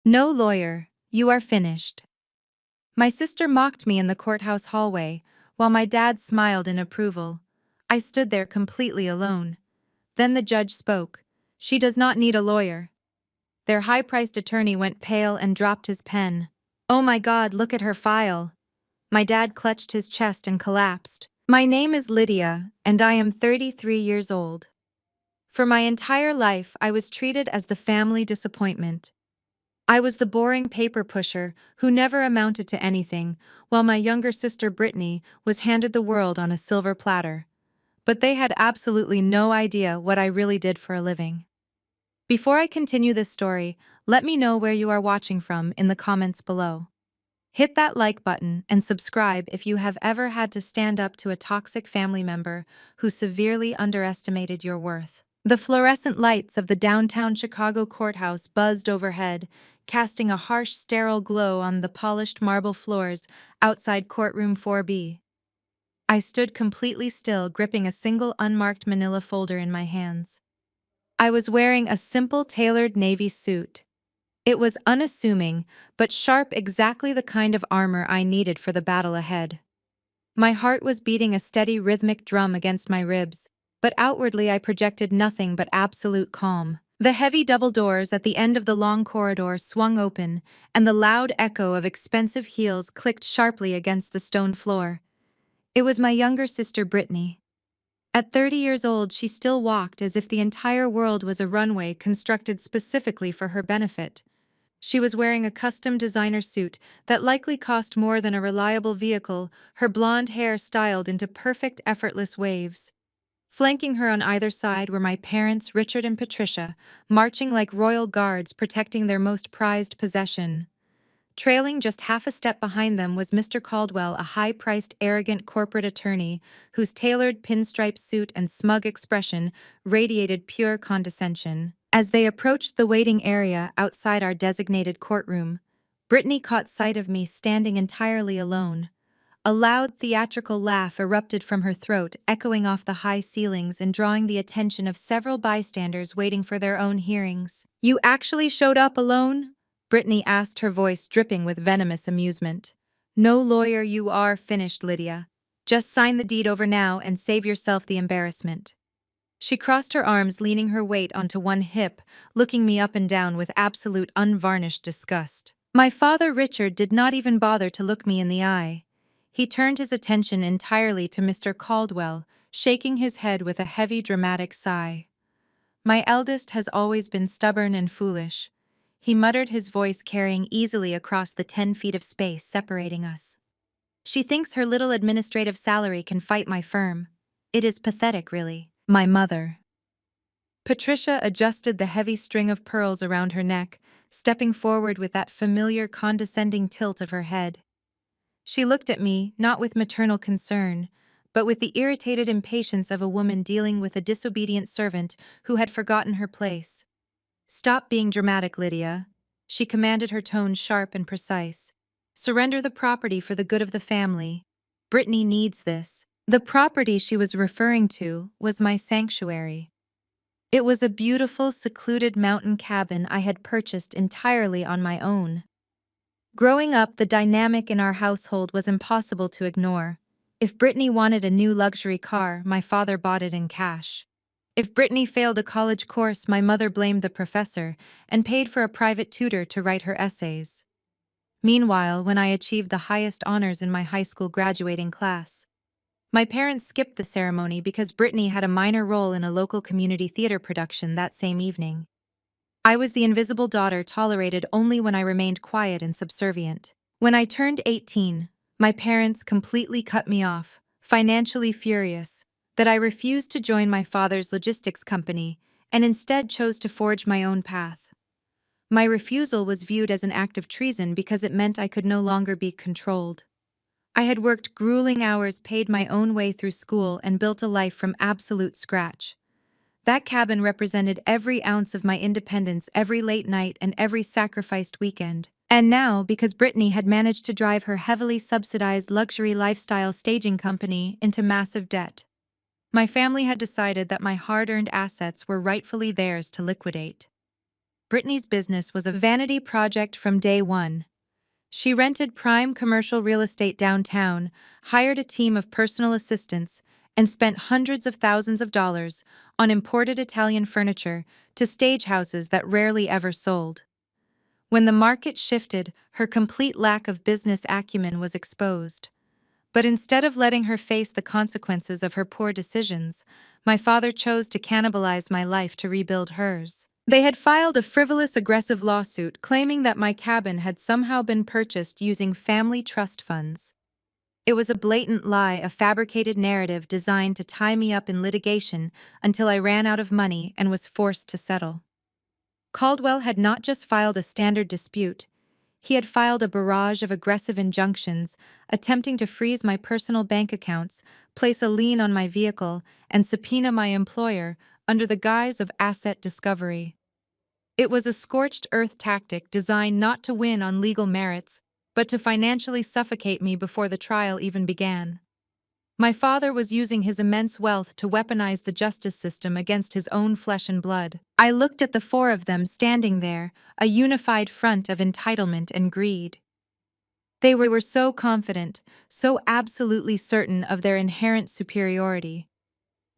No lawyer, you are finished. My sister mocked me in the courthouse hallway, while my dad smiled in approval. I stood there completely alone. Then the judge spoke. She does not need a lawyer. Their high-priced attorney went pale and dropped his pen. Oh my God, look at her file. My dad clutched his chest and collapsed. My name is Lydia, and I am 33 years old. For my entire life, I was treated as the family disappointment. I was the boring paper pusher who never amounted to anything, while my younger sister Brittany was handed the world on a silver platter. But they had absolutely no idea what I really did for a living. Before I continue this story, let me know where you are watching from in the comments below. Hit that like button and subscribe if you have ever had to stand up to a toxic family member who severely underestimated your worth. The fluorescent lights of the downtown Chicago courthouse buzzed overhead, casting a harsh, sterile glow on the polished marble floors outside courtroom 4B. I stood completely still, gripping a single unmarked manila folder in my hands. I was wearing a simple tailored navy suit. It was unassuming, but sharp, exactly the kind of armor I needed for the battle ahead. My heart was beating a steady rhythmic drum against my ribs, but outwardly I projected nothing but absolute calm. The heavy double doors at the end of the long corridor swung open, and the loud echo of expensive heels clicked sharply against the stone floor. It was my younger sister Brittany. At 30 years old, she still walked as if the entire world was a runway constructed specifically for her benefit. She was wearing a custom designer suit that likely cost more than a reliable vehicle, her blonde hair styled into perfect, effortless waves. Flanking her on either side were my parents, Richard and Patricia, marching like royal guards protecting their most prized possession. Trailing just half a step behind them was Mr. Caldwell, a high-priced, arrogant corporate attorney whose tailored pinstripe suit and smug expression radiated pure condescension. As they approached the waiting area outside our designated courtroom, Brittany caught sight of me standing entirely alone. A loud theatrical laugh erupted from her throat, echoing off the high ceilings and drawing the attention of several bystanders waiting for their own hearings. "You actually showed up alone?" Brittany asked, her voice dripping with venomous amusement. "No lawyer, you are finished, Lydia. Just sign the deed over now and save yourself the embarrassment." She crossed her arms, leaning her weight onto one hip, looking me up and down with absolute unvarnished disgust. My father, Richard, did not even bother to look me in the eye. He turned his attention entirely to Mr. Caldwell, shaking his head with a heavy, dramatic sigh. "My eldest has always been stubborn and foolish," he muttered, his voice carrying easily across the 10 feet of space separating us. "She thinks her little administrative salary can fight my firm. It is pathetic, really." My mother. Patricia adjusted the heavy string of pearls around her neck, stepping forward with that familiar condescending tilt of her head. She looked at me, not with maternal concern, but with the irritated impatience of a woman dealing with a disobedient servant who had forgotten her place. "Stop being dramatic, Lydia," she commanded, her tone sharp and precise. "Surrender the property for the good of the family. Brittany needs this." The property she was referring to was my sanctuary. It was a beautiful, secluded mountain cabin I had purchased entirely on my own. Growing up, the dynamic in our household was impossible to ignore. If Brittany wanted a new luxury car, my father bought it in cash. If Brittany failed a college course, my mother blamed the professor and paid for a private tutor to write her essays. Meanwhile, when I achieved the highest honors in my high school graduating class, my parents skipped the ceremony because Brittany had a minor role in a local community theater production that same evening. I was the invisible daughter, tolerated only when I remained quiet and subservient. When I turned 18, my parents completely cut me off, financially furious that I refused to join my father's logistics company and instead chose to forge my own path. My refusal was viewed as an act of treason because it meant I could no longer be controlled. I had worked grueling hours, paid my own way through school, and built a life from absolute scratch. That cabin represented every ounce of my independence, every late night, and every sacrificed weekend. And now, because Brittany had managed to drive her heavily subsidized luxury lifestyle staging company into massive debt, my family had decided that my hard-earned assets were rightfully theirs to liquidate. Brittany's business was a vanity project from day one. She rented prime commercial real estate downtown, hired a team of personal assistants, and spent hundreds of thousands of dollars on imported Italian furniture to stage houses that rarely ever sold. When the market shifted, her complete lack of business acumen was exposed. But instead of letting her face the consequences of her poor decisions, my father chose to cannibalize my life to rebuild hers. They had filed a frivolous, aggressive lawsuit claiming that my cabin had somehow been purchased using family trust funds. It was a blatant lie, a fabricated narrative designed to tie me up in litigation until I ran out of money and was forced to settle. Caldwell had not just filed a standard dispute, he had filed a barrage of aggressive injunctions, attempting to freeze my personal bank accounts, place a lien on my vehicle, and subpoena my employer under the guise of asset discovery. It was a scorched earth tactic designed not to win on legal merits, but to financially suffocate me before the trial even began. My father was using his immense wealth to weaponize the justice system against his own flesh and blood. I looked at the four of them standing there, a unified front of entitlement and greed. They were so confident, so absolutely certain of their inherent superiority.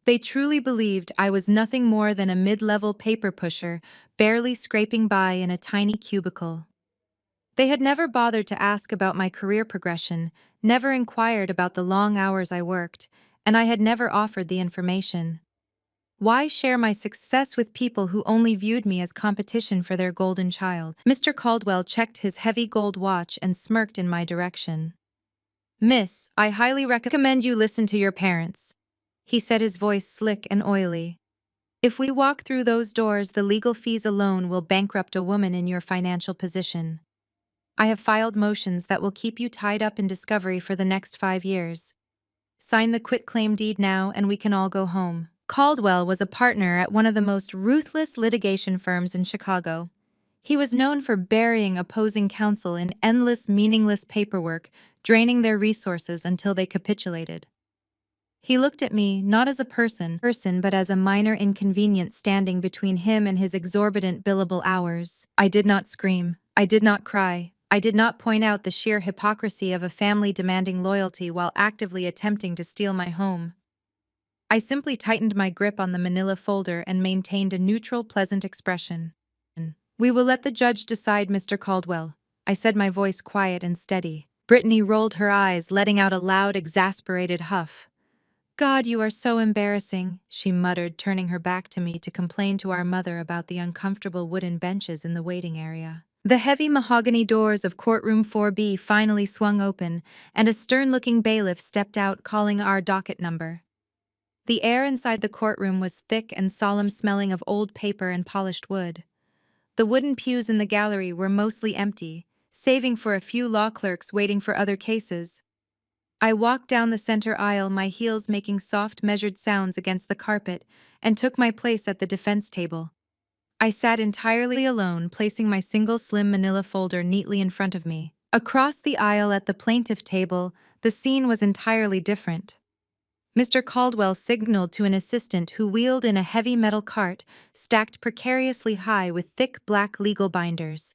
They truly believed I was nothing more than a mid-level paper pusher, barely scraping by in a tiny cubicle. They had never bothered to ask about my career progression, never inquired about the long hours I worked, and I had never offered the information. Why share my success with people who only viewed me as competition for their golden child? Mr. Caldwell checked his heavy gold watch and smirked in my direction. Miss, I highly recommend you listen to your parents. He said, his voice slick and oily. If we walk through those doors, the legal fees alone will bankrupt a woman in your financial position. I have filed motions that will keep you tied up in discovery for the next 5 years. Sign the quitclaim deed now and we can all go home. Caldwell was a partner at one of the most ruthless litigation firms in Chicago. He was known for burying opposing counsel in endless, meaningless paperwork, draining their resources until they capitulated. He looked at me not as a person, but as a minor inconvenience standing between him and his exorbitant billable hours. I did not scream. I did not cry. I did not point out the sheer hypocrisy of a family demanding loyalty while actively attempting to steal my home. I simply tightened my grip on the manila folder and maintained a neutral, pleasant expression. We will let the judge decide, Mr. Caldwell, I said, my voice quiet and steady. Brittany rolled her eyes, letting out a loud, exasperated huff. God, you are so embarrassing, she muttered, turning her back to me to complain to our mother about the uncomfortable wooden benches in the waiting area. The heavy mahogany doors of courtroom 4B finally swung open, and a stern-looking bailiff stepped out, calling our docket number. The air inside the courtroom was thick and solemn, smelling of old paper and polished wood. The wooden pews in the gallery were mostly empty, saving for a few law clerks waiting for other cases. I walked down the center aisle, my heels making soft, measured sounds against the carpet, and took my place at the defense table. I sat entirely alone, placing my single slim manila folder neatly in front of me. Across the aisle at the plaintiff table, the scene was entirely different. Mr. Caldwell signaled to an assistant who wheeled in a heavy metal cart, stacked precariously high with thick black legal binders.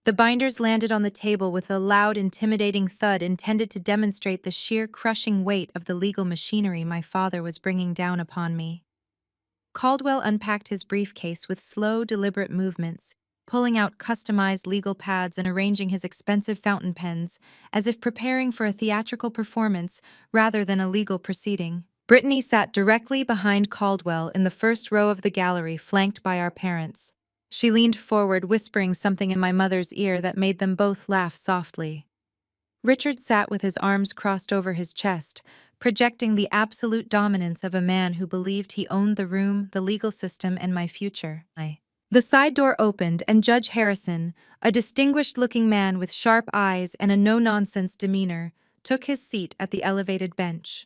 The binders landed on the table with a loud, intimidating thud intended to demonstrate the sheer crushing weight of the legal machinery my father was bringing down upon me. Caldwell unpacked his briefcase with slow, deliberate movements, pulling out customized legal pads and arranging his expensive fountain pens, as if preparing for a theatrical performance rather than a legal proceeding. Brittany sat directly behind Caldwell in the first row of the gallery, flanked by our parents. She leaned forward, whispering something in my mother's ear that made them both laugh softly. Richard sat with his arms crossed over his chest, projecting the absolute dominance of a man who believed he owned the room, the legal system, and my future. The side door opened, and Judge Harrison, a distinguished-looking man with sharp eyes and a no-nonsense demeanor, took his seat at the elevated bench.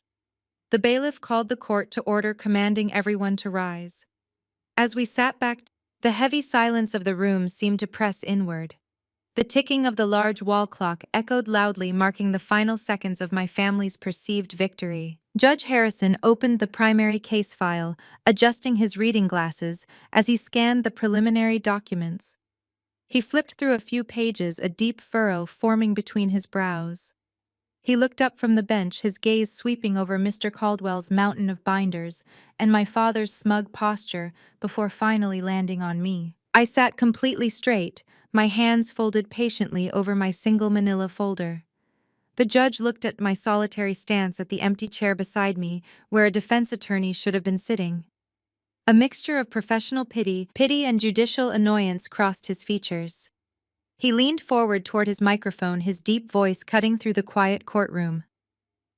The bailiff called the court to order, commanding everyone to rise. As we sat back, the heavy silence of the room seemed to press inward. The ticking of the large wall clock echoed loudly, marking the final seconds of my family's perceived victory. Judge Harrison opened the primary case file, adjusting his reading glasses as he scanned the preliminary documents. He flipped through a few pages, a deep furrow forming between his brows. He looked up from the bench, his gaze sweeping over Mr. Caldwell's mountain of binders and my father's smug posture before finally landing on me. I sat completely straight, my hands folded patiently over my single manila folder. The judge looked at my solitary stance at the empty chair beside me, where a defense attorney should have been sitting. A mixture of professional pity and judicial annoyance crossed his features. He leaned forward toward his microphone, his deep voice cutting through the quiet courtroom.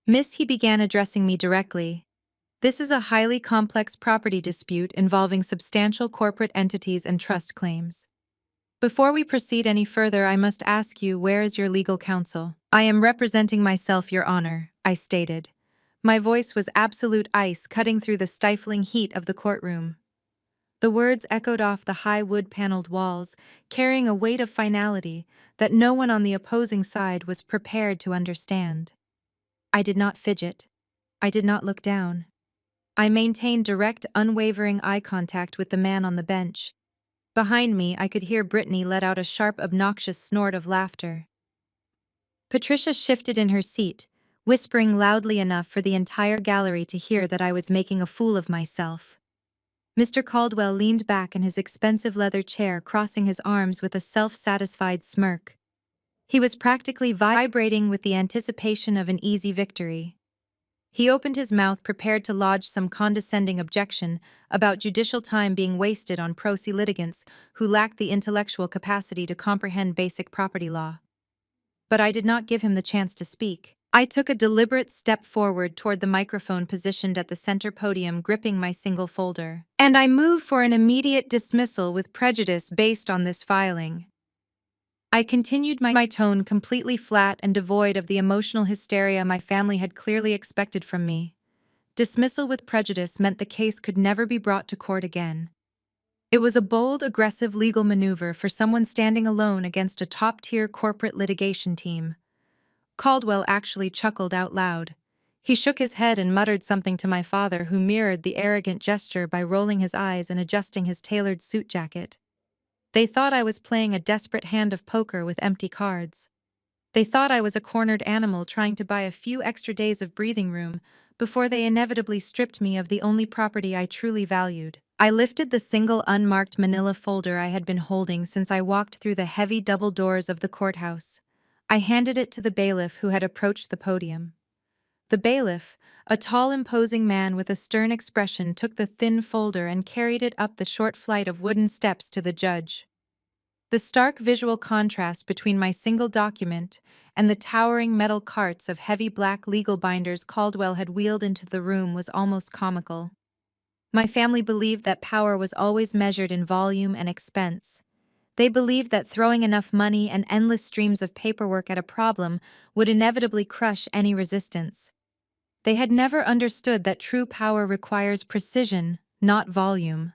"Miss," he began, addressing me directly, "this is a highly complex property dispute involving substantial corporate entities and trust claims. Before we proceed any further, I must ask you, where is your legal counsel?" "I am representing myself, Your Honor," I stated. My voice was absolute ice, cutting through the stifling heat of the courtroom. The words echoed off the high wood-paneled walls, carrying a weight of finality that no one on the opposing side was prepared to understand. I did not fidget. I did not look down. I maintained direct, unwavering eye contact with the man on the bench. Behind me, I could hear Brittany let out a sharp, obnoxious snort of laughter. Patricia shifted in her seat, whispering loudly enough for the entire gallery to hear that I was making a fool of myself. Mr. Caldwell leaned back in his expensive leather chair, crossing his arms with a self-satisfied smirk. He was practically vibrating with the anticipation of an easy victory. He opened his mouth, prepared to lodge some condescending objection about judicial time being wasted on pro se litigants who lacked the intellectual capacity to comprehend basic property law. But I did not give him the chance to speak. I took a deliberate step forward toward the microphone positioned at the center podium, gripping my single folder. "And I move for an immediate dismissal with prejudice based on this filing." I continued, my tone completely flat and devoid of the emotional hysteria my family had clearly expected from me. Dismissal with prejudice meant the case could never be brought to court again. It was a bold, aggressive legal maneuver for someone standing alone against a top-tier corporate litigation team. Caldwell actually chuckled out loud. He shook his head and muttered something to my father, who mirrored the arrogant gesture by rolling his eyes and adjusting his tailored suit jacket. They thought I was playing a desperate hand of poker with empty cards. They thought I was a cornered animal trying to buy a few extra days of breathing room before they inevitably stripped me of the only property I truly valued. I lifted the single unmarked manila folder I had been holding since I walked through the heavy double doors of the courthouse. I handed it to the bailiff who had approached the podium. The bailiff, a tall, imposing man with a stern expression, took the thin folder and carried it up the short flight of wooden steps to the judge. The stark visual contrast between my single document and the towering metal carts of heavy black legal binders Caldwell had wheeled into the room was almost comical. My family believed that power was always measured in volume and expense. They believed that throwing enough money and endless streams of paperwork at a problem would inevitably crush any resistance. They had never understood that true power requires precision, not volume.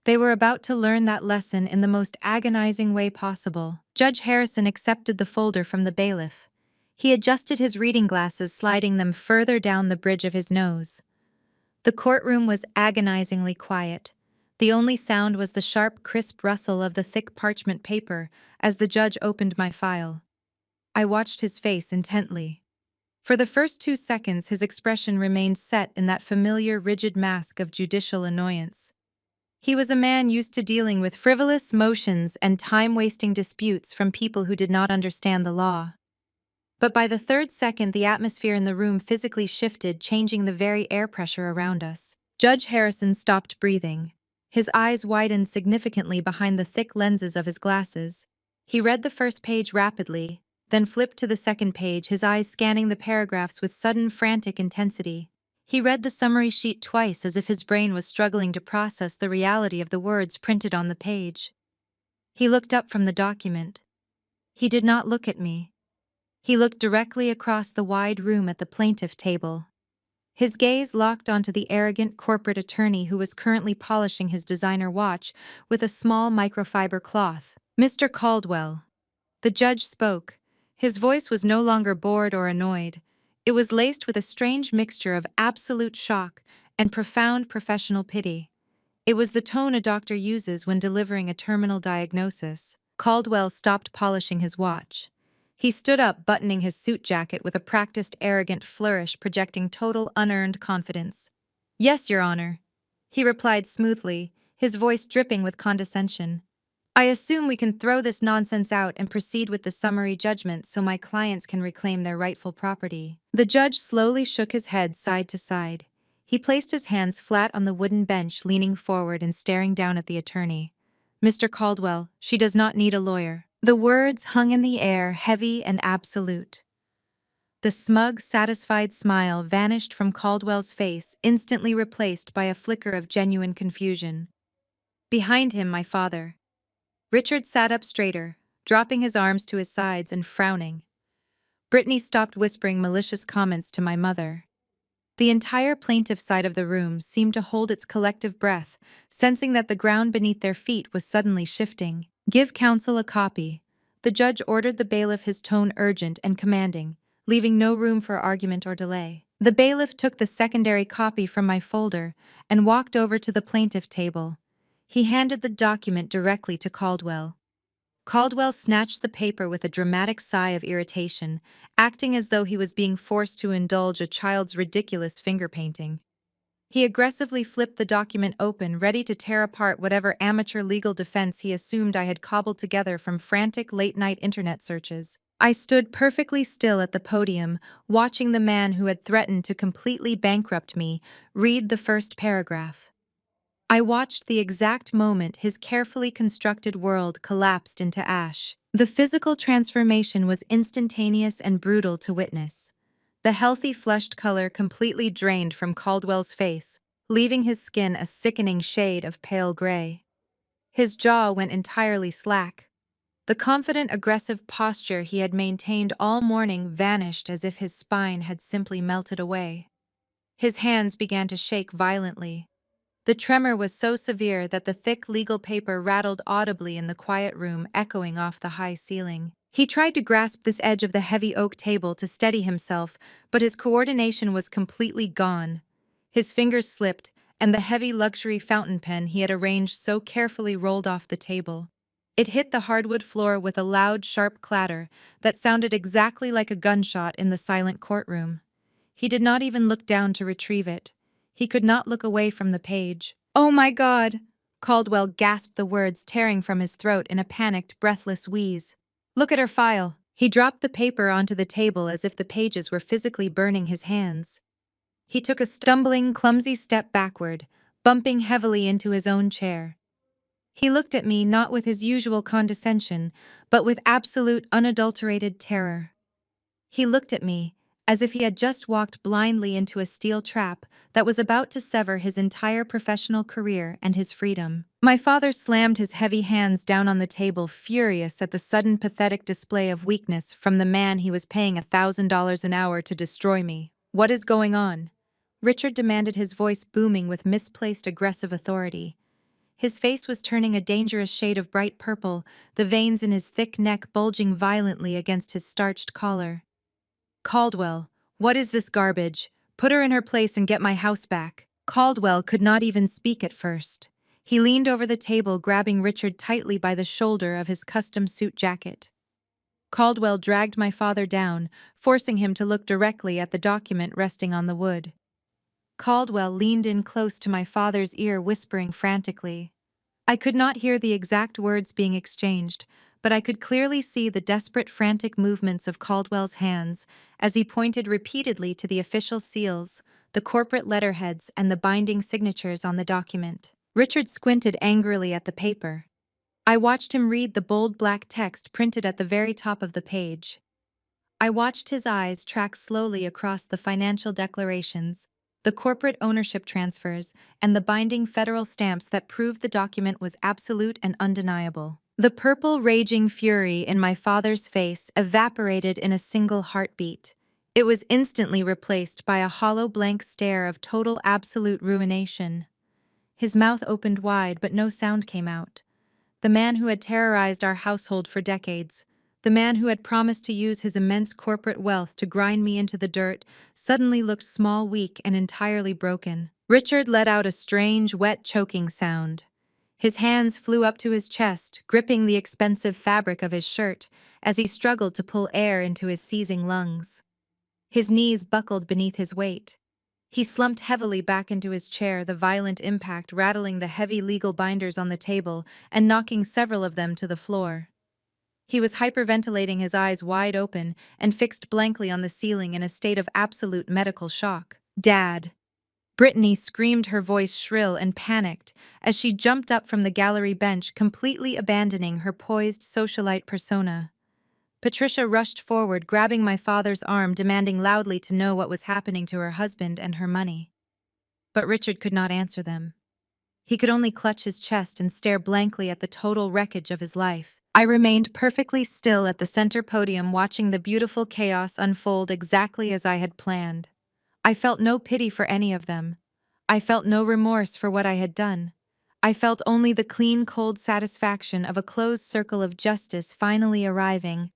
They were about to learn that lesson in the most agonizing way possible. Judge Harrison accepted the folder from the bailiff. He adjusted his reading glasses, sliding them further down the bridge of his nose. The courtroom was agonizingly quiet. The only sound was the sharp, crisp rustle of the thick parchment paper as the judge opened my file. I watched his face intently. For the first 2 seconds, his expression remained set in that familiar, rigid mask of judicial annoyance. He was a man used to dealing with frivolous motions and time-wasting disputes from people who did not understand the law. But by the 3rd second, the atmosphere in the room physically shifted, changing the very air pressure around us. Judge Harrison stopped breathing. His eyes widened significantly behind the thick lenses of his glasses. He read the first page rapidly, then flipped to the second page, his eyes scanning the paragraphs with sudden, frantic intensity. He read the summary sheet twice, as if his brain was struggling to process the reality of the words printed on the page. He looked up from the document. He did not look at me. He looked directly across the wide room at the plaintiff table. His gaze locked onto the arrogant corporate attorney who was currently polishing his designer watch with a small microfiber cloth. "Mr. Caldwell." The judge spoke. His voice was no longer bored or annoyed. It was laced with a strange mixture of absolute shock and profound professional pity. It was the tone a doctor uses when delivering a terminal diagnosis. Caldwell stopped polishing his watch. He stood up, buttoning his suit jacket with a practiced, arrogant flourish, projecting total unearned confidence. "Yes, Your Honor," he replied smoothly, his voice dripping with condescension. "I assume we can throw this nonsense out and proceed with the summary judgment so my clients can reclaim their rightful property." The judge slowly shook his head side to side. He placed his hands flat on the wooden bench, leaning forward and staring down at the attorney. "Mr. Caldwell, she does not need a lawyer." The words hung in the air, heavy and absolute. The smug, satisfied smile vanished from Caldwell's face, instantly replaced by a flicker of genuine confusion. Behind him, my father. Richard sat up straighter, dropping his arms to his sides and frowning. Brittany stopped whispering malicious comments to my mother. The entire plaintiff side of the room seemed to hold its collective breath, sensing that the ground beneath their feet was suddenly shifting. "Give counsel a copy." The judge ordered the bailiff, his tone urgent and commanding, leaving no room for argument or delay. The bailiff took the secondary copy from my folder and walked over to the plaintiff table. He handed the document directly to Caldwell. Caldwell snatched the paper with a dramatic sigh of irritation, acting as though he was being forced to indulge a child's ridiculous finger painting. He aggressively flipped the document open, ready to tear apart whatever amateur legal defense he assumed I had cobbled together from frantic late-night internet searches. I stood perfectly still at the podium, watching the man who had threatened to completely bankrupt me read the first paragraph. I watched the exact moment his carefully constructed world collapsed into ash. The physical transformation was instantaneous and brutal to witness. The healthy flushed color completely drained from Caldwell's face, leaving his skin a sickening shade of pale gray. His jaw went entirely slack. The confident, aggressive posture he had maintained all morning vanished as if his spine had simply melted away. His hands began to shake violently. The tremor was so severe that the thick legal paper rattled audibly in the quiet room, echoing off the high ceiling. He tried to grasp this edge of the heavy oak table to steady himself, but his coordination was completely gone. His fingers slipped, and the heavy luxury fountain pen he had arranged so carefully rolled off the table. It hit the hardwood floor with a loud, sharp clatter that sounded exactly like a gunshot in the silent courtroom. He did not even look down to retrieve it. He could not look away from the page. "Oh my God!" Caldwell gasped, the words tearing from his throat in a panicked, breathless wheeze. "Look at her file." He dropped the paper onto the table as if the pages were physically burning his hands. He took a stumbling, clumsy step backward, bumping heavily into his own chair. He looked at me not with his usual condescension, but with absolute, unadulterated terror. He looked at me as if he had just walked blindly into a steel trap that was about to sever his entire professional career and his freedom. My father slammed his heavy hands down on the table, furious at the sudden pathetic display of weakness from the man he was paying $1,000 an hour to destroy me. "What is going on?" Richard demanded, his voice booming with misplaced aggressive authority. His face was turning a dangerous shade of bright purple, the veins in his thick neck bulging violently against his starched collar. "Caldwell, what is this garbage? Put her in her place and get my house back." Caldwell could not even speak at first. He leaned over the table, grabbing Richard tightly by the shoulder of his custom suit jacket. Caldwell dragged my father down, forcing him to look directly at the document resting on the wood. Caldwell leaned in close to my father's ear, whispering frantically. I could not hear the exact words being exchanged, but I could clearly see the desperate, frantic movements of Caldwell's hands as he pointed repeatedly to the official seals, the corporate letterheads, and the binding signatures on the document. Richard squinted angrily at the paper. I watched him read the bold black text printed at the very top of the page. I watched his eyes track slowly across the financial declarations, the corporate ownership transfers, and the binding federal stamps that proved the document was absolute and undeniable. The purple, raging fury in my father's face evaporated in a single heartbeat. It was instantly replaced by a hollow, blank stare of total, absolute ruination. His mouth opened wide, but no sound came out. The man who had terrorized our household for decades, the man who had promised to use his immense corporate wealth to grind me into the dirt, suddenly looked small, weak, and entirely broken. Richard let out a strange, wet, choking sound. His hands flew up to his chest, gripping the expensive fabric of his shirt, as he struggled to pull air into his seizing lungs. His knees buckled beneath his weight. He slumped heavily back into his chair, the violent impact rattling the heavy legal binders on the table and knocking several of them to the floor. He was hyperventilating, his eyes wide open and fixed blankly on the ceiling in a state of absolute medical shock. "Dad!" Brittany screamed, her voice shrill and panicked, as she jumped up from the gallery bench, completely abandoning her poised socialite persona. Patricia rushed forward, grabbing my father's arm, demanding loudly to know what was happening to her husband and her money. But Richard could not answer them. He could only clutch his chest and stare blankly at the total wreckage of his life. I remained perfectly still at the center podium, watching the beautiful chaos unfold exactly as I had planned. I felt no pity for any of them. I felt no remorse for what I had done. I felt only the clean, cold satisfaction of a closed circle of justice finally arriving.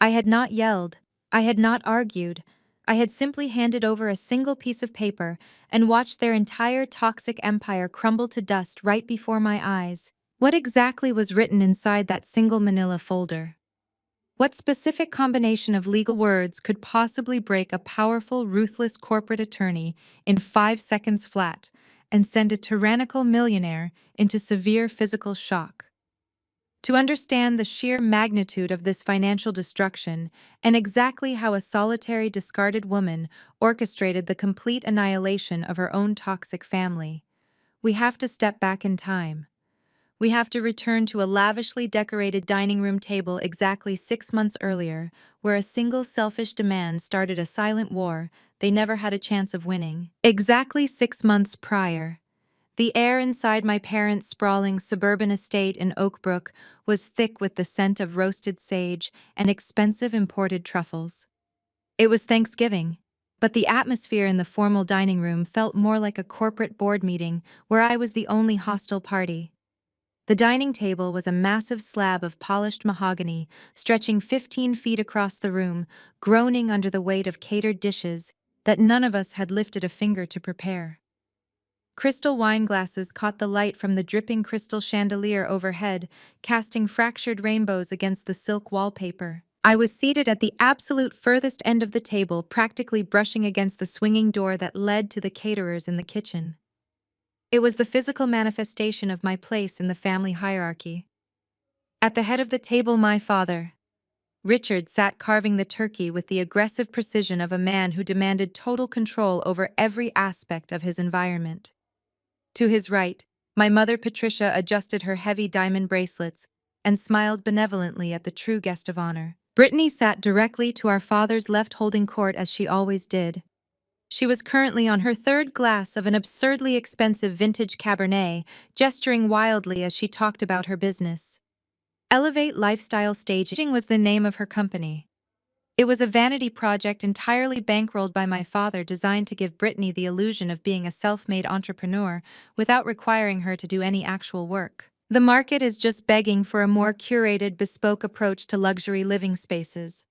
I had not yelled. I had not argued. I had simply handed over a single piece of paper and watched their entire toxic empire crumble to dust right before my eyes. What exactly was written inside that single manila folder? What specific combination of legal words could possibly break a powerful, ruthless corporate attorney in 5 seconds flat and send a tyrannical millionaire into severe physical shock? To understand the sheer magnitude of this financial destruction and exactly how a solitary, discarded woman orchestrated the complete annihilation of her own toxic family, we have to step back in time. We have to return to a lavishly decorated dining room table exactly 6 months earlier, where a single selfish demand started a silent war they never had a chance of winning. Exactly 6 months prior, the air inside my parents' sprawling suburban estate in Oakbrook was thick with the scent of roasted sage and expensive imported truffles. It was Thanksgiving, but the atmosphere in the formal dining room felt more like a corporate board meeting where I was the only hostile party. The dining table was a massive slab of polished mahogany, stretching 15 feet across the room, groaning under the weight of catered dishes that none of us had lifted a finger to prepare. Crystal wine glasses caught the light from the dripping crystal chandelier overhead, casting fractured rainbows against the silk wallpaper. I was seated at the absolute furthest end of the table, practically brushing against the swinging door that led to the caterers in the kitchen. It was the physical manifestation of my place in the family hierarchy. At the head of the table, my father, Richard, sat carving the turkey with the aggressive precision of a man who demanded total control over every aspect of his environment. To his right, my mother Patricia adjusted her heavy diamond bracelets and smiled benevolently at the true guest of honor. Brittany sat directly to our father's left, holding court as she always did. She was currently on her third glass of an absurdly expensive vintage Cabernet, gesturing wildly as she talked about her business. Elevate Lifestyle Staging was the name of her company. It was a vanity project entirely bankrolled by my father, designed to give Brittany the illusion of being a self-made entrepreneur without requiring her to do any actual work. The market is just begging for a more curated, bespoke approach to luxury living spaces,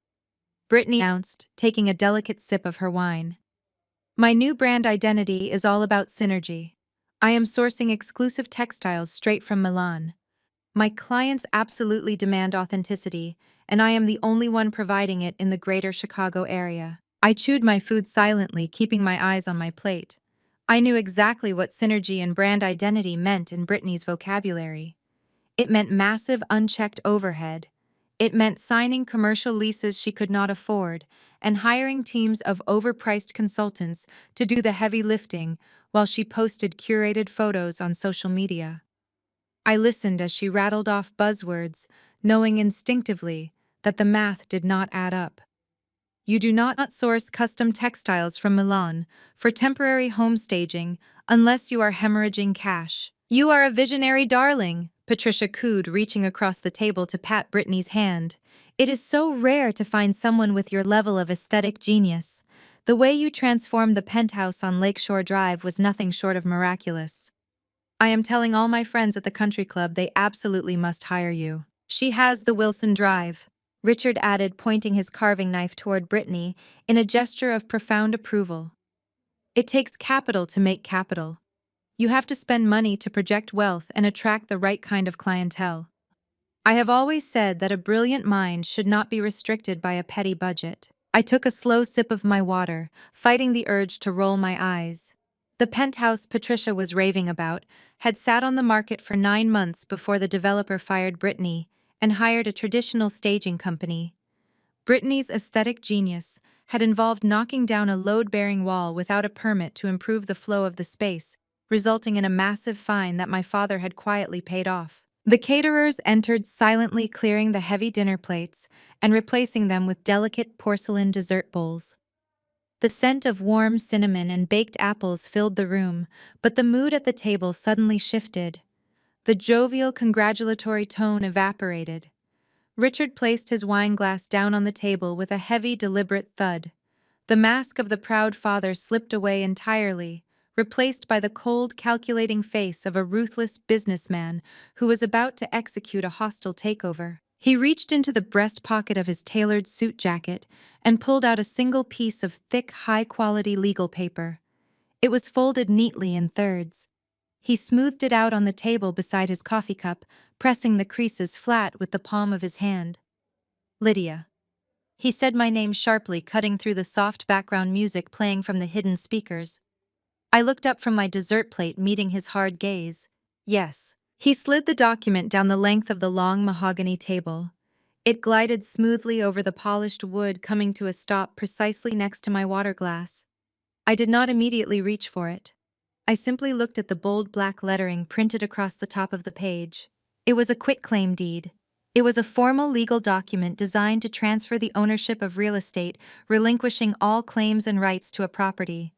Brittany announced, taking a delicate sip of her wine. My new brand identity is all about synergy. I am sourcing exclusive textiles straight from Milan. My clients absolutely demand authenticity, and I am the only one providing it in the greater Chicago area. I chewed my food silently, keeping my eyes on my plate. I knew exactly what synergy and brand identity meant in Brittany's vocabulary. It meant massive unchecked overhead. It meant signing commercial leases she could not afford, and hiring teams of overpriced consultants to do the heavy lifting while she posted curated photos on social media. I listened as she rattled off buzzwords, knowing instinctively that the math did not add up. You do not source custom textiles from Milan for temporary home staging unless you are hemorrhaging cash. You are a visionary darling, Patricia cooed, reaching across the table to pat Brittany's hand. It is so rare to find someone with your level of aesthetic genius. The way you transformed the penthouse on Lakeshore Drive was nothing short of miraculous. I am telling all my friends at the country club they absolutely must hire you. She has the Wilson Drive, Richard added, pointing his carving knife toward Brittany in a gesture of profound approval. It takes capital to make capital. You have to spend money to project wealth and attract the right kind of clientele. I have always said that a brilliant mind should not be restricted by a petty budget. I took a slow sip of my water, fighting the urge to roll my eyes. The penthouse Patricia was raving about had sat on the market for 9 months before the developer fired Brittany and hired a traditional staging company. Brittany's aesthetic genius had involved knocking down a load-bearing wall without a permit to improve the flow of the space, resulting in a massive fine that my father had quietly paid off. The caterers entered silently, clearing the heavy dinner plates and replacing them with delicate porcelain dessert bowls. The scent of warm cinnamon and baked apples filled the room, but the mood at the table suddenly shifted. The jovial, congratulatory tone evaporated. Richard placed his wine glass down on the table with a heavy, deliberate thud. The mask of the proud father slipped away entirely, replaced by the cold, calculating face of a ruthless businessman who was about to execute a hostile takeover. He reached into the breast pocket of his tailored suit jacket and pulled out a single piece of thick, high-quality legal paper. It was folded neatly in thirds. He smoothed it out on the table beside his coffee cup, pressing the creases flat with the palm of his hand. Lydia. He said my name sharply, cutting through the soft background music playing from the hidden speakers. I looked up from my dessert plate, meeting his hard gaze. Yes. He slid the document down the length of the long mahogany table. It glided smoothly over the polished wood, coming to a stop precisely next to my water glass. I did not immediately reach for it. I simply looked at the bold black lettering printed across the top of the page. It was a quitclaim deed. It was a formal legal document designed to transfer the ownership of real estate, relinquishing all claims and rights to a property.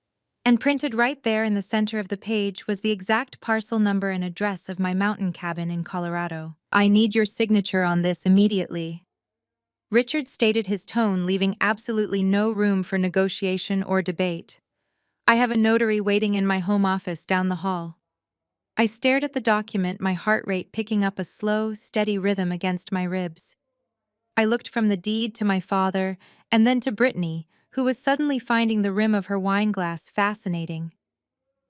And printed right there in the center of the page was the exact parcel number and address of my mountain cabin in Colorado. I need your signature on this immediately. Richard stated, his tone leaving absolutely no room for negotiation or debate. I have a notary waiting in my home office down the hall. I stared at the document, my heart rate picking up a slow, steady rhythm against my ribs. I looked from the deed to my father, and then to Brittany, who was suddenly finding the rim of her wine glass fascinating.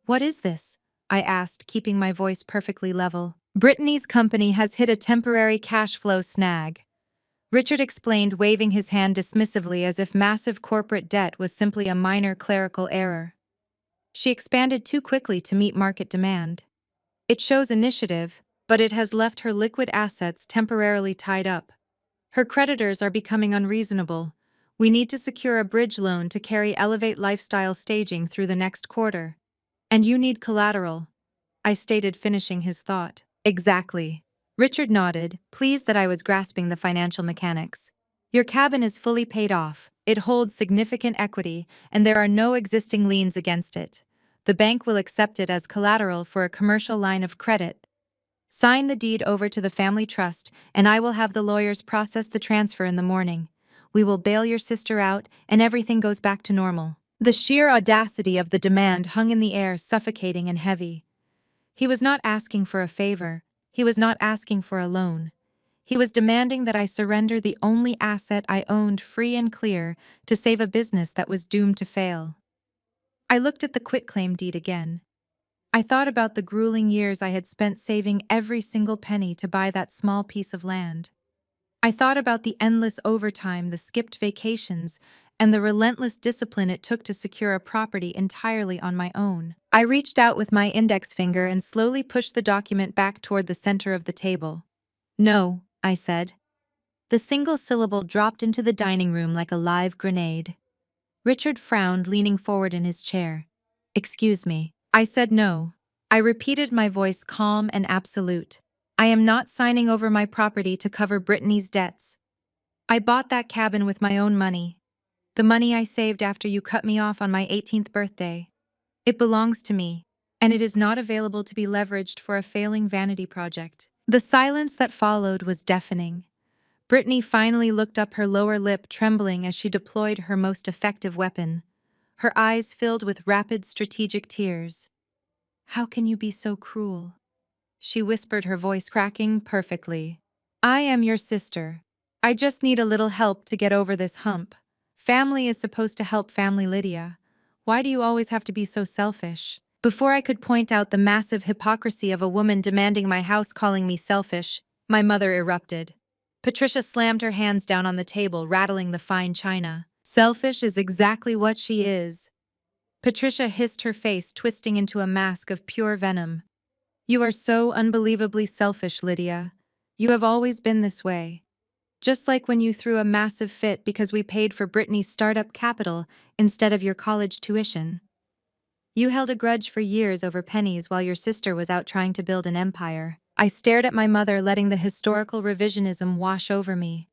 What is this? I asked, keeping my voice perfectly level. Brittany's company has hit a temporary cash flow snag. Richard explained, waving his hand dismissively as if massive corporate debt was simply a minor clerical error. She expanded too quickly to meet market demand. It shows initiative, but it has left her liquid assets temporarily tied up. Her creditors are becoming unreasonable. We need to secure a bridge loan to carry Elevate Lifestyle staging through the next quarter. And you need collateral, I stated, finishing his thought. Exactly. Richard nodded, pleased that I was grasping the financial mechanics. Your cabin is fully paid off. It holds significant equity, and there are no existing liens against it. The bank will accept it as collateral for a commercial line of credit. Sign the deed over to the family trust, and I will have the lawyers process the transfer in the morning. We will bail your sister out, and everything goes back to normal. The sheer audacity of the demand hung in the air, suffocating and heavy. He was not asking for a favor. He was not asking for a loan. He was demanding that I surrender the only asset I owned free and clear to save a business that was doomed to fail. I looked at the quitclaim deed again. I thought about the grueling years I had spent saving every single penny to buy that small piece of land. I thought about the endless overtime, the skipped vacations, and the relentless discipline it took to secure a property entirely on my own. I reached out with my index finger and slowly pushed the document back toward the center of the table. No, I said. The single syllable dropped into the dining room like a live grenade. Richard frowned, leaning forward in his chair. Excuse me. I said no. I repeated, my voice calm and absolute. I am not signing over my property to cover Brittany's debts. I bought that cabin with my own money. The money I saved after you cut me off on my 18th birthday. It belongs to me, and it is not available to be leveraged for a failing vanity project. The silence that followed was deafening. Brittany finally looked up, her lower lip trembling as she deployed her most effective weapon. Her eyes filled with rapid, strategic tears. How can you be so cruel? She whispered, her voice cracking perfectly. I am your sister. I just need a little help to get over this hump. Family is supposed to help family, Lydia. Why do you always have to be so selfish? Before I could point out the massive hypocrisy of a woman demanding my house calling me selfish, my mother erupted. Patricia slammed her hands down on the table, rattling the fine china. Selfish is exactly what she is. Patricia hissed, her face twisting into a mask of pure venom. You are so unbelievably selfish, Lydia. You have always been this way. Just like when you threw a massive fit because we paid for Brittany's startup capital instead of your college tuition. You held a grudge for years over pennies while your sister was out trying to build an empire. I stared at my mother, letting the historical revisionism wash over me.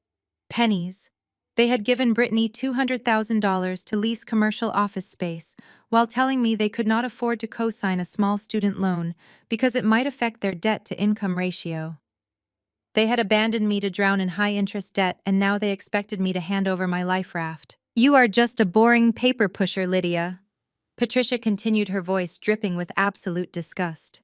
Pennies. They had given Brittany $200,000 to lease commercial office space, while telling me they could not afford to co-sign a small student loan because it might affect their debt-to-income ratio. They had abandoned me to drown in high-interest debt, and now they expected me to hand over my life raft. You are just a boring paper pusher, Lydia. Patricia continued, her voice dripping with absolute disgust.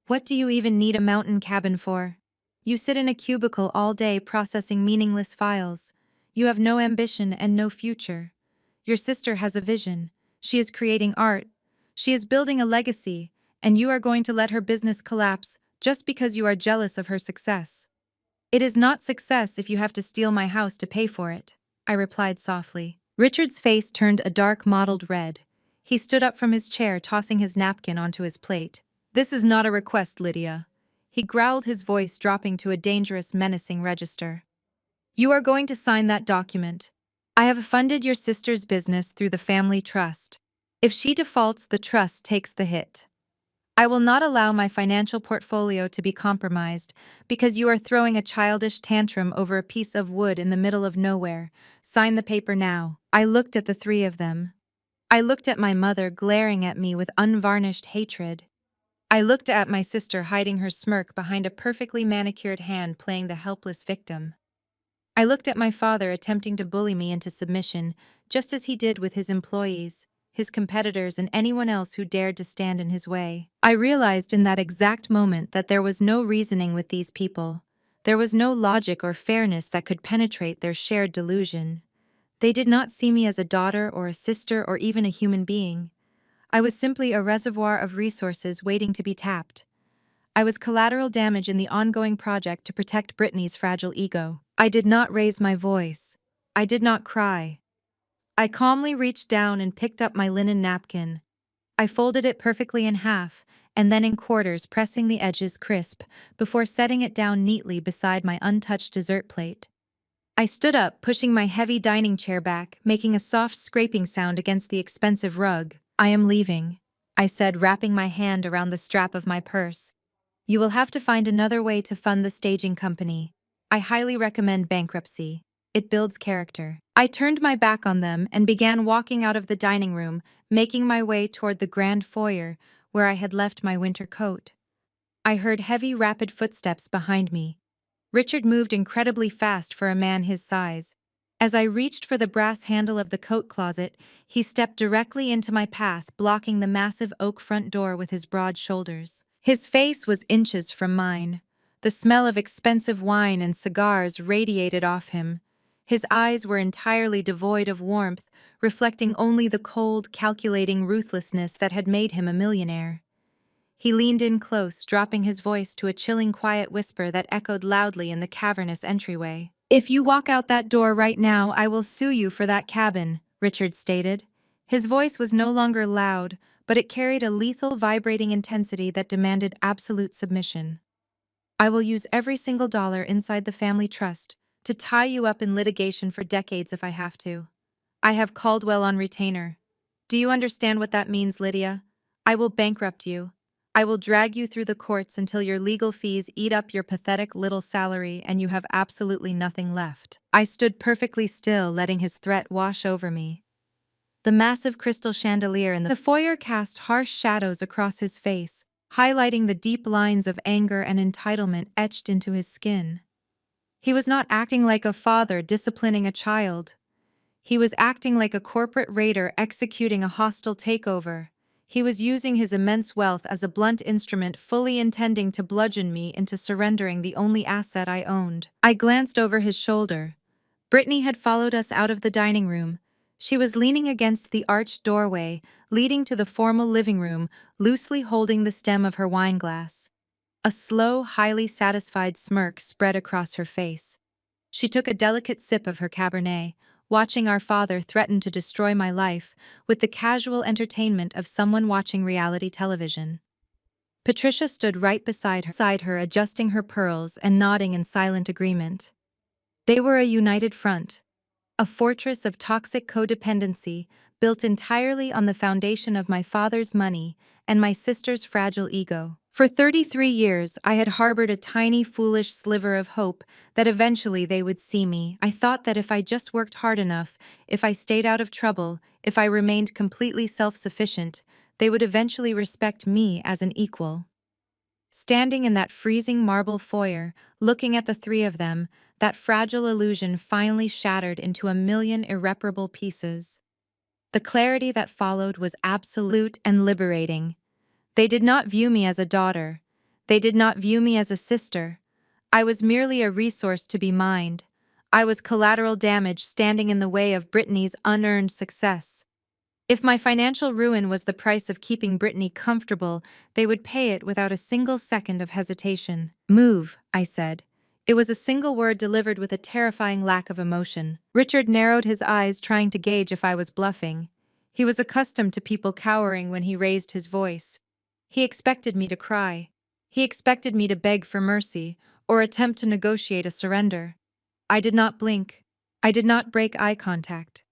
What do you even need a mountain cabin for? You sit in a cubicle all day processing meaningless files. You have no ambition and no future. Your sister has a vision. She is creating art. She is building a legacy, and you are going to let her business collapse just because you are jealous of her success. It is not success if you have to steal my house to pay for it, I replied softly. Richard's face turned a dark mottled red. He stood up from his chair, tossing his napkin onto his plate. This is not a request, Lydia. He growled, his voice dropping to a dangerous, menacing register. You are going to sign that document. I have funded your sister's business through the family trust. If she defaults, the trust takes the hit. I will not allow my financial portfolio to be compromised because you are throwing a childish tantrum over a piece of wood in the middle of nowhere. Sign the paper now. I looked at the three of them. I looked at my mother, glaring at me with unvarnished hatred. I looked at my sister, hiding her smirk behind a perfectly manicured hand, playing the helpless victim. I looked at my father, attempting to bully me into submission, just as he did with his employees, his competitors, and anyone else who dared to stand in his way. I realized in that exact moment that there was no reasoning with these people. There was no logic or fairness that could penetrate their shared delusion. They did not see me as a daughter or a sister or even a human being. I was simply a reservoir of resources waiting to be tapped. I was collateral damage in the ongoing project to protect Brittany's fragile ego. I did not raise my voice. I did not cry. I calmly reached down and picked up my linen napkin. I folded it perfectly in half, and then in quarters, pressing the edges crisp, before setting it down neatly beside my untouched dessert plate. I stood up, pushing my heavy dining chair back, making a soft scraping sound against the expensive rug. I am leaving, I said, wrapping my hand around the strap of my purse. You will have to find another way to fund the staging company. I highly recommend bankruptcy. It builds character. I turned my back on them and began walking out of the dining room, making my way toward the grand foyer, where I had left my winter coat. I heard heavy, rapid footsteps behind me. Richard moved incredibly fast for a man his size. As I reached for the brass handle of the coat closet, he stepped directly into my path, blocking the massive oak front door with his broad shoulders. His face was inches from mine. The smell of expensive wine and cigars radiated off him. His eyes were entirely devoid of warmth, reflecting only the cold, calculating ruthlessness that had made him a millionaire. He leaned in close, dropping his voice to a chilling, quiet whisper that echoed loudly in the cavernous entryway. If you walk out that door right now, I will sue you for that cabin, Richard stated. His voice was no longer loud, but it carried a lethal, vibrating intensity that demanded absolute submission. I will use every single dollar inside the family trust to tie you up in litigation for decades if I have to. I have Caldwell on retainer. Do you understand what that means, Lydia? I will bankrupt you. I will drag you through the courts until your legal fees eat up your pathetic little salary and you have absolutely nothing left. I stood perfectly still, letting his threat wash over me. The massive crystal chandelier in the foyer cast harsh shadows across his face, highlighting the deep lines of anger and entitlement etched into his skin. He was not acting like a father disciplining a child. He was acting like a corporate raider executing a hostile takeover. He was using his immense wealth as a blunt instrument, fully intending to bludgeon me into surrendering the only asset I owned. I glanced over his shoulder. Brittany had followed us out of the dining room. She was leaning against the arched doorway, leading to the formal living room, loosely holding the stem of her wineglass. A slow, highly satisfied smirk spread across her face. She took a delicate sip of her Cabernet, watching our father threaten to destroy my life with the casual entertainment of someone watching reality television. Patricia stood right beside her, adjusting her pearls and nodding in silent agreement. They were a united front, a fortress of toxic codependency built entirely on the foundation of my father's money and my sister's fragile ego. For 33 years, I had harbored a tiny, foolish sliver of hope that eventually they would see me. I thought that if I just worked hard enough, if I stayed out of trouble, if I remained completely self-sufficient, they would eventually respect me as an equal. Standing in that freezing marble foyer, looking at the three of them, that fragile illusion finally shattered into a million irreparable pieces. The clarity that followed was absolute and liberating. They did not view me as a daughter. They did not view me as a sister. I was merely a resource to be mined. I was collateral damage standing in the way of Brittany's unearned success. If my financial ruin was the price of keeping Brittany comfortable, they would pay it without a single second of hesitation. Move, I said. It was a single word delivered with a terrifying lack of emotion. Richard narrowed his eyes, trying to gauge if I was bluffing. He was accustomed to people cowering when he raised his voice. He expected me to cry. He expected me to beg for mercy, or attempt to negotiate a surrender. I did not blink. I did not break eye contact.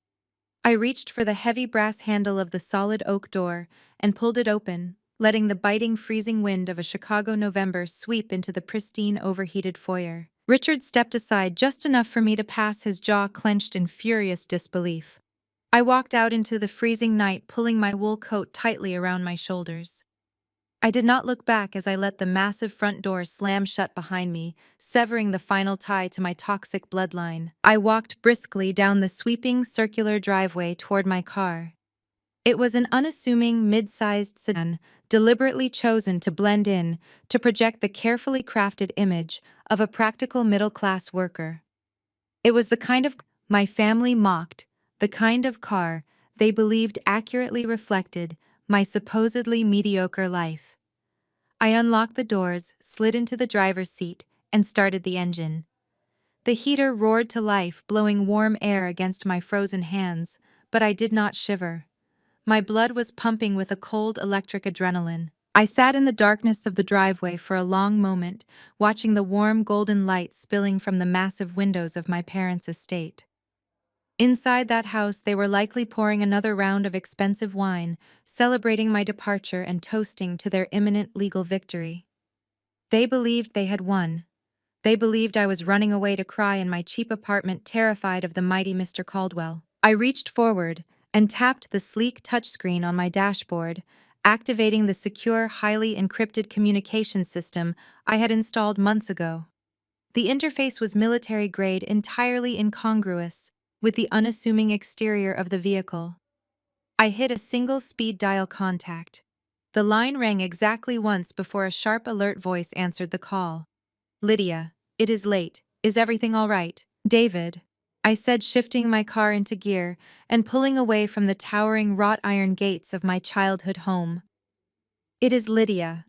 I reached for the heavy brass handle of the solid oak door and pulled it open, letting the biting, freezing wind of a Chicago November sweep into the pristine, overheated foyer. Richard stepped aside just enough for me to pass, his jaw clenched in furious disbelief. I walked out into the freezing night, pulling my wool coat tightly around my shoulders. I did not look back as I let the massive front door slam shut behind me, severing the final tie to my toxic bloodline. I walked briskly down the sweeping, circular driveway toward my car. It was an unassuming, mid-sized sedan, deliberately chosen to blend in, to project the carefully crafted image of a practical middle-class worker. It was the kind of my family mocked, the kind of car they believed accurately reflected my supposedly mediocre life. I unlocked the doors, slid into the driver's seat, and started the engine. The heater roared to life, blowing warm air against my frozen hands, but I did not shiver. My blood was pumping with a cold electric adrenaline. I sat in the darkness of the driveway for a long moment, watching the warm golden light spilling from the massive windows of my parents' estate. Inside that house, they were likely pouring another round of expensive wine, celebrating my departure and toasting to their imminent legal victory. They believed they had won. They believed I was running away to cry in my cheap apartment, terrified of the mighty Mr. Caldwell. I reached forward and tapped the sleek touchscreen on my dashboard, activating the secure, highly encrypted communication system I had installed months ago. The interface was military-grade, entirely incongruous with the unassuming exterior of the vehicle. I hit a single speed dial contact. The line rang exactly once before a sharp alert voice answered the call. Lydia, it is late. Is everything all right? David, I said, shifting my car into gear and pulling away from the towering wrought iron gates of my childhood home. It is Lydia.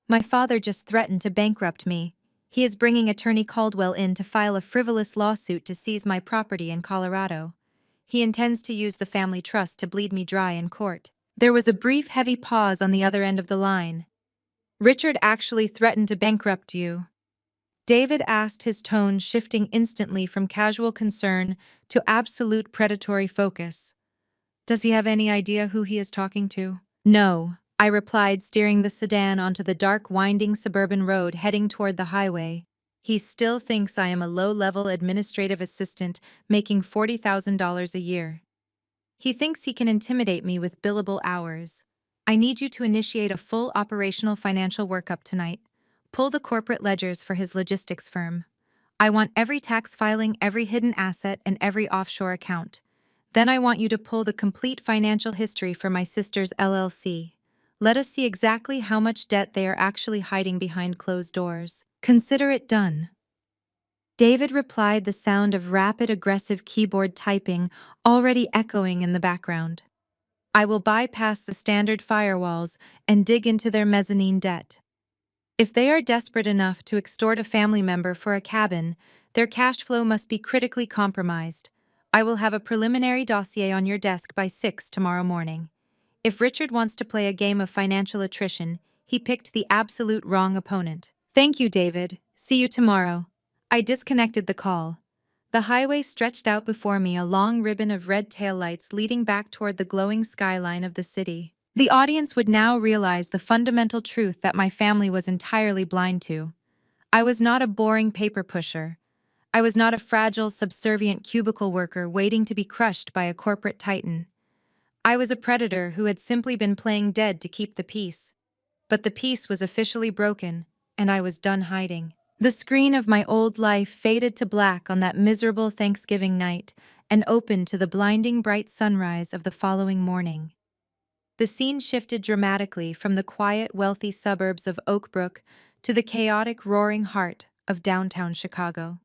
My father just threatened to bankrupt me. He is bringing attorney Caldwell in to file a frivolous lawsuit to seize my property in Colorado. He intends to use the family trust to bleed me dry in court. There was a brief, heavy pause on the other end of the line. Richard actually threatened to bankrupt you? David asked, his tone shifting instantly from casual concern to absolute predatory focus. Does he have any idea who he is talking to? No, I replied, steering the sedan onto the dark, winding suburban road heading toward the highway. He still thinks I am a low-level administrative assistant making $40,000 a year. He thinks he can intimidate me with billable hours. I need you to initiate a full operational financial workup tonight. Pull the corporate ledgers for his logistics firm. I want every tax filing, every hidden asset, and every offshore account. Then I want you to pull the complete financial history for my sister's LLC. Let us see exactly how much debt they are actually hiding behind closed doors. Consider it done. David replied, the sound of rapid, aggressive keyboard typing already echoing in the background. I will bypass the standard firewalls and dig into their mezzanine debt. If they are desperate enough to extort a family member for a cabin, their cash flow must be critically compromised. I will have a preliminary dossier on your desk by 6 tomorrow morning. If Richard wants to play a game of financial attrition, he picked the absolute wrong opponent. Thank you, David. See you tomorrow. I disconnected the call. The highway stretched out before me, a long ribbon of red taillights leading back toward the glowing skyline of the city. The audience would now realize the fundamental truth that my family was entirely blind to. I was not a boring paper pusher. I was not a fragile, subservient cubicle worker waiting to be crushed by a corporate titan. I was a predator who had simply been playing dead to keep the peace. But the peace was officially broken, and I was done hiding. The screen of my old life faded to black on that miserable Thanksgiving night and opened to the blinding bright sunrise of the following morning. The scene shifted dramatically from the quiet, wealthy suburbs of Oak Brook to the chaotic, roaring heart of downtown Chicago.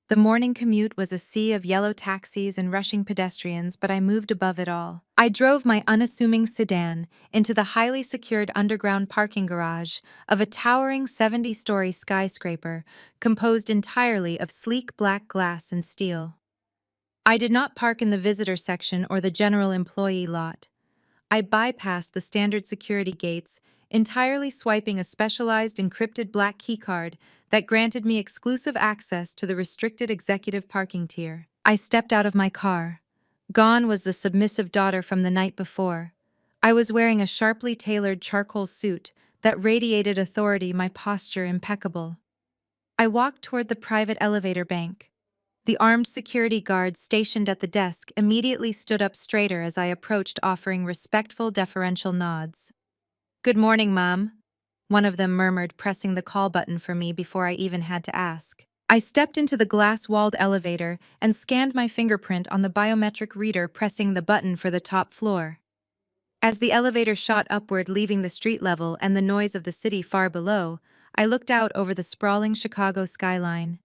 The morning commute was a sea of yellow taxis and rushing pedestrians, but I moved above it all. I drove my unassuming sedan into the highly secured underground parking garage of a towering 70-story skyscraper composed entirely of sleek black glass and steel. I did not park in the visitor section or the general employee lot. I bypassed the standard security gates, entirely swiping a specialized encrypted black keycard that granted me exclusive access to the restricted executive parking tier. I stepped out of my car. Gone was the submissive daughter from the night before. I was wearing a sharply tailored charcoal suit that radiated authority, my posture impeccable. I walked toward the private elevator bank. The armed security guards stationed at the desk immediately stood up straighter as I approached, offering respectful, deferential nods. "Good morning, Mom," one of them murmured, pressing the call button for me before I even had to ask. I stepped into the glass-walled elevator and scanned my fingerprint on the biometric reader, pressing the button for the top floor. As the elevator shot upward, leaving the street level and the noise of the city far below, I looked out over the sprawling Chicago skyline.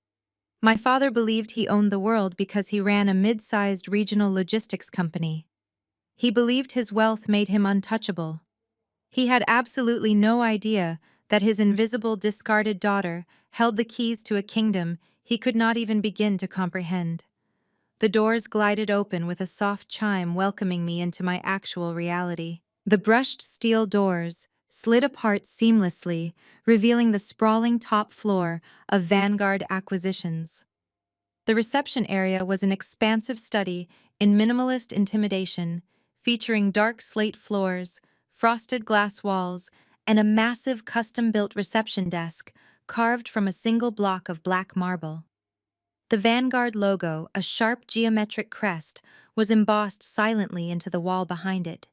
My father believed he owned the world because he ran a mid-sized regional logistics company. He believed his wealth made him untouchable. He had absolutely no idea that his invisible, discarded daughter held the keys to a kingdom he could not even begin to comprehend. The doors glided open with a soft chime, welcoming me into my actual reality. The brushed steel doors slid apart seamlessly, revealing the sprawling top floor of Vanguard Acquisitions. The reception area was an expansive study in minimalist intimidation, featuring dark slate floors, frosted glass walls, and a massive custom-built reception desk carved from a single block of black marble. The Vanguard logo, a sharp geometric crest, was embossed silently into the wall behind it.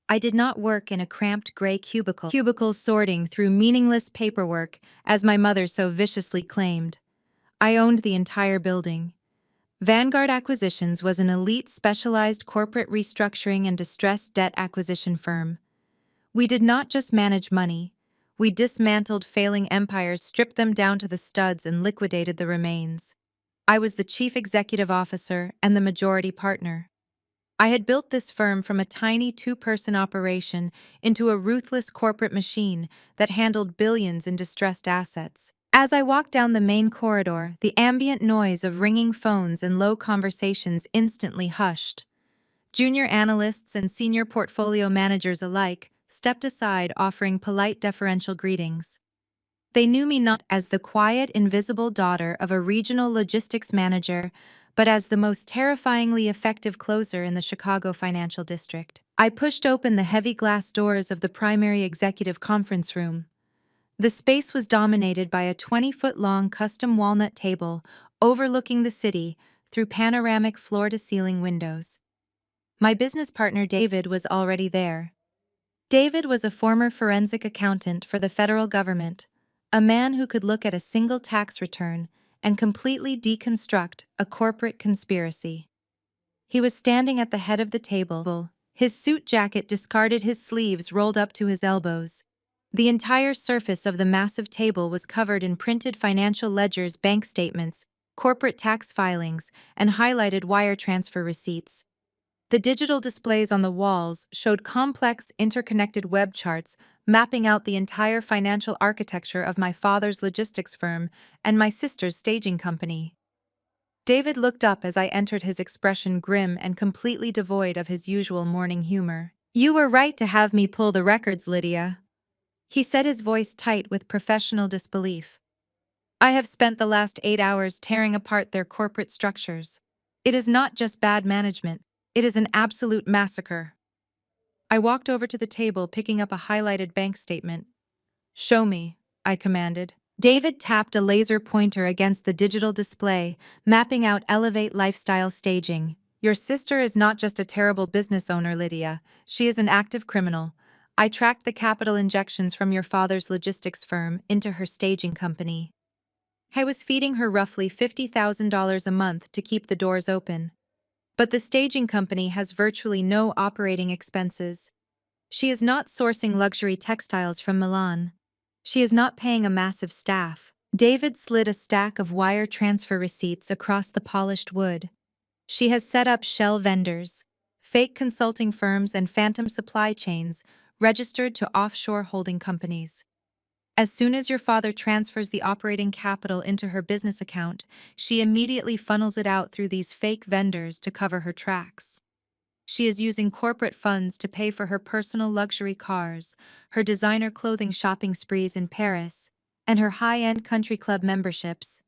I did not work in a cramped gray cubicle sorting through meaningless paperwork, as my mother so viciously claimed. I owned the entire building. Vanguard Acquisitions was an elite, specialized corporate restructuring and distressed debt acquisition firm. We did not just manage money. We dismantled failing empires, stripped them down to the studs, and liquidated the remains. I was the chief executive officer and the majority partner. I had built this firm from a tiny two-person operation into a ruthless corporate machine that handled billions in distressed assets. As I walked down the main corridor, the ambient noise of ringing phones and low conversations instantly hushed. Junior analysts and senior portfolio managers alike stepped aside, offering polite, deferential greetings. They knew me not as the quiet, invisible daughter of a regional logistics manager, but as the most terrifyingly effective closer in the Chicago financial district. I pushed open the heavy glass doors of the primary executive conference room. The space was dominated by a 20-foot-long custom walnut table overlooking the city through panoramic floor-to-ceiling windows. My business partner David was already there. David was a former forensic accountant for the federal government, a man who could look at a single tax return and completely deconstruct a corporate conspiracy. He was standing at the head of the table. His suit jacket discarded, his sleeves rolled up to his elbows. The entire surface of the massive table was covered in printed financial ledgers, bank statements, corporate tax filings, and highlighted wire transfer receipts. The digital displays on the walls showed complex, interconnected web charts mapping out the entire financial architecture of my father's logistics firm and my sister's staging company. David looked up as I entered, his expression grim and completely devoid of his usual morning humor. "You were right to have me pull the records, Lydia," he said, his voice tight with professional disbelief. "I have spent the last 8 hours tearing apart their corporate structures. It is not just bad management, it is an absolute massacre." I walked over to the table, picking up a highlighted bank statement. "Show me," I commanded. David tapped a laser pointer against the digital display, mapping out Elevate Lifestyle Staging. "Your sister is not just a terrible business owner, Lydia, she is an active criminal. I tracked the capital injections from your father's logistics firm into her staging company. I was feeding her roughly $50,000 a month to keep the doors open. But the staging company has virtually no operating expenses. She is not sourcing luxury textiles from Milan. She is not paying a massive staff." David slid a stack of wire transfer receipts across the polished wood. "She has set up shell vendors, fake consulting firms, and phantom supply chains registered to offshore holding companies. As soon as your father transfers the operating capital into her business account, she immediately funnels it out through these fake vendors to cover her tracks. She is using corporate funds to pay for her personal luxury cars, her designer clothing shopping sprees in Paris, and her high-end country club memberships.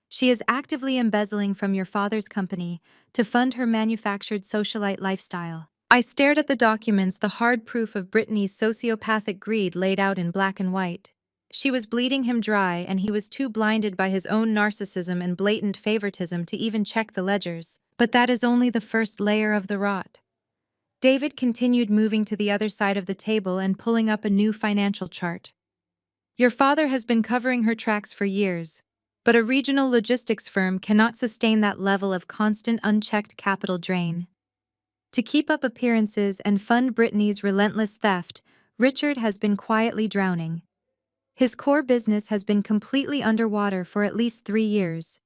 She is actively embezzling from your father's company to fund her manufactured socialite lifestyle." I stared at the documents, the hard proof of Brittany's sociopathic greed laid out in black and white. She was bleeding him dry, and he was too blinded by his own narcissism and blatant favoritism to even check the ledgers. But that is only the first layer of the rot. David continued, moving to the other side of the table and pulling up a new financial chart. "Your father has been covering her tracks for years, but a regional logistics firm cannot sustain that level of constant, unchecked capital drain. To keep up appearances and fund Brittany's relentless theft, Richard has been quietly drowning. His core business has been completely underwater for at least 3 years.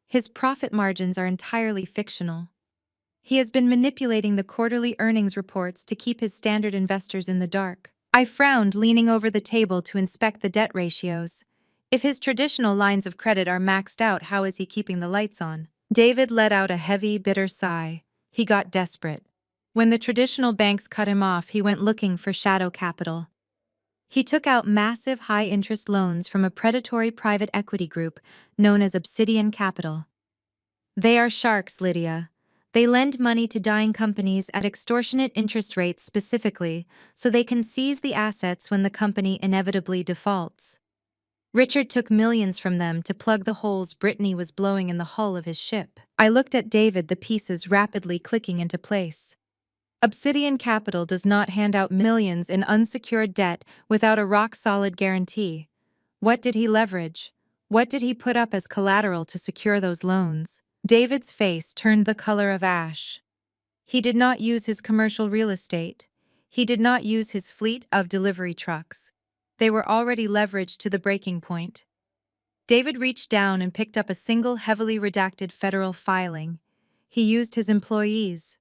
His profit margins are entirely fictional. He has been manipulating the quarterly earnings reports to keep his standard investors in the dark." I frowned, leaning over the table to inspect the debt ratios. If his traditional lines of credit are maxed out, how is he keeping the lights on? David let out a heavy, bitter sigh. He got desperate. When the traditional banks cut him off, he went looking for shadow capital. He took out massive, high-interest loans from a predatory private equity group known as Obsidian Capital. They are sharks, Lydia. They lend money to dying companies at extortionate interest rates specifically, so they can seize the assets when the company inevitably defaults. Richard took millions from them to plug the holes Brittany was blowing in the hull of his ship. I looked at David, the pieces rapidly clicking into place. Obsidian Capital does not hand out millions in unsecured debt without a rock-solid guarantee. What did he leverage? What did he put up as collateral to secure those loans? David's face turned the color of ash. He did not use his commercial real estate. He did not use his fleet of delivery trucks. They were already leveraged to the breaking point. David reached down and picked up a single heavily redacted federal filing. He used his employees.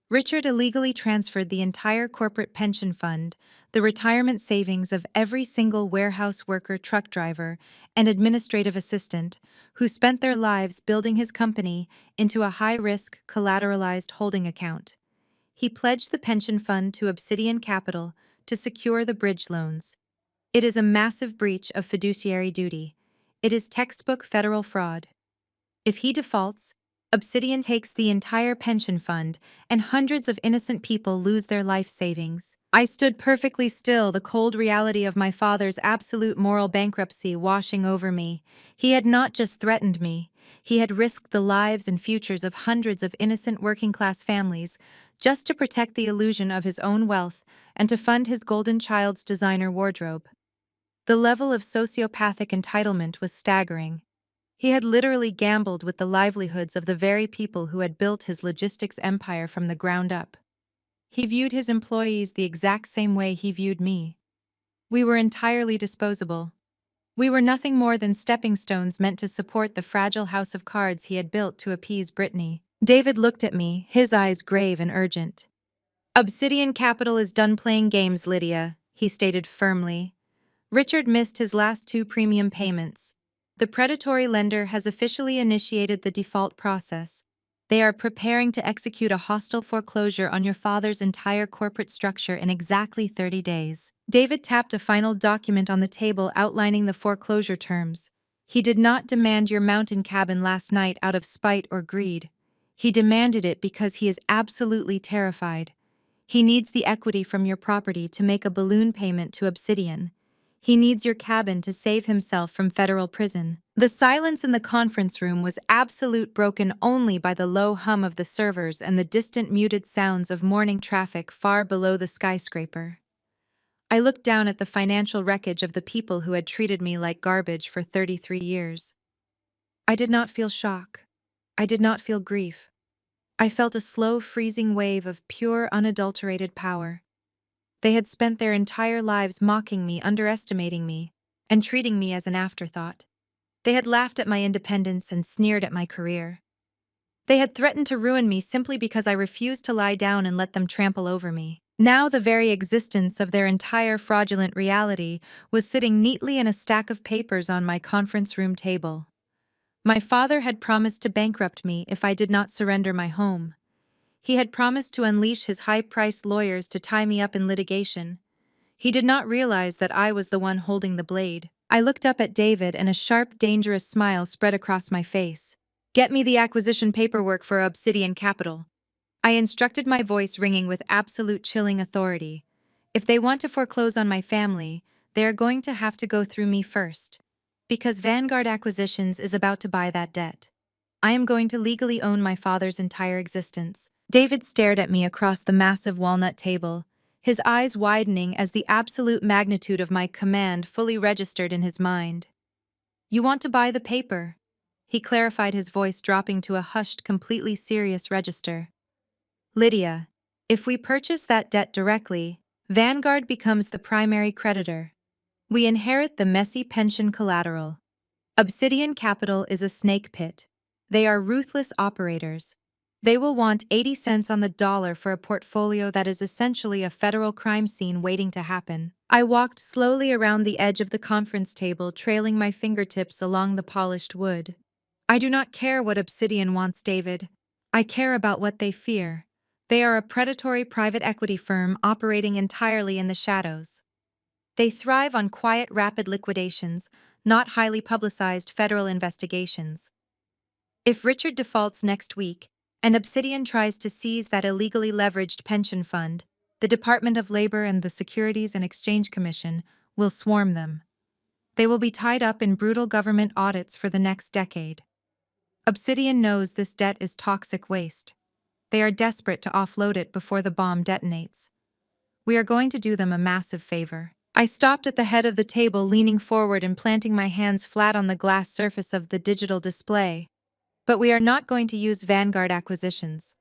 Richard illegally transferred the entire corporate pension fund, the retirement savings of every single warehouse worker, truck driver, and administrative assistant, who spent their lives building his company, into a high-risk, collateralized holding account. He pledged the pension fund to Obsidian Capital to secure the bridge loans. It is a massive breach of fiduciary duty. It is textbook federal fraud. If he defaults, Obsidian takes the entire pension fund, and hundreds of innocent people lose their life savings. I stood perfectly still, the cold reality of my father's absolute moral bankruptcy washing over me. He had not just threatened me, he had risked the lives and futures of hundreds of innocent working-class families just to protect the illusion of his own wealth and to fund his golden child's designer wardrobe. The level of sociopathic entitlement was staggering. He had literally gambled with the livelihoods of the very people who had built his logistics empire from the ground up. He viewed his employees the exact same way he viewed me. We were entirely disposable. We were nothing more than stepping stones meant to support the fragile house of cards he had built to appease Brittany. David looked at me, his eyes grave and urgent. Obsidian Capital is done playing games, Lydia, he stated firmly. Richard missed his last two premium payments. The predatory lender has officially initiated the default process. They are preparing to execute a hostile foreclosure on your father's entire corporate structure in exactly 30 days. David tapped a final document on the table outlining the foreclosure terms. He did not demand your mountain cabin last night out of spite or greed. He demanded it because he is absolutely terrified. He needs the equity from your property to make a balloon payment to Obsidian. He needs your cabin to save himself from federal prison. The silence in the conference room was absolute, broken only by the low hum of the servers and the distant muted sounds of morning traffic far below the skyscraper. I looked down at the financial wreckage of the people who had treated me like garbage for 33 years. I did not feel shock. I did not feel grief. I felt a slow, freezing wave of pure, unadulterated power. They had spent their entire lives mocking me, underestimating me, and treating me as an afterthought. They had laughed at my independence and sneered at my career. They had threatened to ruin me simply because I refused to lie down and let them trample over me. Now the very existence of their entire fraudulent reality was sitting neatly in a stack of papers on my conference room table. My father had promised to bankrupt me if I did not surrender my home. He had promised to unleash his high-priced lawyers to tie me up in litigation. He did not realize that I was the one holding the blade. I looked up at David and a sharp, dangerous smile spread across my face. Get me the acquisition paperwork for Obsidian Capital. I instructed, my voice ringing with absolute chilling authority. If they want to foreclose on my family, they are going to have to go through me first. Because Vanguard Acquisitions is about to buy that debt. I am going to legally own my father's entire existence. David stared at me across the massive walnut table, his eyes widening as the absolute magnitude of my command fully registered in his mind. You want to buy the paper? He clarified, his voice dropping to a hushed, completely serious register. Lydia, if we purchase that debt directly, Vanguard becomes the primary creditor. We inherit the messy pension collateral. Obsidian Capital is a snake pit. They are ruthless operators. They will want 80 cents on the dollar for a portfolio that is essentially a federal crime scene waiting to happen. I walked slowly around the edge of the conference table, trailing my fingertips along the polished wood. I do not care what Obsidian wants, David. I care about what they fear. They are a predatory private equity firm operating entirely in the shadows. They thrive on quiet, rapid liquidations, not highly publicized federal investigations. If Richard defaults next week, and Obsidian tries to seize that illegally leveraged pension fund, the Department of Labor and the Securities and Exchange Commission will swarm them. They will be tied up in brutal government audits for the next decade. Obsidian knows this debt is toxic waste. They are desperate to offload it before the bomb detonates. We are going to do them a massive favor. I stopped at the head of the table, leaning forward and planting my hands flat on the glass surface of the digital display. But we are not going to use Vanguard Acquisitions.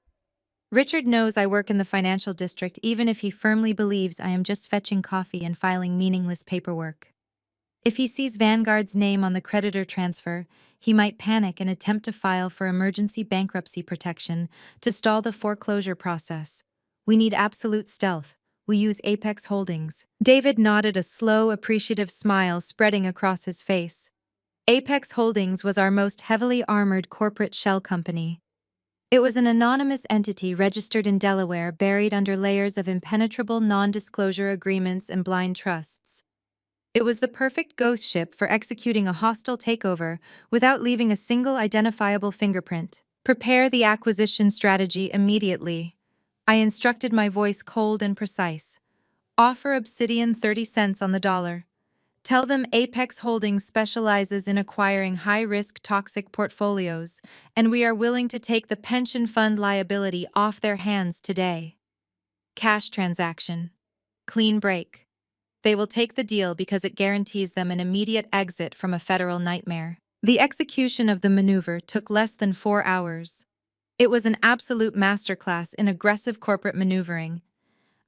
Richard knows I work in the financial district, even if he firmly believes I am just fetching coffee and filing meaningless paperwork. If he sees Vanguard's name on the creditor transfer, he might panic and attempt to file for emergency bankruptcy protection to stall the foreclosure process. We need absolute stealth. We use Apex Holdings. David nodded, a slow, appreciative smile spreading across his face. Apex Holdings was our most heavily armored corporate shell company. It was an anonymous entity registered in Delaware, buried under layers of impenetrable non-disclosure agreements and blind trusts. It was the perfect ghost ship for executing a hostile takeover without leaving a single identifiable fingerprint. Prepare the acquisition strategy immediately. I instructed, my voice cold and precise. Offer Obsidian 30 cents on the dollar. Tell them Apex Holdings specializes in acquiring high-risk toxic portfolios, and we are willing to take the pension fund liability off their hands today. Cash transaction. Clean break. They will take the deal because it guarantees them an immediate exit from a federal nightmare. The execution of the maneuver took less than 4 hours. It was an absolute masterclass in aggressive corporate maneuvering.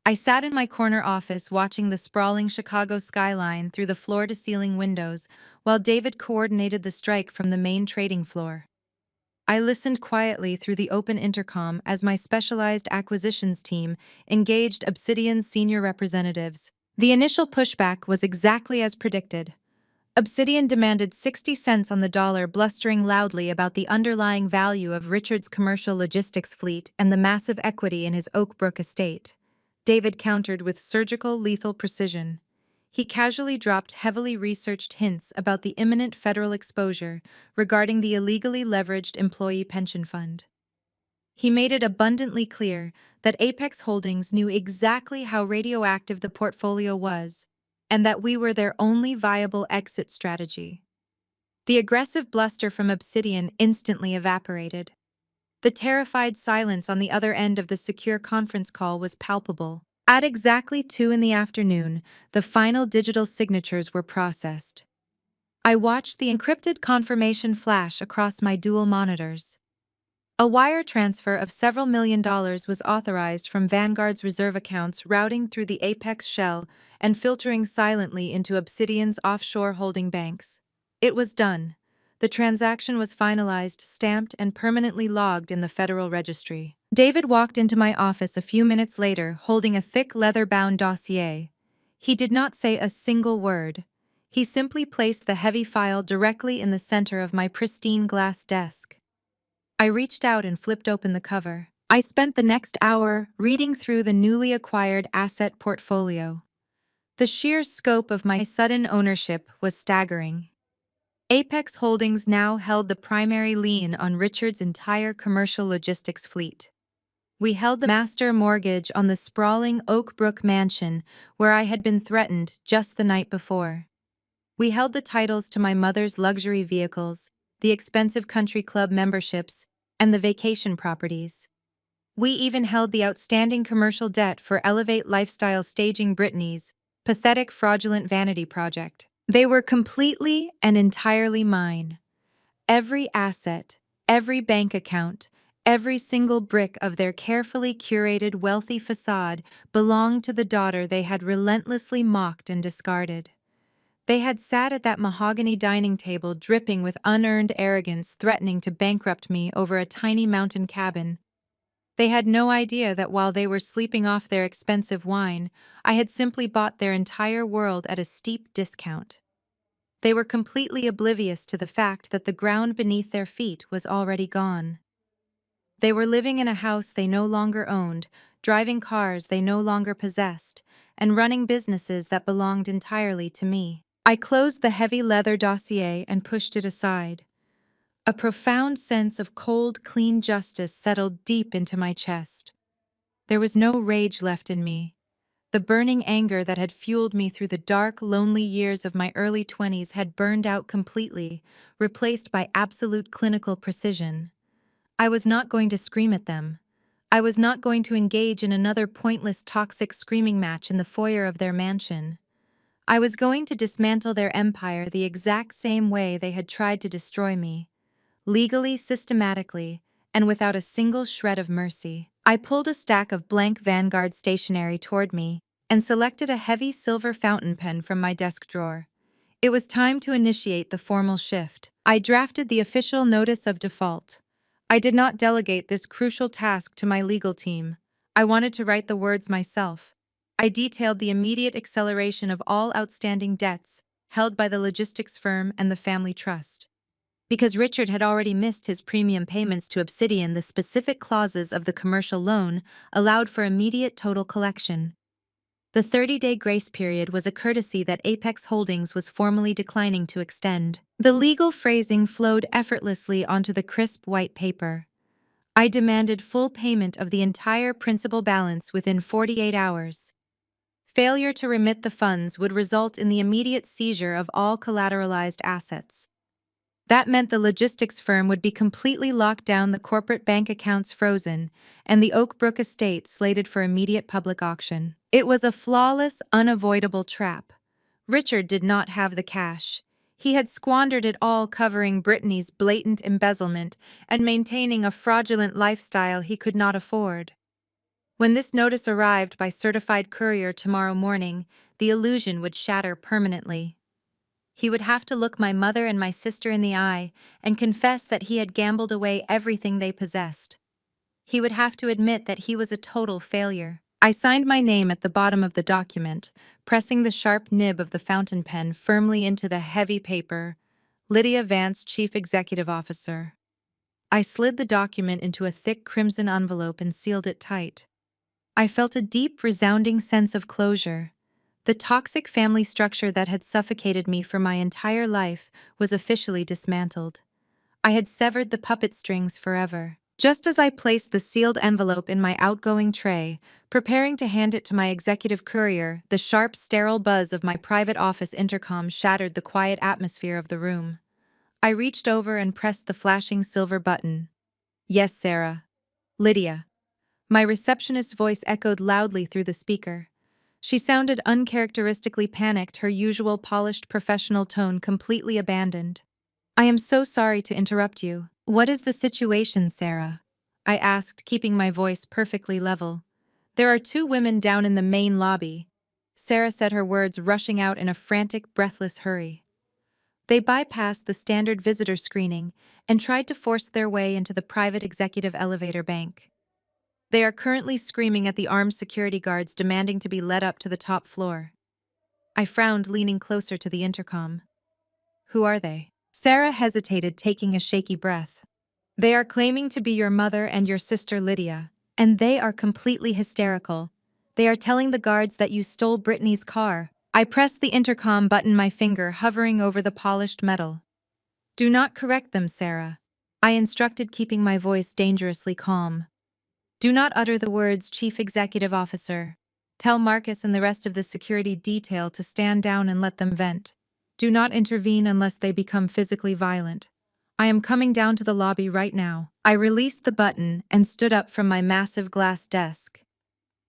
I sat in my corner office watching the sprawling Chicago skyline through the floor-to-ceiling windows while David coordinated the strike from the main trading floor. I listened quietly through the open intercom as my specialized acquisitions team engaged Obsidian's senior representatives. The initial pushback was exactly as predicted. Obsidian demanded 60 cents on the dollar, blustering loudly about the underlying value of Richard's commercial logistics fleet and the massive equity in his Oak Brook estate. David countered with surgical, lethal precision. He casually dropped heavily researched hints about the imminent federal exposure regarding the illegally leveraged employee pension fund. He made it abundantly clear that Apex Holdings knew exactly how radioactive the portfolio was, and that we were their only viable exit strategy. The aggressive bluster from Obsidian instantly evaporated. The terrified silence on the other end of the secure conference call was palpable. At exactly 2 in the afternoon, the final digital signatures were processed. I watched the encrypted confirmation flash across my dual monitors. A wire transfer of several $1 million was authorized from Vanguard's reserve accounts, routing through the Apex shell and filtering silently into Obsidian's offshore holding banks. It was done. The transaction was finalized, stamped, and permanently logged in the Federal Registry. David walked into my office a few minutes later, holding a thick leather-bound dossier. He did not say a single word. He simply placed the heavy file directly in the center of my pristine glass desk. I reached out and flipped open the cover. I spent the next hour reading through the newly acquired asset portfolio. The sheer scope of my sudden ownership was staggering. Apex Holdings now held the primary lien on Richard's entire commercial logistics fleet. We held the master mortgage on the sprawling Oak Brook mansion where I had been threatened just the night before. We held the titles to my mother's luxury vehicles, the expensive country club memberships, and the vacation properties. We even held the outstanding commercial debt for Elevate Lifestyle staging Britney's pathetic fraudulent vanity project. They were completely and entirely mine. Every asset, every bank account, every single brick of their carefully curated wealthy facade belonged to the daughter they had relentlessly mocked and discarded. They had sat at that mahogany dining table dripping with unearned arrogance, threatening to bankrupt me over a tiny mountain cabin. They had no idea that while they were sleeping off their expensive wine, I had simply bought their entire world at a steep discount. They were completely oblivious to the fact that the ground beneath their feet was already gone. They were living in a house they no longer owned, driving cars they no longer possessed, and running businesses that belonged entirely to me. I closed the heavy leather dossier and pushed it aside. A profound sense of cold, clean justice settled deep into my chest. There was no rage left in me. The burning anger that had fueled me through the dark, lonely years of my early 20s had burned out completely, replaced by absolute clinical precision. I was not going to scream at them. I was not going to engage in another pointless, toxic screaming match in the foyer of their mansion. I was going to dismantle their empire the exact same way they had tried to destroy me. Legally, systematically, and without a single shred of mercy. I pulled a stack of blank Vanguard stationery toward me and selected a heavy silver fountain pen from my desk drawer. It was time to initiate the formal shift. I drafted the official notice of default. I did not delegate this crucial task to my legal team. I wanted to write the words myself. I detailed the immediate acceleration of all outstanding debts held by the logistics firm and the family trust. Because Richard had already missed his premium payments to Obsidian, the specific clauses of the commercial loan allowed for immediate total collection. The 30-day grace period was a courtesy that Apex Holdings was formally declining to extend. The legal phrasing flowed effortlessly onto the crisp white paper. I demanded full payment of the entire principal balance within 48 hours. Failure to remit the funds would result in the immediate seizure of all collateralized assets. That meant the logistics firm would be completely locked down, the corporate bank accounts frozen, and the Oak Brook estate slated for immediate public auction. It was a flawless, unavoidable trap. Richard did not have the cash. He had squandered it all covering Brittany's blatant embezzlement and maintaining a fraudulent lifestyle he could not afford. When this notice arrived by certified courier tomorrow morning, the illusion would shatter permanently. He would have to look my mother and my sister in the eye and confess that he had gambled away everything they possessed. He would have to admit that he was a total failure. I signed my name at the bottom of the document, pressing the sharp nib of the fountain pen firmly into the heavy paper. Lydia Vance, Chief Executive Officer. I slid the document into a thick crimson envelope and sealed it tight. I felt a deep, resounding sense of closure. The toxic family structure that had suffocated me for my entire life was officially dismantled. I had severed the puppet strings forever. Just as I placed the sealed envelope in my outgoing tray, preparing to hand it to my executive courier, the sharp, sterile buzz of my private office intercom shattered the quiet atmosphere of the room. I reached over and pressed the flashing silver button. Yes, Sarah. Lydia. My receptionist's voice echoed loudly through the speaker. She sounded uncharacteristically panicked, her usual polished professional tone completely abandoned. I am so sorry to interrupt you. What is the situation, Sarah? I asked, keeping my voice perfectly level. There are two women down in the main lobby. Sarah said, her words rushing out in a frantic, breathless hurry. They bypassed the standard visitor screening and tried to force their way into the private executive elevator bank. They are currently screaming at the armed security guards, demanding to be led up to the top floor. I frowned, leaning closer to the intercom. Who are they? Sarah hesitated, taking a shaky breath. They are claiming to be your mother and your sister Lydia, and they are completely hysterical. They are telling the guards that you stole Brittany's car. I pressed the intercom button, my finger hovering over the polished metal. Do not correct them, Sarah. I instructed, keeping my voice dangerously calm. Do not utter the words Chief Executive Officer. Tell Marcus and the rest of the security detail to stand down and let them vent. Do not intervene unless they become physically violent. I am coming down to the lobby right now. I released the button and stood up from my massive glass desk.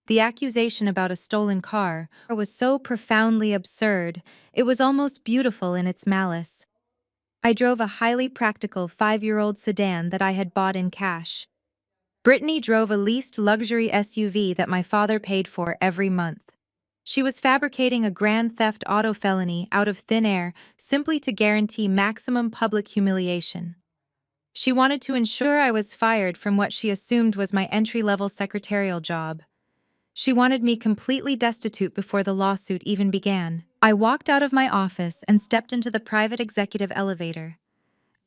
The accusation about a stolen car was so profoundly absurd, it was almost beautiful in its malice. I drove a highly practical 5-year-old sedan that I had bought in cash. Brittany drove a leased luxury SUV that my father paid for every month. She was fabricating a grand theft auto felony out of thin air simply to guarantee maximum public humiliation. She wanted to ensure I was fired from what she assumed was my entry-level secretarial job. She wanted me completely destitute before the lawsuit even began. I walked out of my office and stepped into the private executive elevator.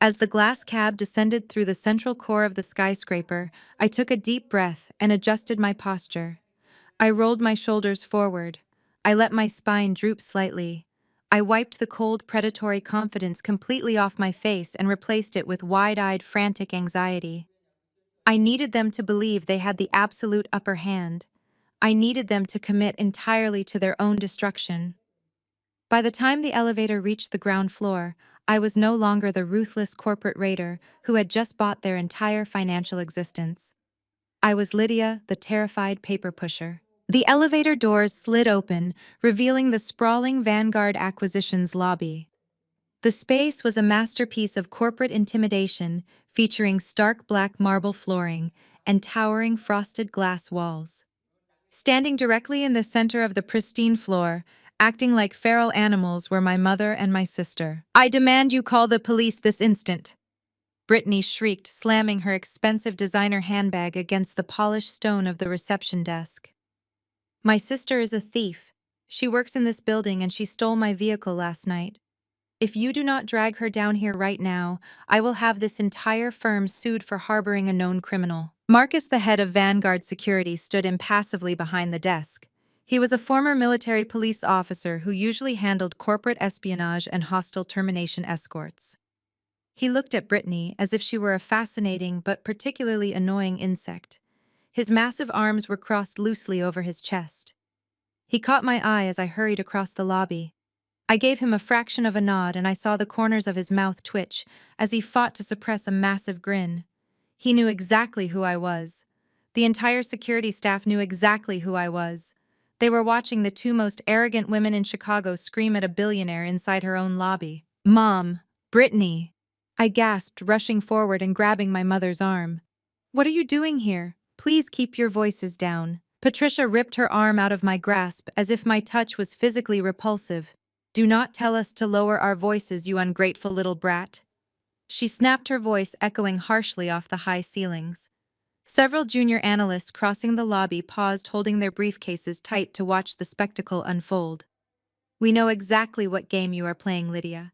As the glass cab descended through the central core of the skyscraper, I took a deep breath and adjusted my posture. I rolled my shoulders forward. I let my spine droop slightly. I wiped the cold, predatory confidence completely off my face and replaced it with wide-eyed, frantic anxiety. I needed them to believe they had the absolute upper hand. I needed them to commit entirely to their own destruction. By the time the elevator reached the ground floor, I was no longer the ruthless corporate raider who had just bought their entire financial existence. I was Lydia, the terrified paper pusher. The elevator doors slid open, revealing the sprawling Vanguard Acquisitions lobby. The space was a masterpiece of corporate intimidation, featuring stark black marble flooring and towering frosted glass walls. Standing directly in the center of the pristine floor, acting like feral animals, were my mother and my sister. I demand you call the police this instant, Brittany shrieked, slamming her expensive designer handbag against the polished stone of the reception desk. My sister is a thief. She works in this building and she stole my vehicle last night. If you do not drag her down here right now, I will have this entire firm sued for harboring a known criminal. Marcus, the head of Vanguard Security, stood impassively behind the desk. He was a former military police officer who usually handled corporate espionage and hostile termination escorts. He looked at Brittany as if she were a fascinating but particularly annoying insect. His massive arms were crossed loosely over his chest. He caught my eye as I hurried across the lobby. I gave him a fraction of a nod and I saw the corners of his mouth twitch as he fought to suppress a massive grin. He knew exactly who I was. The entire security staff knew exactly who I was. They were watching the two most arrogant women in Chicago scream at a billionaire inside her own lobby. Mom! Brittany! I gasped, rushing forward and grabbing my mother's arm. What are you doing here? Please keep your voices down. Patricia ripped her arm out of my grasp as if my touch was physically repulsive. Do not tell us to lower our voices, you ungrateful little brat. She snapped, her voice echoing harshly off the high ceilings. Several junior analysts crossing the lobby paused, holding their briefcases tight to watch the spectacle unfold. We know exactly what game you are playing, Lydia.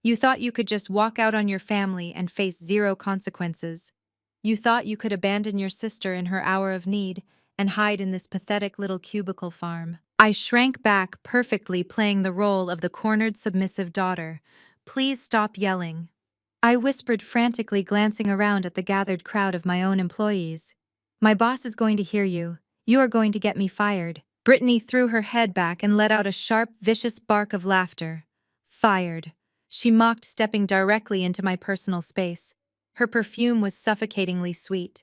You thought you could just walk out on your family and face zero consequences. You thought you could abandon your sister in her hour of need and hide in this pathetic little cubicle farm. I shrank back, perfectly playing the role of the cornered submissive daughter. Please stop yelling, I whispered frantically, glancing around at the gathered crowd of my own employees. My boss is going to hear you. You are going to get me fired. Brittany threw her head back and let out a sharp, vicious bark of laughter. Fired. She mocked, stepping directly into my personal space. Her perfume was suffocatingly sweet.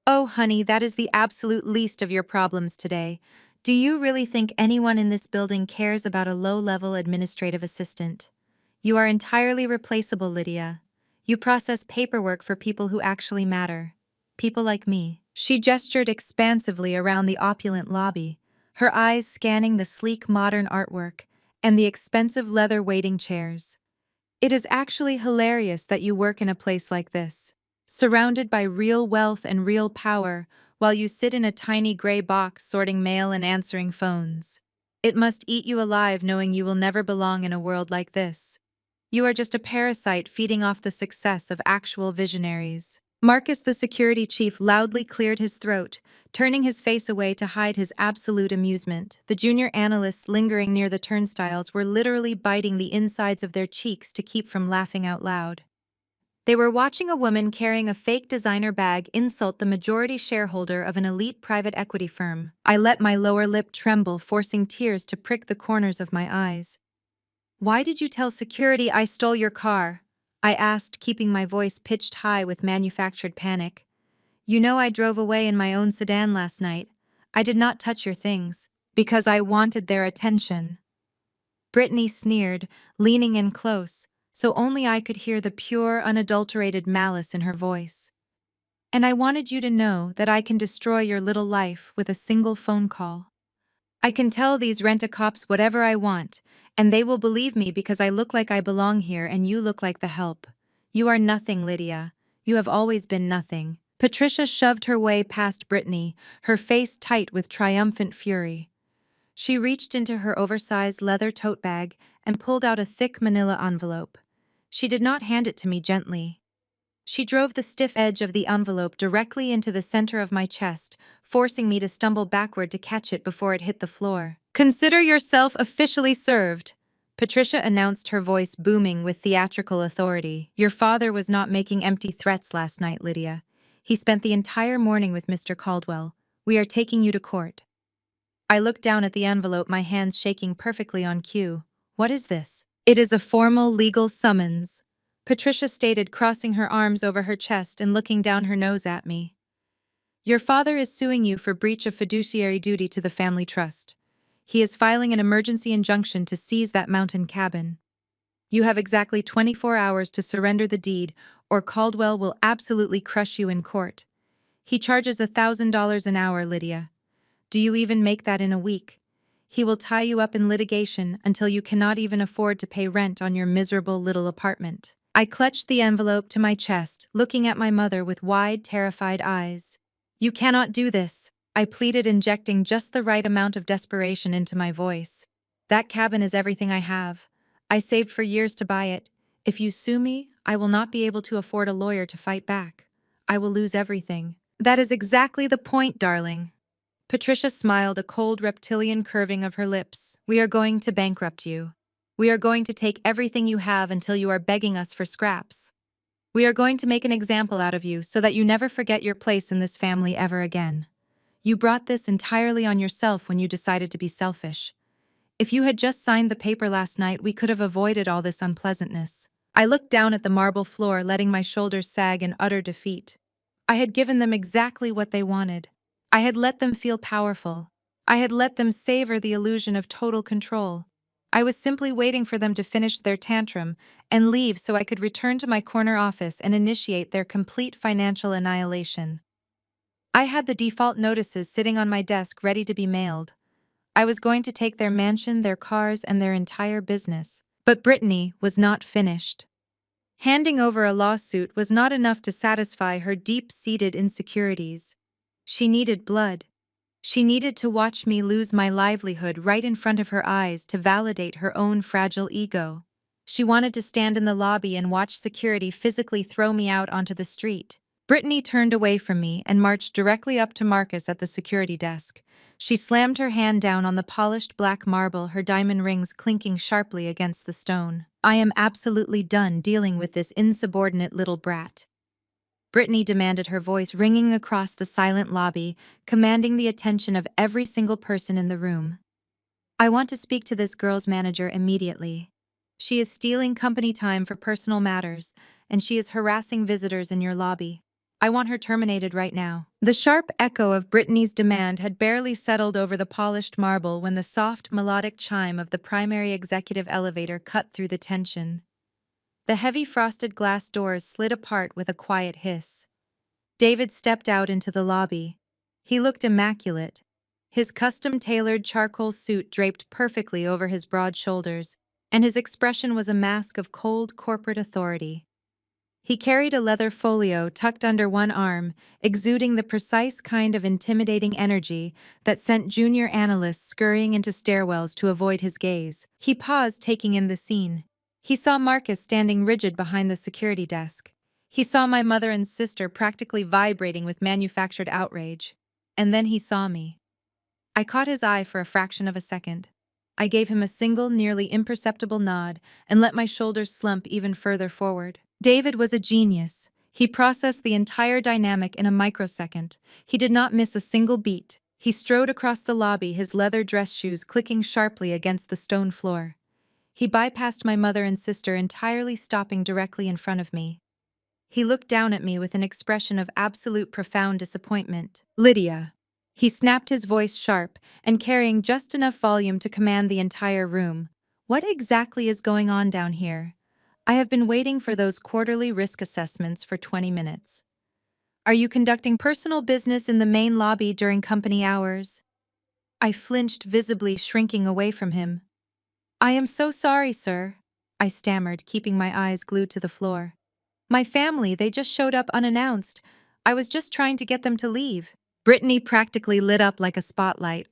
Oh, honey, that is the absolute least of your problems today. Do you really think anyone in this building cares about a low-level administrative assistant? You are entirely replaceable, Lydia. You process paperwork for people who actually matter. People like me. She gestured expansively around the opulent lobby, her eyes scanning the sleek modern artwork and the expensive leather waiting chairs. It is actually hilarious that you work in a place like this, surrounded by real wealth and real power, while you sit in a tiny gray box sorting mail and answering phones. It must eat you alive knowing you will never belong in a world like this. You are just a parasite feeding off the success of actual visionaries. Marcus, the security chief, loudly cleared his throat, turning his face away to hide his absolute amusement. The junior analysts lingering near the turnstiles were literally biting the insides of their cheeks to keep from laughing out loud. They were watching a woman carrying a fake designer bag insult the majority shareholder of an elite private equity firm. I let my lower lip tremble, forcing tears to prick the corners of my eyes. Why did you tell security I stole your car? I asked, keeping my voice pitched high with manufactured panic. You know I drove away in my own sedan last night. I did not touch your things, because I wanted their attention. Brittany sneered, leaning in close, so only I could hear the pure, unadulterated malice in her voice. And I wanted you to know that I can destroy your little life with a single phone call. I can tell these rent-a-cops whatever I want, and they will believe me because I look like I belong here and you look like the help. You are nothing, Lydia. You have always been nothing. Patricia shoved her way past Brittany, her face tight with triumphant fury. She reached into her oversized leather tote bag and pulled out a thick manila envelope. She did not hand it to me gently. She drove the stiff edge of the envelope directly into the center of my chest, forcing me to stumble backward to catch it before it hit the floor. Consider yourself officially served, Patricia announced, her voice booming with theatrical authority. Your father was not making empty threats last night, Lydia. He spent the entire morning with Mr. Caldwell. We are taking you to court. I looked down at the envelope, my hands shaking perfectly on cue. What is this? It is a formal legal summons, Patricia stated, crossing her arms over her chest and looking down her nose at me. Your father is suing you for breach of fiduciary duty to the family trust. He is filing an emergency injunction to seize that mountain cabin. You have exactly 24 hours to surrender the deed, or Caldwell will absolutely crush you in court. He charges $1,000 an hour, Lydia. Do you even make that in a week? He will tie you up in litigation until you cannot even afford to pay rent on your miserable little apartment. I clutched the envelope to my chest, looking at my mother with wide, terrified eyes. You cannot do this, I pleaded, injecting just the right amount of desperation into my voice. That cabin is everything I have. I saved for years to buy it. If you sue me, I will not be able to afford a lawyer to fight back. I will lose everything. That is exactly the point, darling. Patricia smiled, a cold reptilian curving of her lips. We are going to bankrupt you. We are going to take everything you have until you are begging us for scraps. We are going to make an example out of you so that you never forget your place in this family ever again. You brought this entirely on yourself when you decided to be selfish. If you had just signed the paper last night, we could have avoided all this unpleasantness. I looked down at the marble floor, letting my shoulders sag in utter defeat. I had given them exactly what they wanted. I had let them feel powerful. I had let them savor the illusion of total control. I was simply waiting for them to finish their tantrum and leave so I could return to my corner office and initiate their complete financial annihilation. I had the default notices sitting on my desk ready to be mailed. I was going to take their mansion, their cars, and their entire business. But Brittany was not finished. Handing over a lawsuit was not enough to satisfy her deep-seated insecurities. She needed blood. She needed to watch me lose my livelihood right in front of her eyes to validate her own fragile ego. She wanted to stand in the lobby and watch security physically throw me out onto the street. Brittany turned away from me and marched directly up to Marcus at the security desk. She slammed her hand down on the polished black marble, her diamond rings clinking sharply against the stone. I am absolutely done dealing with this insubordinate little brat. Brittany demanded, her voice ringing across the silent lobby, commanding the attention of every single person in the room. I want to speak to this girl's manager immediately. She is stealing company time for personal matters, and she is harassing visitors in your lobby. I want her terminated right now. The sharp echo of Brittany's demand had barely settled over the polished marble when the soft, melodic chime of the primary executive elevator cut through the tension. The heavy frosted glass doors slid apart with a quiet hiss. David stepped out into the lobby. He looked immaculate, his custom-tailored charcoal suit draped perfectly over his broad shoulders, and his expression was a mask of cold corporate authority. He carried a leather folio tucked under one arm, exuding the precise kind of intimidating energy that sent junior analysts scurrying into stairwells to avoid his gaze. He paused, taking in the scene. He saw Marcus standing rigid behind the security desk. He saw my mother and sister practically vibrating with manufactured outrage. And then he saw me. I caught his eye for a fraction of a second. I gave him a single, nearly imperceptible nod and let my shoulders slump even further forward. David was a genius. He processed the entire dynamic in a microsecond. He did not miss a single beat. He strode across the lobby, his leather dress shoes clicking sharply against the stone floor. He bypassed my mother and sister entirely, stopping directly in front of me. He looked down at me with an expression of absolute profound disappointment. Lydia. He snapped, his voice sharp and carrying just enough volume to command the entire room. What exactly is going on down here? I have been waiting for those quarterly risk assessments for 20 minutes. Are you conducting personal business in the main lobby during company hours? I flinched, visibly shrinking away from him. I am so sorry, sir, I stammered, keeping my eyes glued to the floor. My family, they just showed up unannounced. I was just trying to get them to leave. Brittany practically lit up like a spotlight.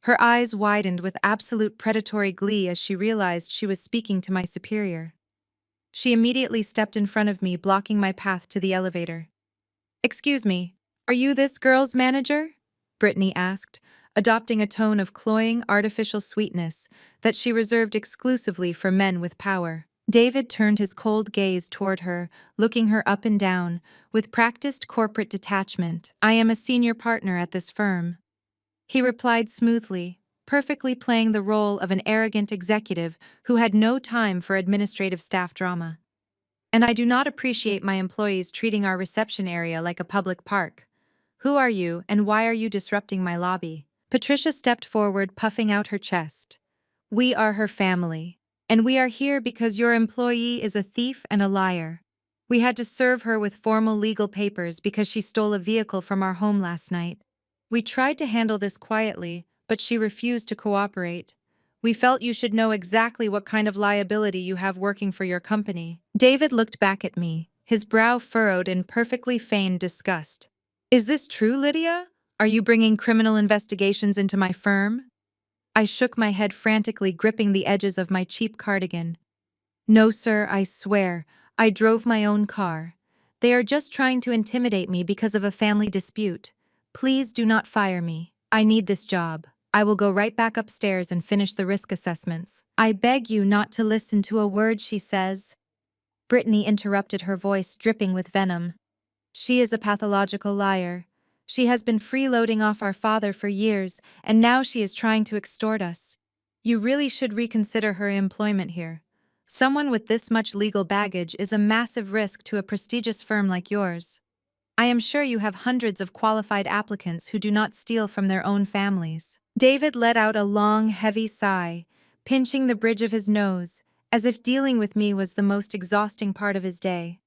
Her eyes widened with absolute predatory glee as she realized she was speaking to my superior. She immediately stepped in front of me, blocking my path to the elevator. Excuse me, are you this girl's manager? Brittany asked, adopting a tone of cloying, artificial sweetness that she reserved exclusively for men with power. David turned his cold gaze toward her, looking her up and down, with practiced corporate detachment. I am a senior partner at this firm, he replied smoothly, perfectly playing the role of an arrogant executive who had no time for administrative staff drama. And I do not appreciate my employees treating our reception area like a public park. Who are you, and why are you disrupting my lobby? Patricia stepped forward, puffing out her chest. We are her family, and we are here because your employee is a thief and a liar. We had to serve her with formal legal papers because she stole a vehicle from our home last night. We tried to handle this quietly, but she refused to cooperate. We felt you should know exactly what kind of liability you have working for your company. David looked back at me, his brow furrowed in perfectly feigned disgust. Is this true, Lydia? Are you bringing criminal investigations into my firm? I shook my head frantically, gripping the edges of my cheap cardigan. No, sir, I swear. I drove my own car. They are just trying to intimidate me because of a family dispute. Please do not fire me. I need this job. I will go right back upstairs and finish the risk assessments. I beg you not to listen to a word she says. Brittany interrupted, her voice dripping with venom. She is a pathological liar. She has been freeloading off our father for years, and now she is trying to extort us. You really should reconsider her employment here. Someone with this much legal baggage is a massive risk to a prestigious firm like yours. I am sure you have hundreds of qualified applicants who do not steal from their own families. David let out a long, heavy sigh, pinching the bridge of his nose, as if dealing with me was the most exhausting part of his day.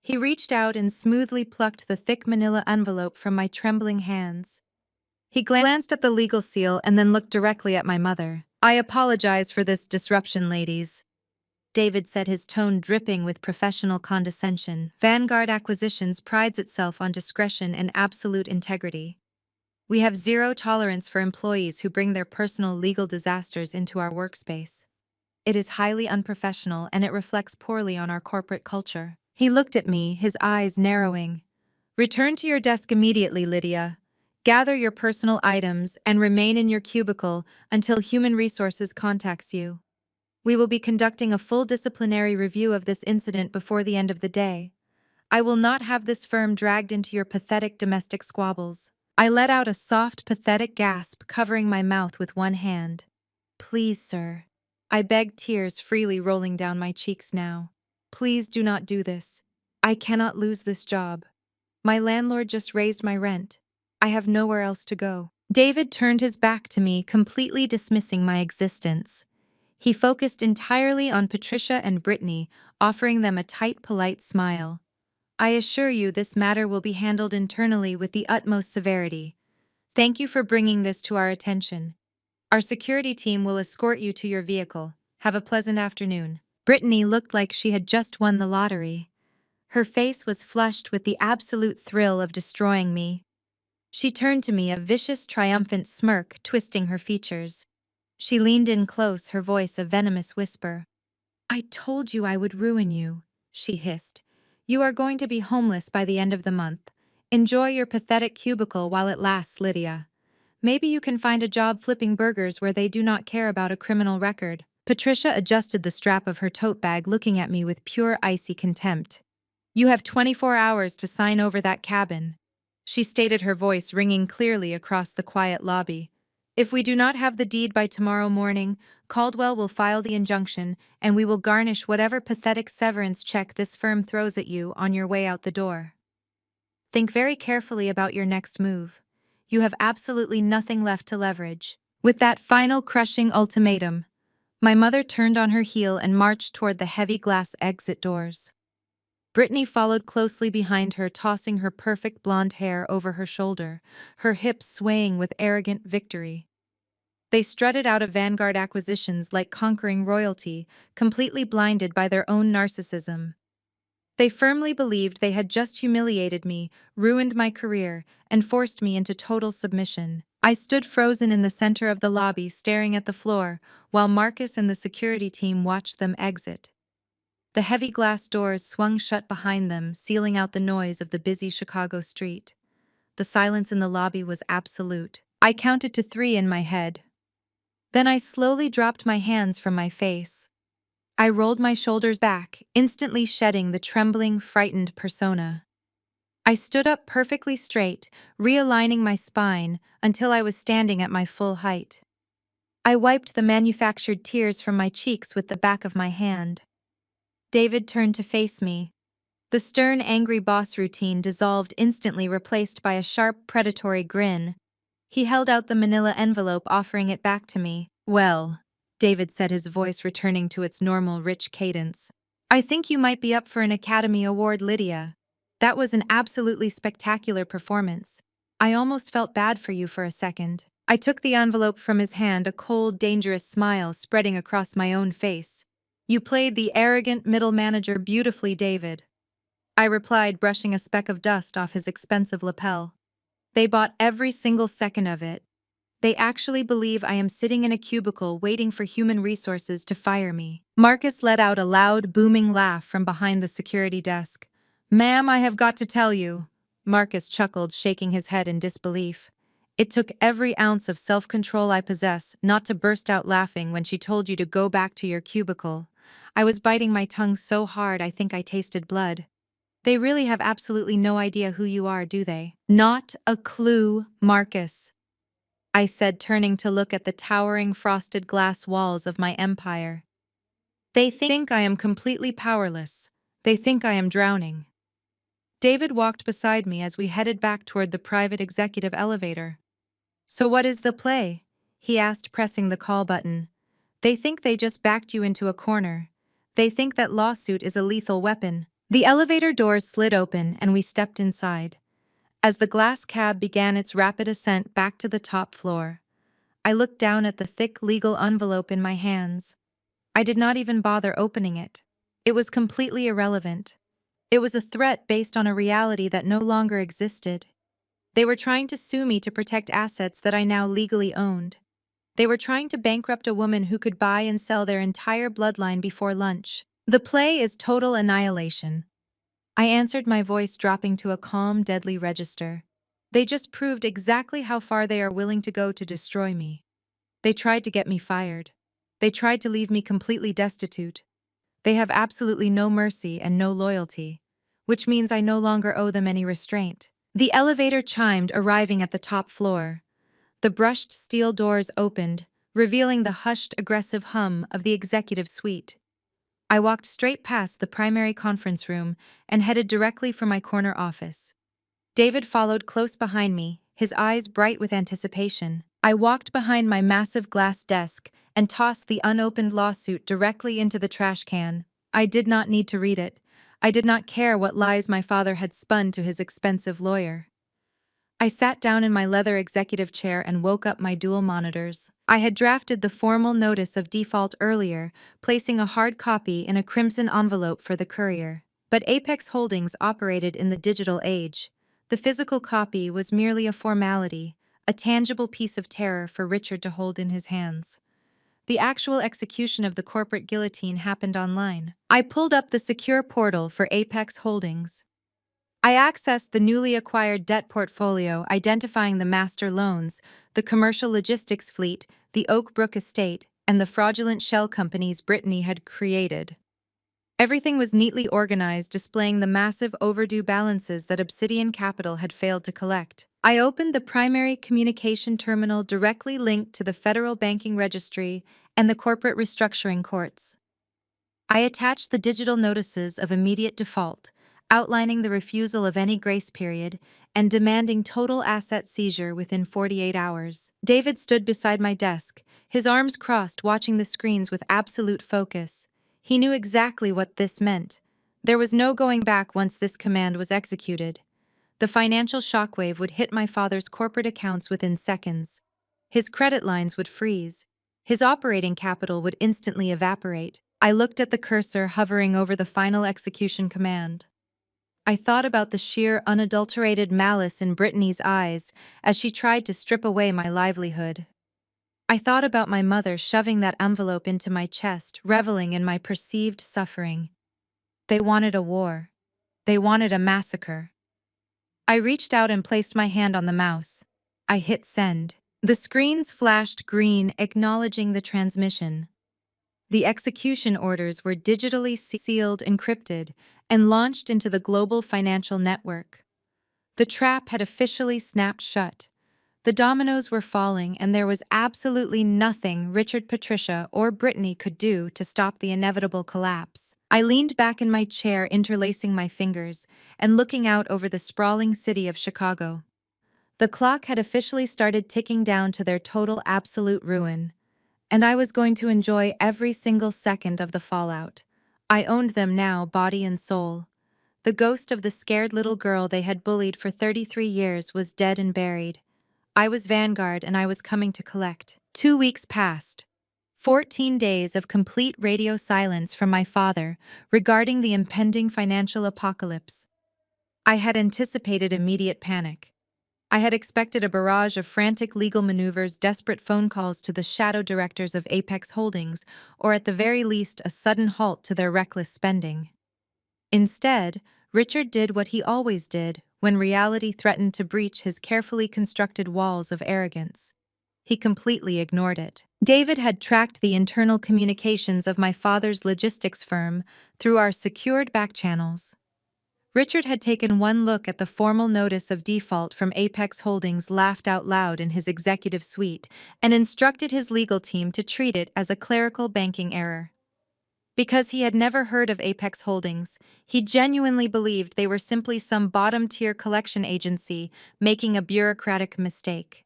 He reached out and smoothly plucked the thick manila envelope from my trembling hands. He glanced at the legal seal and then looked directly at my mother. "I apologize for this disruption, ladies," David said, his tone dripping with professional condescension. "Vanguard Acquisitions prides itself on discretion and absolute integrity. We have zero tolerance for employees who bring their personal legal disasters into our workspace. It is highly unprofessional and it reflects poorly on our corporate culture." He looked at me, his eyes narrowing. "Return to your desk immediately, Lydia. Gather your personal items and remain in your cubicle until Human Resources contacts you. We will be conducting a full disciplinary review of this incident before the end of the day. I will not have this firm dragged into your pathetic domestic squabbles." I let out a soft, pathetic gasp, covering my mouth with one hand. "Please, sir," I begged, tears freely rolling down my cheeks now. "Please do not do this. I cannot lose this job. My landlord just raised my rent. I have nowhere else to go." David turned his back to me, completely dismissing my existence. He focused entirely on Patricia and Brittany, offering them a tight, polite smile. "I assure you this matter will be handled internally with the utmost severity. Thank you for bringing this to our attention. Our security team will escort you to your vehicle. Have a pleasant afternoon." Brittany looked like she had just won the lottery. Her face was flushed with the absolute thrill of destroying me. She turned to me, a vicious, triumphant smirk twisting her features. She leaned in close, her voice a venomous whisper. "I told you I would ruin you," she hissed. "You are going to be homeless by the end of the month. Enjoy your pathetic cubicle while it lasts, Lydia. Maybe you can find a job flipping burgers where they do not care about a criminal record." Patricia adjusted the strap of her tote bag, looking at me with pure icy contempt. "You have 24 hours to sign over that cabin," she stated, her voice ringing clearly across the quiet lobby. "If we do not have the deed by tomorrow morning, Caldwell will file the injunction, and we will garnish whatever pathetic severance check this firm throws at you on your way out the door. Think very carefully about your next move. You have absolutely nothing left to leverage." With that final crushing ultimatum, my mother turned on her heel and marched toward the heavy glass exit doors. Brittany followed closely behind her, tossing her perfect blonde hair over her shoulder, her hips swaying with arrogant victory. They strutted out of Vanguard Acquisitions like conquering royalty, completely blinded by their own narcissism. They firmly believed they had just humiliated me, ruined my career, and forced me into total submission. I stood frozen in the center of the lobby, staring at the floor, while Marcus and the security team watched them exit. The heavy glass doors swung shut behind them, sealing out the noise of the busy Chicago street. The silence in the lobby was absolute. I counted to 3 in my head. Then I slowly dropped my hands from my face. I rolled my shoulders back, instantly shedding the trembling, frightened persona. I stood up perfectly straight, realigning my spine until I was standing at my full height. I wiped the manufactured tears from my cheeks with the back of my hand. David turned to face me. The stern, angry boss routine dissolved instantly, replaced by a sharp, predatory grin. He held out the manila envelope, offering it back to me. "Well," David said, his voice returning to its normal, rich cadence, "I think you might be up for an Academy Award, Lydia. That was an absolutely spectacular performance. I almost felt bad for you for a second." I took the envelope from his hand, a cold, dangerous smile spreading across my own face. "You played the arrogant middle manager beautifully, David," I replied, brushing a speck of dust off his expensive lapel. "They bought every single second of it. They actually believe I am sitting in a cubicle waiting for Human Resources to fire me." Marcus let out a loud, booming laugh from behind the security desk. "Ma'am, I have got to tell you," Marcus chuckled, shaking his head in disbelief. "It took every ounce of self-control I possess not to burst out laughing when she told you to go back to your cubicle. I was biting my tongue so hard I think I tasted blood. They really have absolutely no idea who you are, do they?" "Not a clue, Marcus," I said, turning to look at the towering frosted glass walls of my empire. "They think I am completely powerless. They think I am drowning." David walked beside me as we headed back toward the private executive elevator. "So what is the play?" he asked, pressing the call button. "They think they just backed you into a corner. They think that lawsuit is a lethal weapon. The elevator doors slid open and we stepped inside. As the glass cab began its rapid ascent back to the top floor, I looked down at the thick legal envelope in my hands. I did not even bother opening it. It was completely irrelevant. It was a threat based on a reality that no longer existed. They were trying to sue me to protect assets that I now legally owned. They were trying to bankrupt a woman who could buy and sell their entire bloodline before lunch. The play is total annihilation. I answered, my voice dropping to a calm, deadly register. They just proved exactly how far they are willing to go to destroy me. They tried to get me fired. They tried to leave me completely destitute. They have absolutely no mercy and no loyalty, which means I no longer owe them any restraint. The elevator chimed, arriving at the top floor. The brushed steel doors opened, revealing the hushed, aggressive hum of the executive suite. I walked straight past the primary conference room and headed directly for my corner office. David followed close behind me, his eyes bright with anticipation. I walked behind my massive glass desk and tossed the unopened lawsuit directly into the trash can. I did not need to read it. I did not care what lies my father had spun to his expensive lawyer. I sat down in my leather executive chair and woke up my dual monitors. I had drafted the formal notice of default earlier, placing a hard copy in a crimson envelope for the courier. But Apex Holdings operated in the digital age. The physical copy was merely a formality, a tangible piece of terror for Richard to hold in his hands. The actual execution of the corporate guillotine happened online. I pulled up the secure portal for Apex Holdings. I accessed the newly acquired debt portfolio, identifying the master loans, the commercial logistics fleet, the Oak Brook estate, and the fraudulent shell companies Brittany had created. Everything was neatly organized, displaying the massive overdue balances that Obsidian Capital had failed to collect. I opened the primary communication terminal directly linked to the Federal Banking Registry and the corporate restructuring courts. I attached the digital notices of immediate default, outlining the refusal of any grace period and demanding total asset seizure within 48 hours. David stood beside my desk, his arms crossed, watching the screens with absolute focus. He knew exactly what this meant. There was no going back once this command was executed. The financial shockwave would hit my father's corporate accounts within seconds. His credit lines would freeze. His operating capital would instantly evaporate. I looked at the cursor hovering over the final execution command. I thought about the sheer, unadulterated malice in Brittany's eyes as she tried to strip away my livelihood. I thought about my mother shoving that envelope into my chest, reveling in my perceived suffering. They wanted a war. They wanted a massacre. I reached out and placed my hand on the mouse. I hit send. The screens flashed green, acknowledging the transmission. The execution orders were digitally sealed, encrypted, and launched into the global financial network. The trap had officially snapped shut. The dominoes were falling, and there was absolutely nothing Richard, Patricia, or Brittany could do to stop the inevitable collapse. I leaned back in my chair, interlacing my fingers, and looking out over the sprawling city of Chicago. The clock had officially started ticking down to their total absolute ruin, and I was going to enjoy every single second of the fallout. I owned them now, body and soul. The ghost of the scared little girl they had bullied for 33 years was dead and buried. I was Vanguard, and I was coming to collect. 2 weeks passed. 14 days of complete radio silence from my father regarding the impending financial apocalypse. I had anticipated immediate panic. I had expected a barrage of frantic legal maneuvers, desperate phone calls to the shadow directors of Apex Holdings, or at the very least a sudden halt to their reckless spending. Instead, Richard did what he always did when reality threatened to breach his carefully constructed walls of arrogance. He completely ignored it. David had tracked the internal communications of my father's logistics firm through our secured back channels. Richard had taken one look at the formal notice of default from Apex Holdings, laughed out loud in his executive suite, and instructed his legal team to treat it as a clerical banking error. Because he had never heard of Apex Holdings, he genuinely believed they were simply some bottom-tier collection agency making a bureaucratic mistake.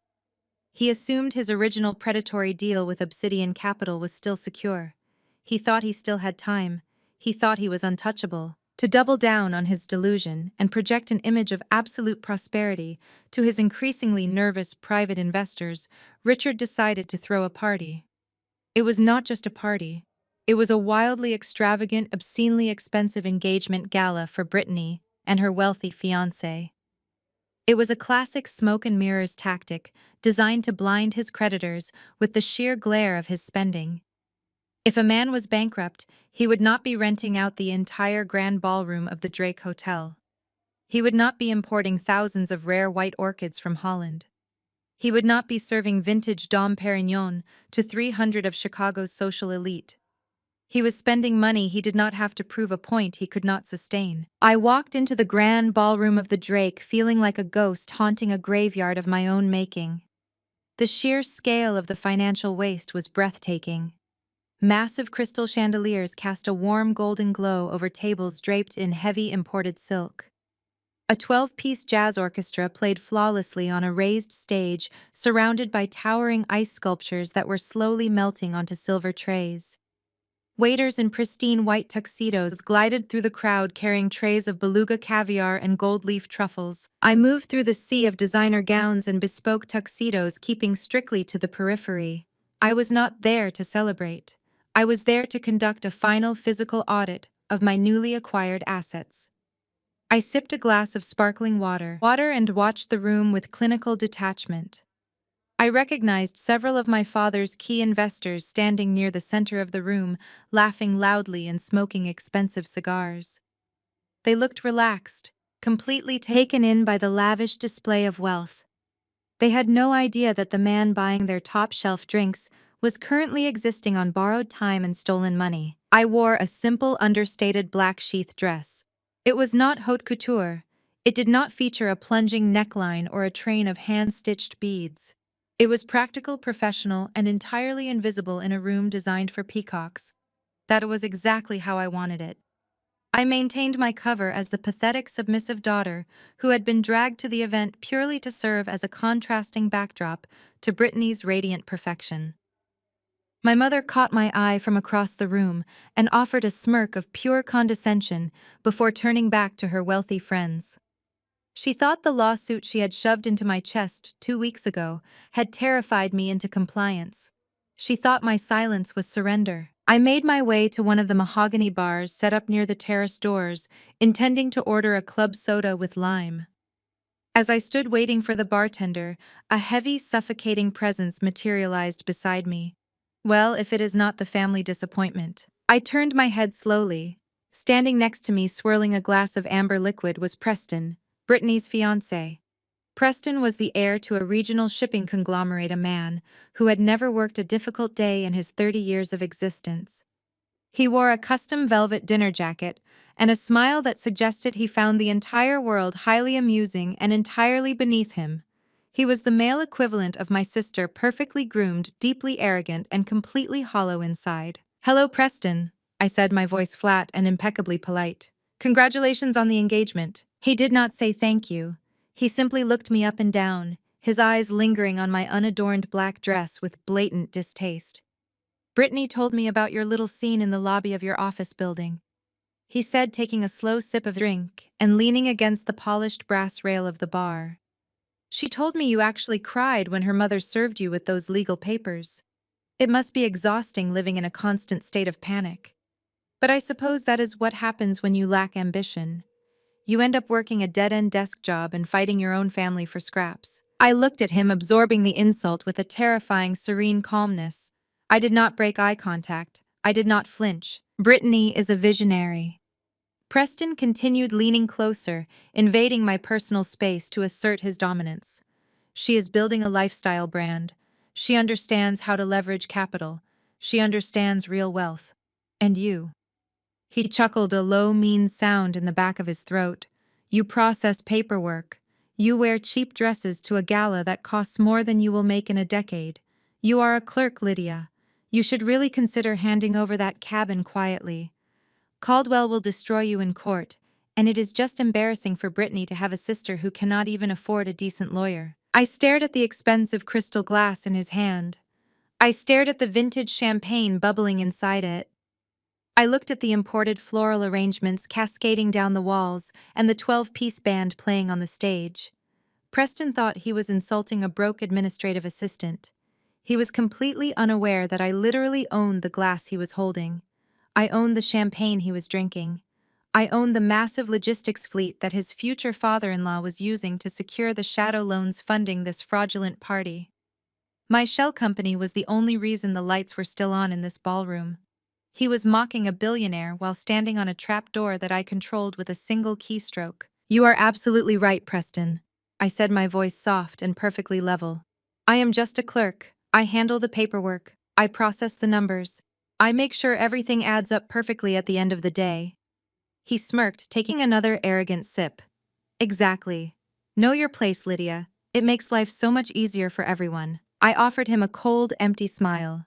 He assumed his original predatory deal with Obsidian Capital was still secure. He thought he still had time. He thought he was untouchable. To double down on his delusion and project an image of absolute prosperity to his increasingly nervous private investors, Richard decided to throw a party. It was not just a party. It was a wildly extravagant, obscenely expensive engagement gala for Brittany and her wealthy fiancé. It was a classic smoke and mirrors tactic designed to blind his creditors with the sheer glare of his spending. If a man was bankrupt, he would not be renting out the entire grand ballroom of the Drake Hotel. He would not be importing thousands of rare white orchids from Holland. He would not be serving vintage Dom Perignon to 300 of Chicago's social elite. He was spending money he did not have to prove a point he could not sustain. I walked into the grand ballroom of the Drake feeling like a ghost haunting a graveyard of my own making. The sheer scale of the financial waste was breathtaking. Massive crystal chandeliers cast a warm golden glow over tables draped in heavy imported silk. A 12-piece jazz orchestra played flawlessly on a raised stage surrounded by towering ice sculptures that were slowly melting onto silver trays. Waiters in pristine white tuxedos glided through the crowd carrying trays of beluga caviar and gold leaf truffles. I moved through the sea of designer gowns and bespoke tuxedos, keeping strictly to the periphery. I was not there to celebrate. I was there to conduct a final physical audit of my newly acquired assets. I sipped a glass of sparkling water and watched the room with clinical detachment. I recognized several of my father's key investors standing near the center of the room, laughing loudly and smoking expensive cigars. They looked relaxed, completely taken in by the lavish display of wealth. They had no idea that the man buying their top-shelf drinks was currently existing on borrowed time and stolen money. I wore a simple, understated black sheath dress. It was not haute couture. It did not feature a plunging neckline or a train of hand-stitched beads. It was practical, professional, and entirely invisible in a room designed for peacocks. That was exactly how I wanted it. I maintained my cover as the pathetic, submissive daughter who had been dragged to the event purely to serve as a contrasting backdrop to Brittany's radiant perfection. My mother caught my eye from across the room and offered a smirk of pure condescension before turning back to her wealthy friends. She thought the lawsuit she had shoved into my chest 2 weeks ago had terrified me into compliance. She thought my silence was surrender. I made my way to one of the mahogany bars set up near the terrace doors, intending to order a club soda with lime. As I stood waiting for the bartender, a heavy, suffocating presence materialized beside me. Well, if it is not the family disappointment. I turned my head slowly. Standing next to me swirling a glass of amber liquid was Preston, Brittany's fiancé. Preston was the heir to a regional shipping conglomerate, a man who had never worked a difficult day in his 30 years of existence. He wore a custom velvet dinner jacket and a smile that suggested he found the entire world highly amusing and entirely beneath him. He was the male equivalent of my sister, perfectly groomed, deeply arrogant, and completely hollow inside. "Hello, Preston," I said, my voice flat and impeccably polite. "Congratulations on the engagement." He did not say thank you. He simply looked me up and down, his eyes lingering on my unadorned black dress with blatant distaste. "Brittany told me about your little scene in the lobby of your office building," he said, taking a slow sip of drink and leaning against the polished brass rail of the bar. "She told me you actually cried when her mother served you with those legal papers. It must be exhausting living in a constant state of panic. But I suppose that is what happens when you lack ambition. You end up working a dead-end desk job and fighting your own family for scraps." I looked at him, absorbing the insult with a terrifying, serene calmness. I did not break eye contact. I did not flinch. "Brittany is a visionary." Preston continued, leaning closer, invading my personal space to assert his dominance. "She is building a lifestyle brand. She understands how to leverage capital. She understands real wealth. And you." He chuckled, a low, mean sound in the back of his throat. "You process paperwork. You wear cheap dresses to a gala that costs more than you will make in a decade. You are a clerk, Lydia. You should really consider handing over that cabin quietly. Caldwell will destroy you in court, and it is just embarrassing for Brittany to have a sister who cannot even afford a decent lawyer." I stared at the expensive crystal glass in his hand. I stared at the vintage champagne bubbling inside it. I looked at the imported floral arrangements cascading down the walls and the 12-piece band playing on the stage. Preston thought he was insulting a broke administrative assistant. He was completely unaware that I literally owned the glass he was holding. I owned the champagne he was drinking. I owned the massive logistics fleet that his future father-in-law was using to secure the shadow loans funding this fraudulent party. My shell company was the only reason the lights were still on in this ballroom. He was mocking a billionaire while standing on a trap door that I controlled with a single keystroke. You are absolutely right, Preston. I said, my voice soft and perfectly level. I am just a clerk. I handle the paperwork. I process the numbers. I make sure everything adds up perfectly at the end of the day. He smirked, taking another arrogant sip. Exactly. Know your place, Lydia. It makes life so much easier for everyone. I offered him a cold, empty smile.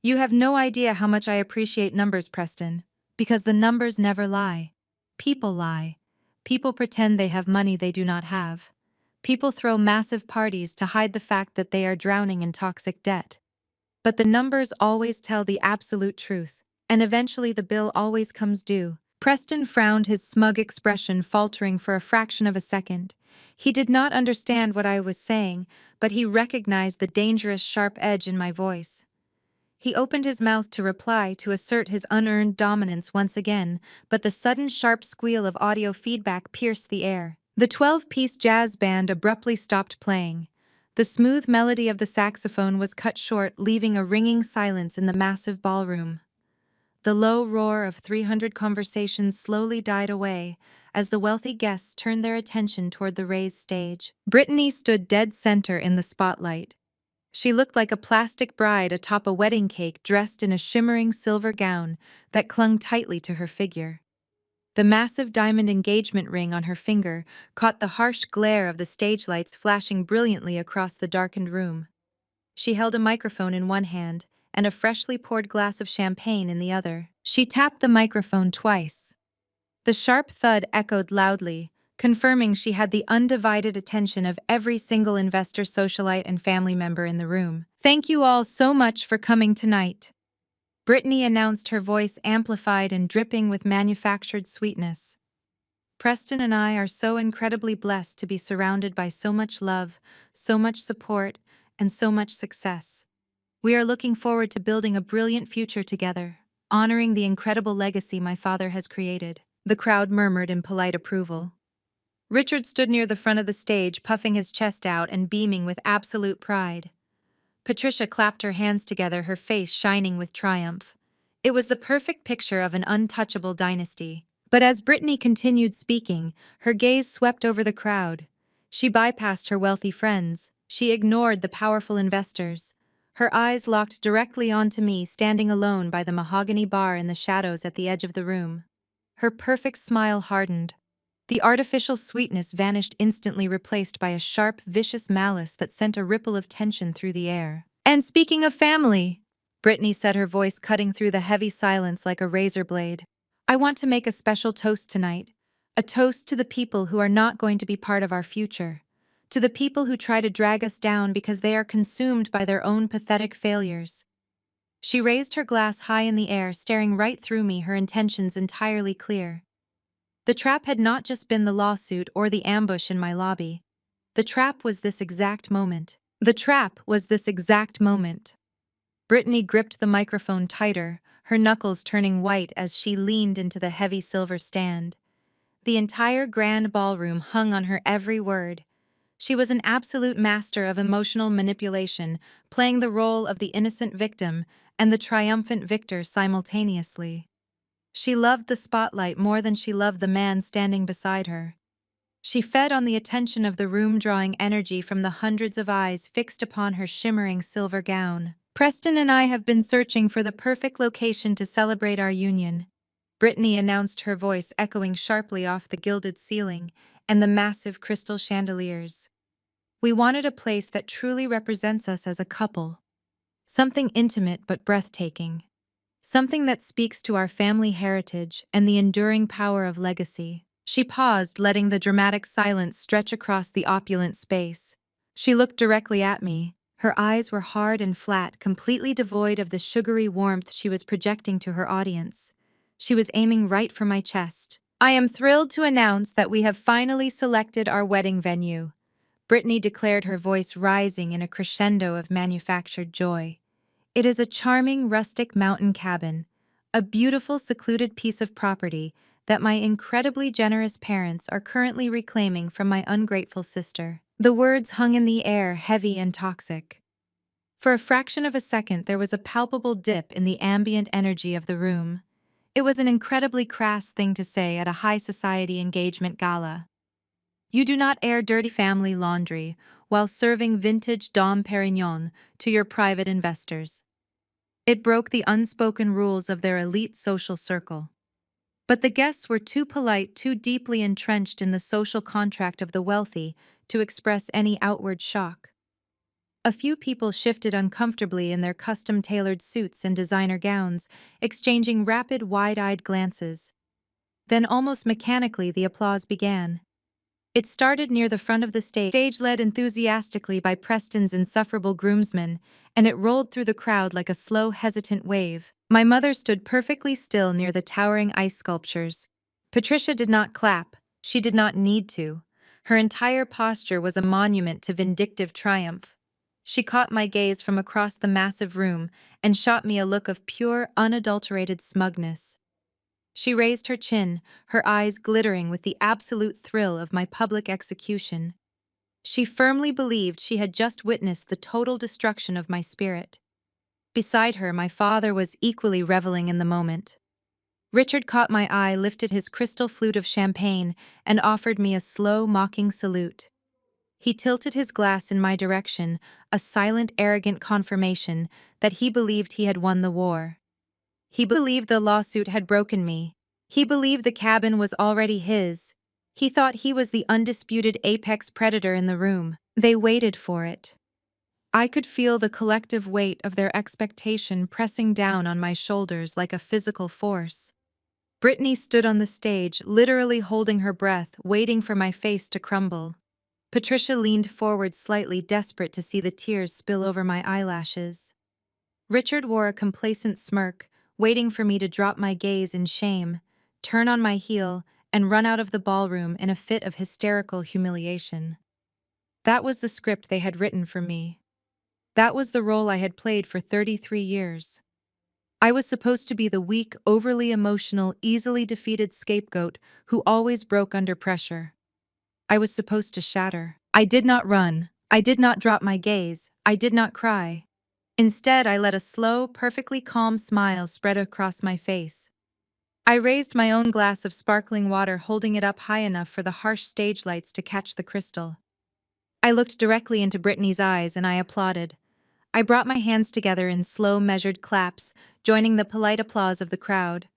You have no idea how much I appreciate numbers, Preston. Because the numbers never lie. People lie. People pretend they have money they do not have. People throw massive parties to hide the fact that they are drowning in toxic debt. But the numbers always tell the absolute truth, and eventually the bill always comes due. Preston frowned, his smug expression faltering for a fraction of a second. He did not understand what I was saying, but he recognized the dangerous sharp edge in my voice. He opened his mouth to reply, to assert his unearned dominance once again, but the sudden sharp squeal of audio feedback pierced the air. The 12-piece jazz band abruptly stopped playing. The smooth melody of the saxophone was cut short, leaving a ringing silence in the massive ballroom. The low roar of 300 conversations slowly died away as the wealthy guests turned their attention toward the raised stage. Brittany stood dead center in the spotlight. She looked like a plastic bride atop a wedding cake, dressed in a shimmering silver gown that clung tightly to her figure. The massive diamond engagement ring on her finger caught the harsh glare of the stage lights flashing brilliantly across the darkened room. She held a microphone in one hand and a freshly poured glass of champagne in the other. She tapped the microphone twice. The sharp thud echoed loudly, confirming she had the undivided attention of every single investor, socialite, and family member in the room. Thank you all so much for coming tonight, Brittany announced, her voice amplified and dripping with manufactured sweetness. Preston and I are so incredibly blessed to be surrounded by so much love, so much support, and so much success. We are looking forward to building a brilliant future together, honoring the incredible legacy my father has created. The crowd murmured in polite approval. Richard stood near the front of the stage, puffing his chest out and beaming with absolute pride. Patricia clapped her hands together, her face shining with triumph. It was the perfect picture of an untouchable dynasty. But as Brittany continued speaking, her gaze swept over the crowd. She bypassed her wealthy friends. She ignored the powerful investors. Her eyes locked directly onto me, standing alone by the mahogany bar in the shadows at the edge of the room. Her perfect smile hardened. The artificial sweetness vanished instantly, replaced by a sharp, vicious malice that sent a ripple of tension through the air. And speaking of family, Brittany said, her voice cutting through the heavy silence like a razor blade, I want to make a special toast tonight. A toast to the people who are not going to be part of our future. To the people who try to drag us down because they are consumed by their own pathetic failures. She raised her glass high in the air, staring right through me, her intentions entirely clear. The trap had not just been the lawsuit or the ambush in my lobby. The trap was this exact moment. The trap was this exact moment. Brittany gripped the microphone tighter, her knuckles turning white as she leaned into the heavy silver stand. The entire grand ballroom hung on her every word. She was an absolute master of emotional manipulation, playing the role of the innocent victim and the triumphant victor simultaneously. She loved the spotlight more than she loved the man standing beside her. She fed on the attention of the room, drawing energy from the hundreds of eyes fixed upon her shimmering silver gown. Preston and I have been searching for the perfect location to celebrate our union, Brittany announced, her voice echoing sharply off the gilded ceiling and the massive crystal chandeliers. We wanted a place that truly represents us as a couple. Something intimate but breathtaking. Something that speaks to our family heritage and the enduring power of legacy. She paused, letting the dramatic silence stretch across the opulent space. She looked directly at me. Her eyes were hard and flat, completely devoid of the sugary warmth she was projecting to her audience. She was aiming right for my chest. I am thrilled to announce that we have finally selected our wedding venue, Brittany declared, her voice rising in a crescendo of manufactured joy. It is a charming rustic mountain cabin, a beautiful secluded piece of property that my incredibly generous parents are currently reclaiming from my ungrateful sister. The words hung in the air, heavy and toxic. For a fraction of a second there was a palpable dip in the ambient energy of the room. It was an incredibly crass thing to say at a high society engagement gala. You do not air dirty family laundry while serving vintage Dom Perignon to your private investors. It broke the unspoken rules of their elite social circle. But the guests were too polite, too deeply entrenched in the social contract of the wealthy to express any outward shock. A few people shifted uncomfortably in their custom-tailored suits and designer gowns, exchanging rapid, wide-eyed glances. Then almost mechanically the applause began. It started near the front of the stage led enthusiastically by Preston's insufferable groomsmen, and it rolled through the crowd like a slow, hesitant wave. My mother stood perfectly still near the towering ice sculptures. Patricia did not clap. She did not need to. Her entire posture was a monument to vindictive triumph. She caught my gaze from across the massive room and shot me a look of pure, unadulterated smugness. She raised her chin, her eyes glittering with the absolute thrill of my public execution. She firmly believed she had just witnessed the total destruction of my spirit. Beside her, my father was equally reveling in the moment. Richard caught my eye, lifted his crystal flute of champagne, and offered me a slow, mocking salute. He tilted his glass in my direction, a silent, arrogant confirmation that he believed he had won the war. He believed the lawsuit had broken me. He believed the cabin was already his. He thought he was the undisputed apex predator in the room. They waited for it. I could feel the collective weight of their expectation pressing down on my shoulders like a physical force. Brittany stood on the stage, literally holding her breath, waiting for my face to crumble. Patricia leaned forward slightly, desperate to see the tears spill over my eyelashes. Richard wore a complacent smirk, waiting for me to drop my gaze in shame, turn on my heel, and run out of the ballroom in a fit of hysterical humiliation. That was the script they had written for me. That was the role I had played for 33 years. I was supposed to be the weak, overly emotional, easily defeated scapegoat who always broke under pressure. I was supposed to shatter. I did not run. I did not drop my gaze. I did not cry. Instead, I let a slow, perfectly calm smile spread across my face. I raised my own glass of sparkling water, holding it up high enough for the harsh stage lights to catch the crystal. I looked directly into Brittany's eyes and I applauded. I brought my hands together in slow, measured claps, joining the polite applause of the crowd.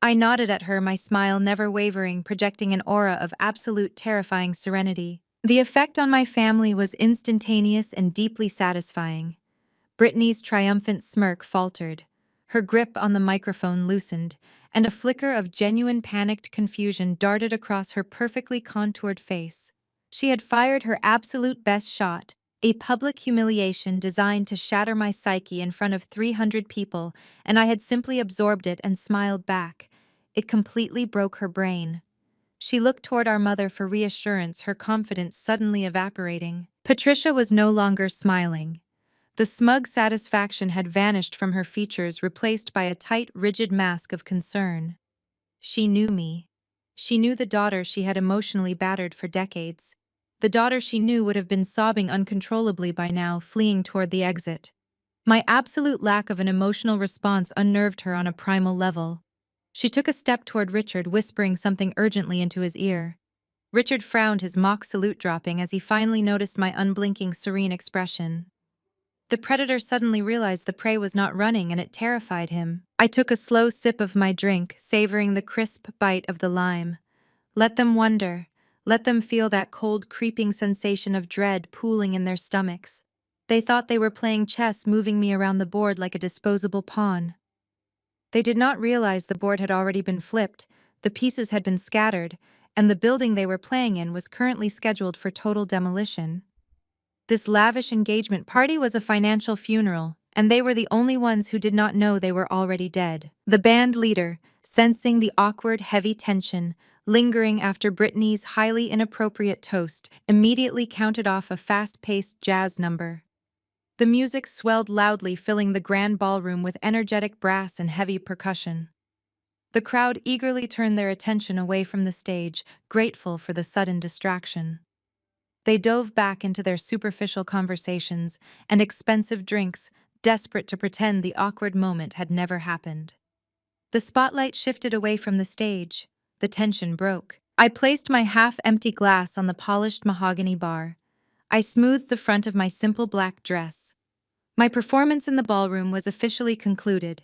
I nodded at her, my smile never wavering, projecting an aura of absolute terrifying serenity. The effect on my family was instantaneous and deeply satisfying. Brittany's triumphant smirk faltered. Her grip on the microphone loosened, and a flicker of genuine panicked confusion darted across her perfectly contoured face. She had fired her absolute best shot, a public humiliation designed to shatter my psyche in front of 300 people, and I had simply absorbed it and smiled back. It completely broke her brain. She looked toward our mother for reassurance, her confidence suddenly evaporating. Patricia was no longer smiling. The smug satisfaction had vanished from her features, replaced by a tight, rigid mask of concern. She knew me. She knew the daughter she had emotionally battered for decades. The daughter she knew would have been sobbing uncontrollably by now, fleeing toward the exit. My absolute lack of an emotional response unnerved her on a primal level. She took a step toward Richard, whispering something urgently into his ear. Richard frowned, his mock salute dropping as he finally noticed my unblinking, serene expression. The predator suddenly realized the prey was not running, and it terrified him. I took a slow sip of my drink, savoring the crisp bite of the lime. Let them wonder. Let them feel that cold, creeping sensation of dread pooling in their stomachs. They thought they were playing chess, moving me around the board like a disposable pawn. They did not realize the board had already been flipped, the pieces had been scattered, and the building they were playing in was currently scheduled for total demolition. This lavish engagement party was a financial funeral, and they were the only ones who did not know they were already dead. The band leader, sensing the awkward, heavy tension lingering after Brittany's highly inappropriate toast, immediately counted off a fast-paced jazz number. The music swelled loudly, filling the grand ballroom with energetic brass and heavy percussion. The crowd eagerly turned their attention away from the stage, grateful for the sudden distraction. They dove back into their superficial conversations and expensive drinks, desperate to pretend the awkward moment had never happened. The spotlight shifted away from the stage. The tension broke. I placed my half-empty glass on the polished mahogany bar. I smoothed the front of my simple black dress. My performance in the ballroom was officially concluded.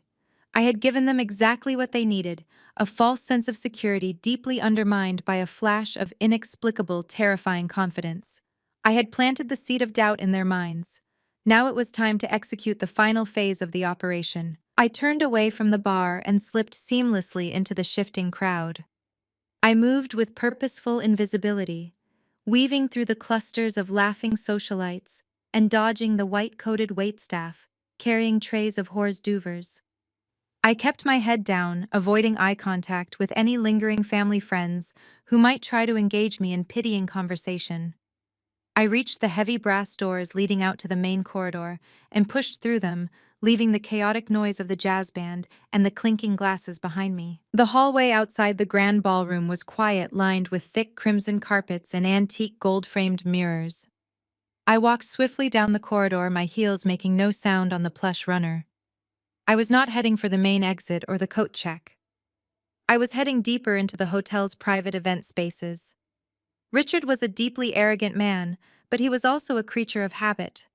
I had given them exactly what they needed, a false sense of security deeply undermined by a flash of inexplicable, terrifying confidence. I had planted the seed of doubt in their minds. Now it was time to execute the final phase of the operation. I turned away from the bar and slipped seamlessly into the shifting crowd. I moved with purposeful invisibility, weaving through the clusters of laughing socialites and dodging the white-coated waitstaff, carrying trays of hors d'oeuvres. I kept my head down, avoiding eye contact with any lingering family friends who might try to engage me in pitying conversation. I reached the heavy brass doors leading out to the main corridor and pushed through them, leaving the chaotic noise of the jazz band and the clinking glasses behind me. The hallway outside the grand ballroom was quiet, lined with thick crimson carpets and antique gold-framed mirrors. I walked swiftly down the corridor, my heels making no sound on the plush runner. I was not heading for the main exit or the coat check. I was heading deeper into the hotel's private event spaces. Richard was a deeply arrogant man, but he was also a creature of habit.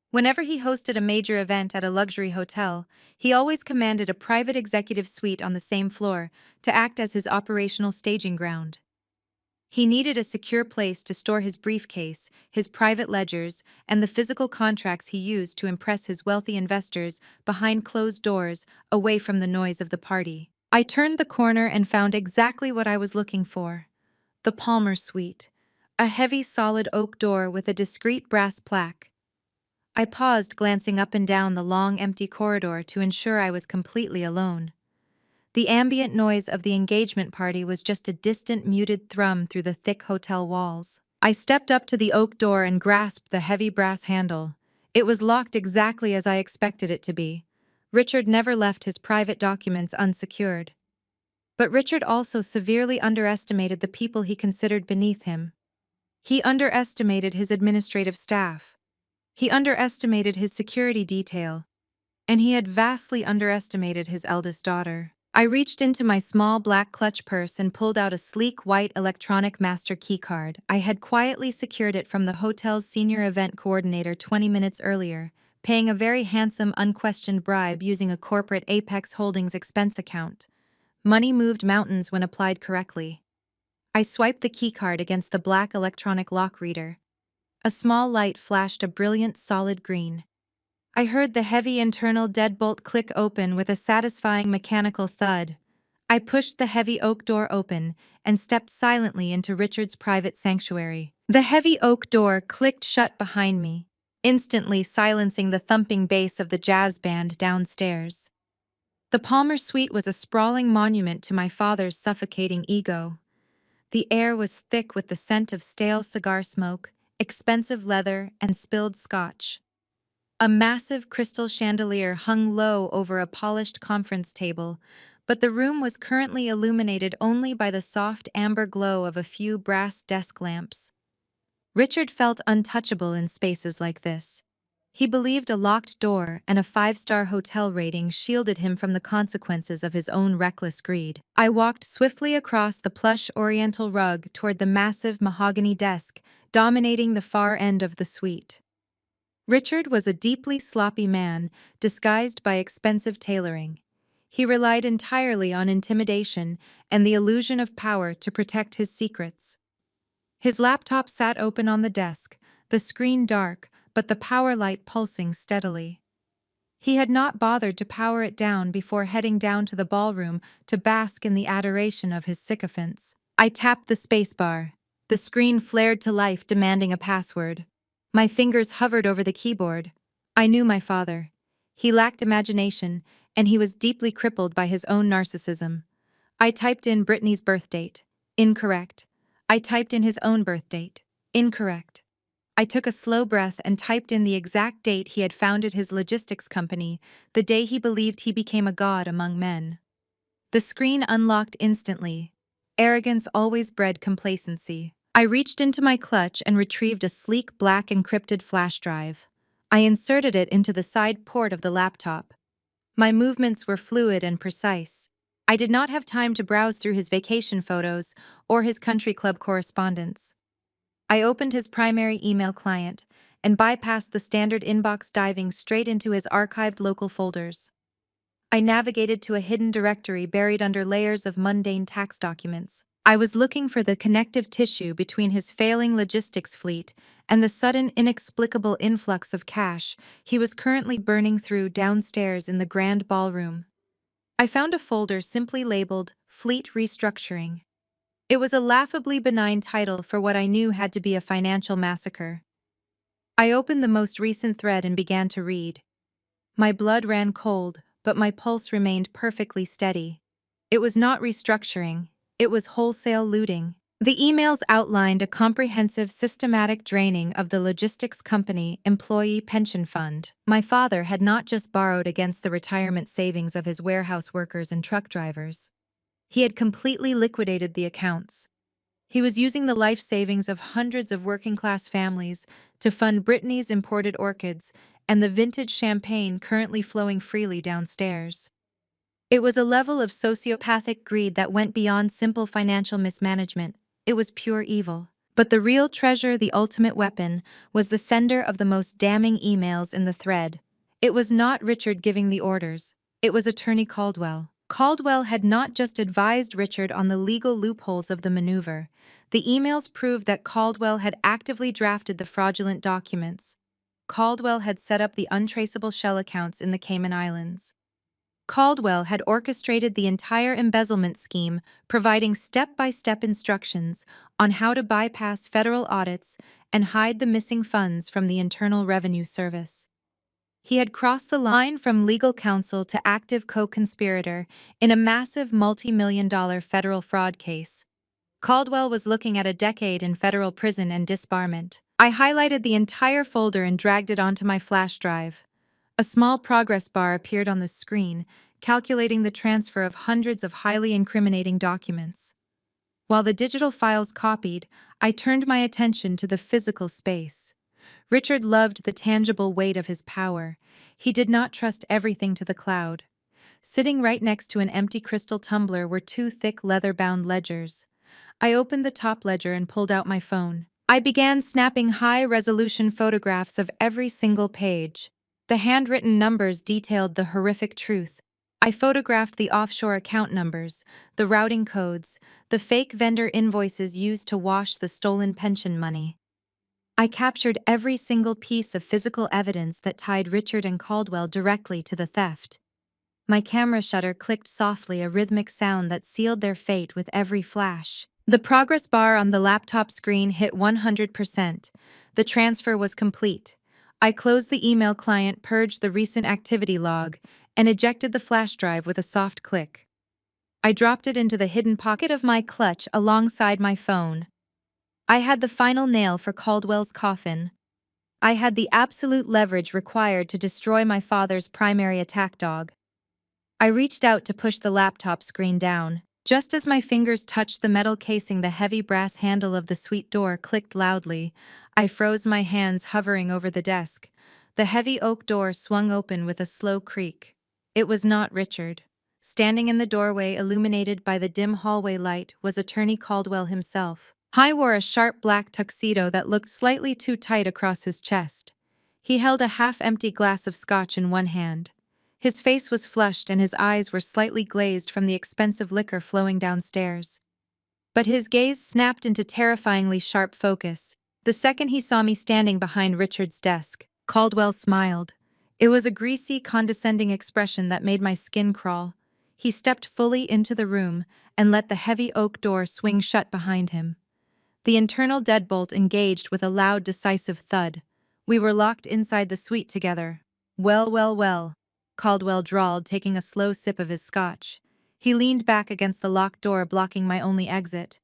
Whenever he hosted a major event at a luxury hotel, he always commanded a private executive suite on the same floor to act as his operational staging ground. He needed a secure place to store his briefcase, his private ledgers, and the physical contracts he used to impress his wealthy investors behind closed doors, away from the noise of the party. I turned the corner and found exactly what I was looking for. The Palmer Suite, a heavy solid oak door with a discreet brass plaque. I paused, glancing up and down the long empty corridor to ensure I was completely alone. The ambient noise of the engagement party was just a distant muted thrum through the thick hotel walls. I stepped up to the oak door and grasped the heavy brass handle. It was locked exactly as I expected it to be. Richard never left his private documents unsecured. But Richard also severely underestimated the people he considered beneath him. He underestimated his administrative staff. He underestimated his security detail. And he had vastly underestimated his eldest daughter. I reached into my small black clutch purse and pulled out a sleek white electronic master keycard. I had quietly secured it from the hotel's senior event coordinator 20 minutes earlier, paying a very handsome unquestioned bribe using a corporate Apex Holdings expense account. Money moved mountains when applied correctly. I swiped the keycard against the black electronic lock reader. A small light flashed a brilliant solid green. I heard the heavy internal deadbolt click open with a satisfying mechanical thud. I pushed the heavy oak door open and stepped silently into Richard's private sanctuary. The heavy oak door clicked shut behind me, instantly silencing the thumping bass of the jazz band downstairs. The Palmer Suite was a sprawling monument to my father's suffocating ego. The air was thick with the scent of stale cigar smoke, expensive leather, and spilled scotch. A massive crystal chandelier hung low over a polished conference table, but the room was currently illuminated only by the soft amber glow of a few brass desk lamps. Richard felt untouchable in spaces like this. He believed a locked door and a five-star hotel rating shielded him from the consequences of his own reckless greed. I walked swiftly across the plush oriental rug toward the massive mahogany desk, dominating the far end of the suite. Richard was a deeply sloppy man, disguised by expensive tailoring. He relied entirely on intimidation and the illusion of power to protect his secrets. His laptop sat open on the desk, the screen dark, but the power light pulsing steadily. He had not bothered to power it down before heading down to the ballroom to bask in the adoration of his sycophants. I tapped the spacebar. The screen flared to life, demanding a password. My fingers hovered over the keyboard. I knew my father. He lacked imagination, and he was deeply crippled by his own narcissism. I typed in Brittany's birth date. Incorrect. I typed in his own birth date. Incorrect. I took a slow breath and typed in the exact date he had founded his logistics company, the day he believed he became a god among men. The screen unlocked instantly. Arrogance always bred complacency. I reached into my clutch and retrieved a sleek black encrypted flash drive. I inserted it into the side port of the laptop. My movements were fluid and precise. I did not have time to browse through his vacation photos or his country club correspondence. I opened his primary email client and bypassed the standard inbox, diving straight into his archived local folders. I navigated to a hidden directory buried under layers of mundane tax documents. I was looking for the connective tissue between his failing logistics fleet and the sudden, inexplicable influx of cash he was currently burning through downstairs in the grand ballroom. I found a folder simply labeled Fleet Restructuring. It was a laughably benign title for what I knew had to be a financial massacre. I opened the most recent thread and began to read. My blood ran cold, but my pulse remained perfectly steady. It was not restructuring, it was wholesale looting. The emails outlined a comprehensive, systematic draining of the logistics company employee pension fund. My father had not just borrowed against the retirement savings of his warehouse workers and truck drivers. He had completely liquidated the accounts. He was using the life savings of hundreds of working-class families to fund Brittany's imported orchids and the vintage champagne currently flowing freely downstairs. It was a level of sociopathic greed that went beyond simple financial mismanagement. It was pure evil. But the real treasure, the ultimate weapon, was the sender of the most damning emails in the thread. It was not Richard giving the orders. It was Attorney Caldwell. Caldwell had not just advised Richard on the legal loopholes of the maneuver. The emails proved that Caldwell had actively drafted the fraudulent documents. Caldwell had set up the untraceable shell accounts in the Cayman Islands. Caldwell had orchestrated the entire embezzlement scheme, providing step-by-step instructions on how to bypass federal audits and hide the missing funds from the Internal Revenue Service. He had crossed the line from legal counsel to active co-conspirator in a massive multi-million-dollar federal fraud case. Caldwell was looking at a decade in federal prison and disbarment. I highlighted the entire folder and dragged it onto my flash drive. A small progress bar appeared on the screen, calculating the transfer of hundreds of highly incriminating documents. While the digital files copied, I turned my attention to the physical space. Richard loved the tangible weight of his power. He did not trust everything to the cloud. Sitting right next to an empty crystal tumbler were two thick leather-bound ledgers. I opened the top ledger and pulled out my phone. I began snapping high-resolution photographs of every single page. The handwritten numbers detailed the horrific truth. I photographed the offshore account numbers, the routing codes, the fake vendor invoices used to wash the stolen pension money. I captured every single piece of physical evidence that tied Richard and Caldwell directly to the theft. My camera shutter clicked softly, a rhythmic sound that sealed their fate with every flash. The progress bar on the laptop screen hit 100%. The transfer was complete. I closed the email client, purged the recent activity log, and ejected the flash drive with a soft click. I dropped it into the hidden pocket of my clutch alongside my phone. I had the final nail for Caldwell's coffin. I had the absolute leverage required to destroy my father's primary attack dog. I reached out to push the laptop screen down. Just as my fingers touched the metal casing, the heavy brass handle of the suite door clicked loudly. I froze, my hands hovering over the desk. The heavy oak door swung open with a slow creak. It was not Richard. Standing in the doorway, illuminated by the dim hallway light, was Attorney Caldwell himself. He wore a sharp black tuxedo that looked slightly too tight across his chest. He held a half-empty glass of scotch in one hand. His face was flushed and his eyes were slightly glazed from the expensive liquor flowing downstairs. But his gaze snapped into terrifyingly sharp focus. The second he saw me standing behind Richard's desk, Caldwell smiled. It was a greasy, condescending expression that made my skin crawl. He stepped fully into the room and let the heavy oak door swing shut behind him. The internal deadbolt engaged with a loud, decisive thud. We were locked inside the suite together. Well, well, well, Caldwell drawled, taking a slow sip of his scotch. He leaned back against the locked door, blocking my only exit.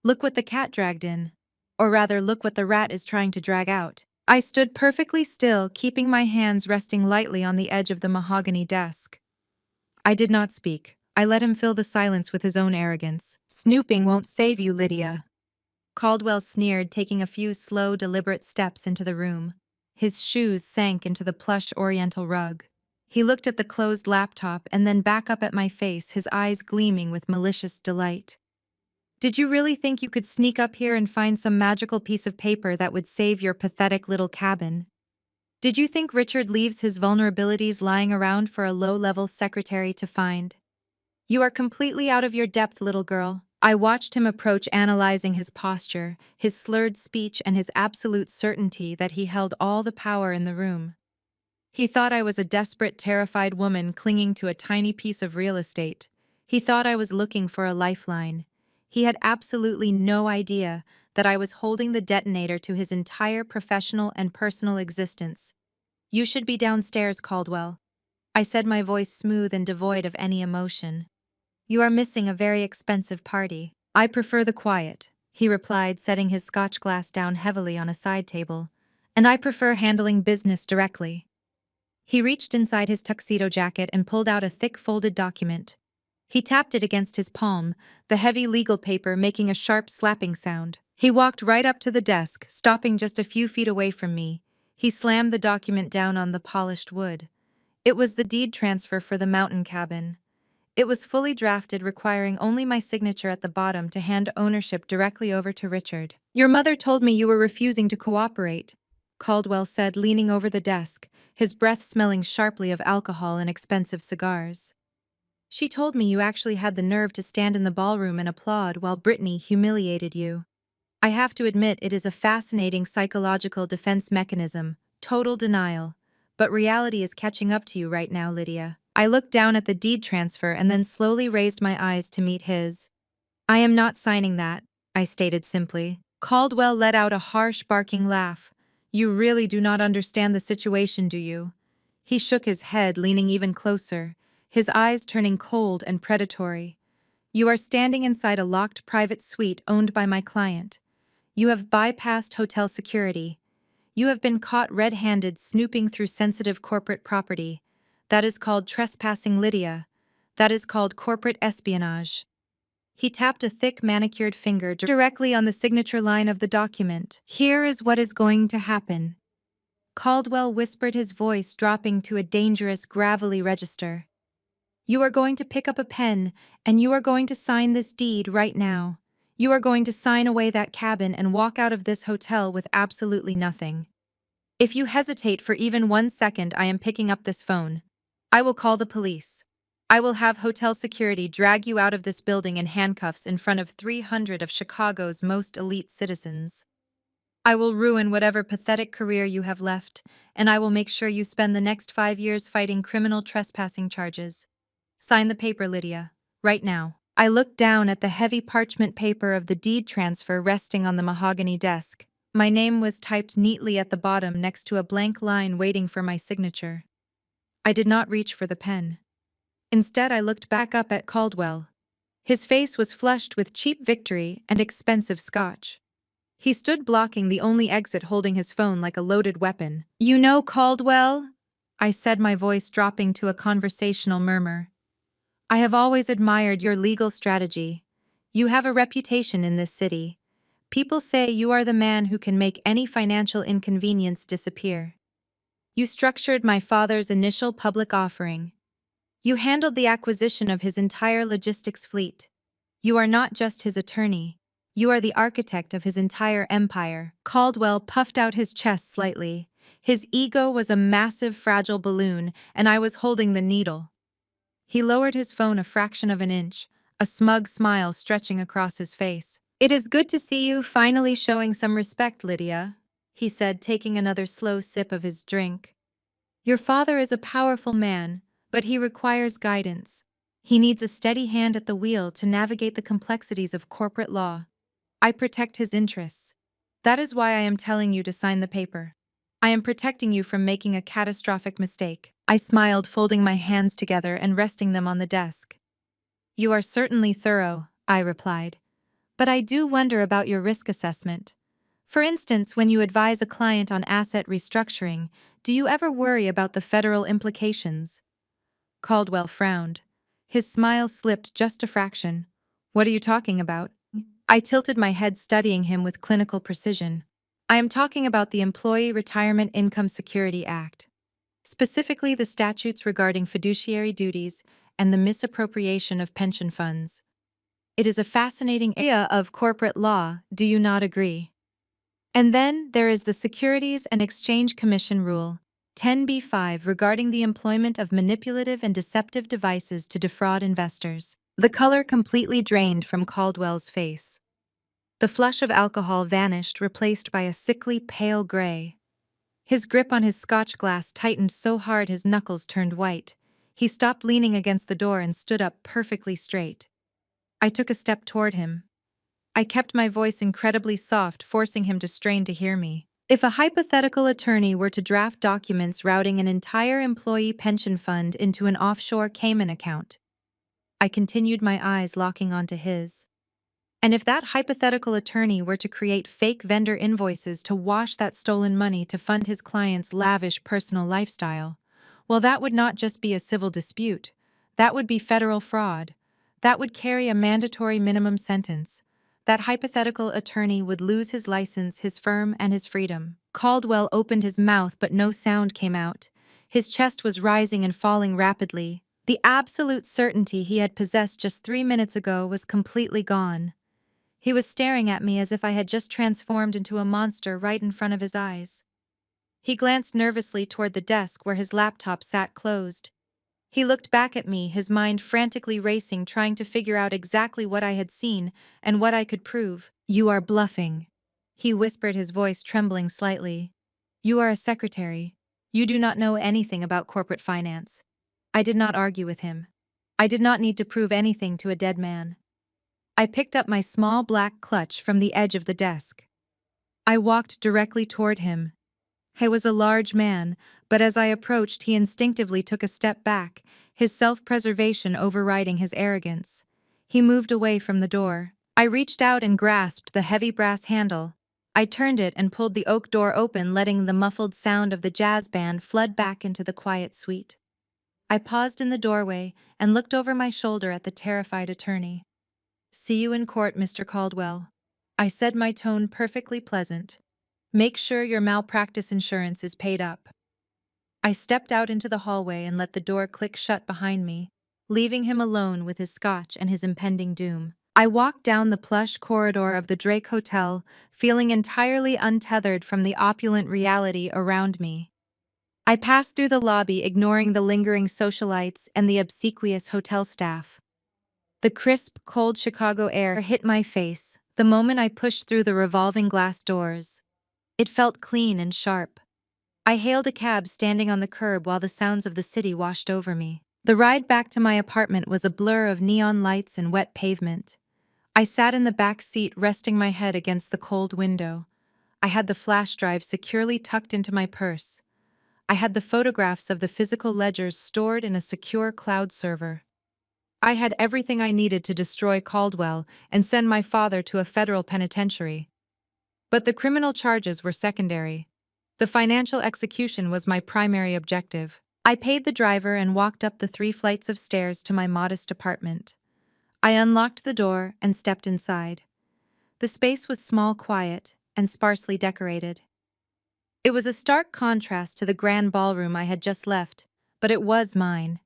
Look what the cat dragged in. Or rather, look what the rat is trying to drag out. I stood perfectly still, keeping my hands resting lightly on the edge of the mahogany desk. I did not speak. I let him fill the silence with his own arrogance. Snooping won't save you, Lydia. Caldwell sneered, taking a few slow, deliberate steps into the room. His shoes sank into the plush oriental rug. He looked at the closed laptop and then back up at my face, his eyes gleaming with malicious delight. Did you really think you could sneak up here and find some magical piece of paper that would save your pathetic little cabin? Did you think Richard leaves his vulnerabilities lying around for a low-level secretary to find? You are completely out of your depth, little girl. I watched him approach, analyzing his posture, his slurred speech, and his absolute certainty that he held all the power in the room. He thought I was a desperate, terrified woman clinging to a tiny piece of real estate. He thought I was looking for a lifeline. He had absolutely no idea that I was holding the detonator to his entire professional and personal existence. You should be downstairs, Caldwell. I said, my voice smooth and devoid of any emotion. You are missing a very expensive party. I prefer the quiet, he replied, setting his scotch glass down heavily on a side table. And I prefer handling business directly. He reached inside his tuxedo jacket and pulled out a thick folded document. He tapped it against his palm, the heavy legal paper making a sharp slapping sound. He walked right up to the desk, stopping just a few feet away from me. He slammed the document down on the polished wood. It was the deed transfer for the mountain cabin. It was fully drafted, requiring only my signature at the bottom to hand ownership directly over to Richard. Your mother told me you were refusing to cooperate, Caldwell said, leaning over the desk, his breath smelling sharply of alcohol and expensive cigars. She told me you actually had the nerve to stand in the ballroom and applaud while Brittany humiliated you. I have to admit, it is a fascinating psychological defense mechanism, total denial. But reality is catching up to you right now, Lydia. I looked down at the deed transfer and then slowly raised my eyes to meet his. I am not signing that, I stated simply. Caldwell let out a harsh, barking laugh. You really do not understand the situation, do you? He shook his head, leaning even closer, his eyes turning cold and predatory. You are standing inside a locked private suite owned by my client. You have bypassed hotel security. You have been caught red-handed snooping through sensitive corporate property. That is called trespassing, Lydia. That is called corporate espionage. He tapped a thick manicured finger directly on the signature line of the document. Here is what is going to happen. Caldwell whispered, his voice dropping to a dangerous, gravelly register. You are going to pick up a pen, and you are going to sign this deed right now. You are going to sign away that cabin and walk out of this hotel with absolutely nothing. If you hesitate for even 1 second, I am picking up this phone. I will call the police. I will have hotel security drag you out of this building in handcuffs in front of 300 of Chicago's most elite citizens. I will ruin whatever pathetic career you have left, and I will make sure you spend the next 5 years fighting criminal trespassing charges. Sign the paper, Lydia. Right now. I looked down at the heavy parchment paper of the deed transfer resting on the mahogany desk. My name was typed neatly at the bottom next to a blank line waiting for my signature. I did not reach for the pen. Instead, I looked back up at Caldwell. His face was flushed with cheap victory and expensive scotch. He stood blocking the only exit, holding his phone like a loaded weapon. You know, Caldwell, I said, my voice dropping to a conversational murmur. I have always admired your legal strategy. You have a reputation in this city. People say you are the man who can make any financial inconvenience disappear. You structured my father's initial public offering. You handled the acquisition of his entire logistics fleet. You are not just his attorney. You are the architect of his entire empire. Caldwell puffed out his chest slightly. His ego was a massive, fragile balloon, and I was holding the needle. He lowered his phone a fraction of an inch, a smug smile stretching across his face. It is good to see you finally showing some respect, Lydia, he said, taking another slow sip of his drink. Your father is a powerful man, but he requires guidance. He needs a steady hand at the wheel to navigate the complexities of corporate law. I protect his interests. That is why I am telling you to sign the paper. I am protecting you from making a catastrophic mistake. I smiled, folding my hands together and resting them on the desk. You are certainly thorough, I replied. But I do wonder about your risk assessment. For instance, when you advise a client on asset restructuring, do you ever worry about the federal implications? Caldwell frowned. His smile slipped just a fraction. What are you talking about? I tilted my head, studying him with clinical precision. I am talking about the Employee Retirement Income Security Act, specifically the statutes regarding fiduciary duties and the misappropriation of pension funds. It is a fascinating area of corporate law, do you not agree? And then there is the Securities and Exchange Commission Rule 10b-5 regarding the employment of manipulative and deceptive devices to defraud investors. The color completely drained from Caldwell's face. The flush of alcohol vanished, replaced by a sickly pale gray. His grip on his scotch glass tightened so hard his knuckles turned white. He stopped leaning against the door and stood up perfectly straight. I took a step toward him. I kept my voice incredibly soft, forcing him to strain to hear me. If a hypothetical attorney were to draft documents routing an entire employee pension fund into an offshore Cayman account, I continued, my eyes locking onto his. And if that hypothetical attorney were to create fake vendor invoices to wash that stolen money to fund his client's lavish personal lifestyle, well, that would not just be a civil dispute. That would be federal fraud. That would carry a mandatory minimum sentence. That hypothetical attorney would lose his license, his firm, and his freedom. Caldwell opened his mouth, but no sound came out. His chest was rising and falling rapidly. The absolute certainty he had possessed just 3 minutes ago was completely gone. He was staring at me as if I had just transformed into a monster right in front of his eyes. He glanced nervously toward the desk where his laptop sat closed. He looked back at me, his mind frantically racing, trying to figure out exactly what I had seen and what I could prove. You are bluffing, he whispered, his voice trembling slightly. You are a secretary. You do not know anything about corporate finance. I did not argue with him. I did not need to prove anything to a dead man. I picked up my small black clutch from the edge of the desk. I walked directly toward him. He was a large man, but as I approached, he instinctively took a step back, his self-preservation overriding his arrogance. He moved away from the door. I reached out and grasped the heavy brass handle. I turned it and pulled the oak door open, letting the muffled sound of the jazz band flood back into the quiet suite. I paused in the doorway and looked over my shoulder at the terrified attorney. See you in court, Mr. Caldwell, I said, my tone perfectly pleasant. Make sure your malpractice insurance is paid up. I stepped out into the hallway and let the door click shut behind me, leaving him alone with his scotch and his impending doom. I walked down the plush corridor of the Drake Hotel, feeling entirely untethered from the opulent reality around me. I passed through the lobby, ignoring the lingering socialites and the obsequious hotel staff. The crisp, cold Chicago air hit my face the moment I pushed through the revolving glass doors. It felt clean and sharp. I hailed a cab, standing on the curb while the sounds of the city washed over me. The ride back to my apartment was a blur of neon lights and wet pavement. I sat in the back seat, resting my head against the cold window. I had the flash drive securely tucked into my purse. I had the photographs of the physical ledgers stored in a secure cloud server. I had everything I needed to destroy Caldwell and send my father to a federal penitentiary. But the criminal charges were secondary. The financial execution was my primary objective. I paid the driver and walked up the 3 flights of stairs to my modest apartment. I unlocked the door and stepped inside. The space was small, quiet, and sparsely decorated. It was a stark contrast to the grand ballroom I had just left, but it was mine.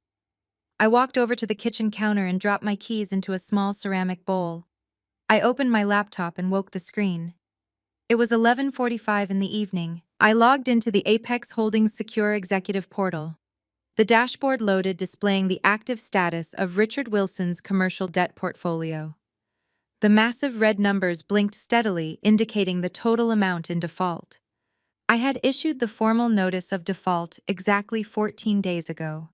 I walked over to the kitchen counter and dropped my keys into a small ceramic bowl. I opened my laptop and woke the screen. It was 11:45 in the evening. I logged into the Apex Holdings Secure Executive Portal. The dashboard loaded, displaying the active status of Richard Wilson's commercial debt portfolio. The massive red numbers blinked steadily, indicating the total amount in default. I had issued the formal notice of default exactly 14 days ago.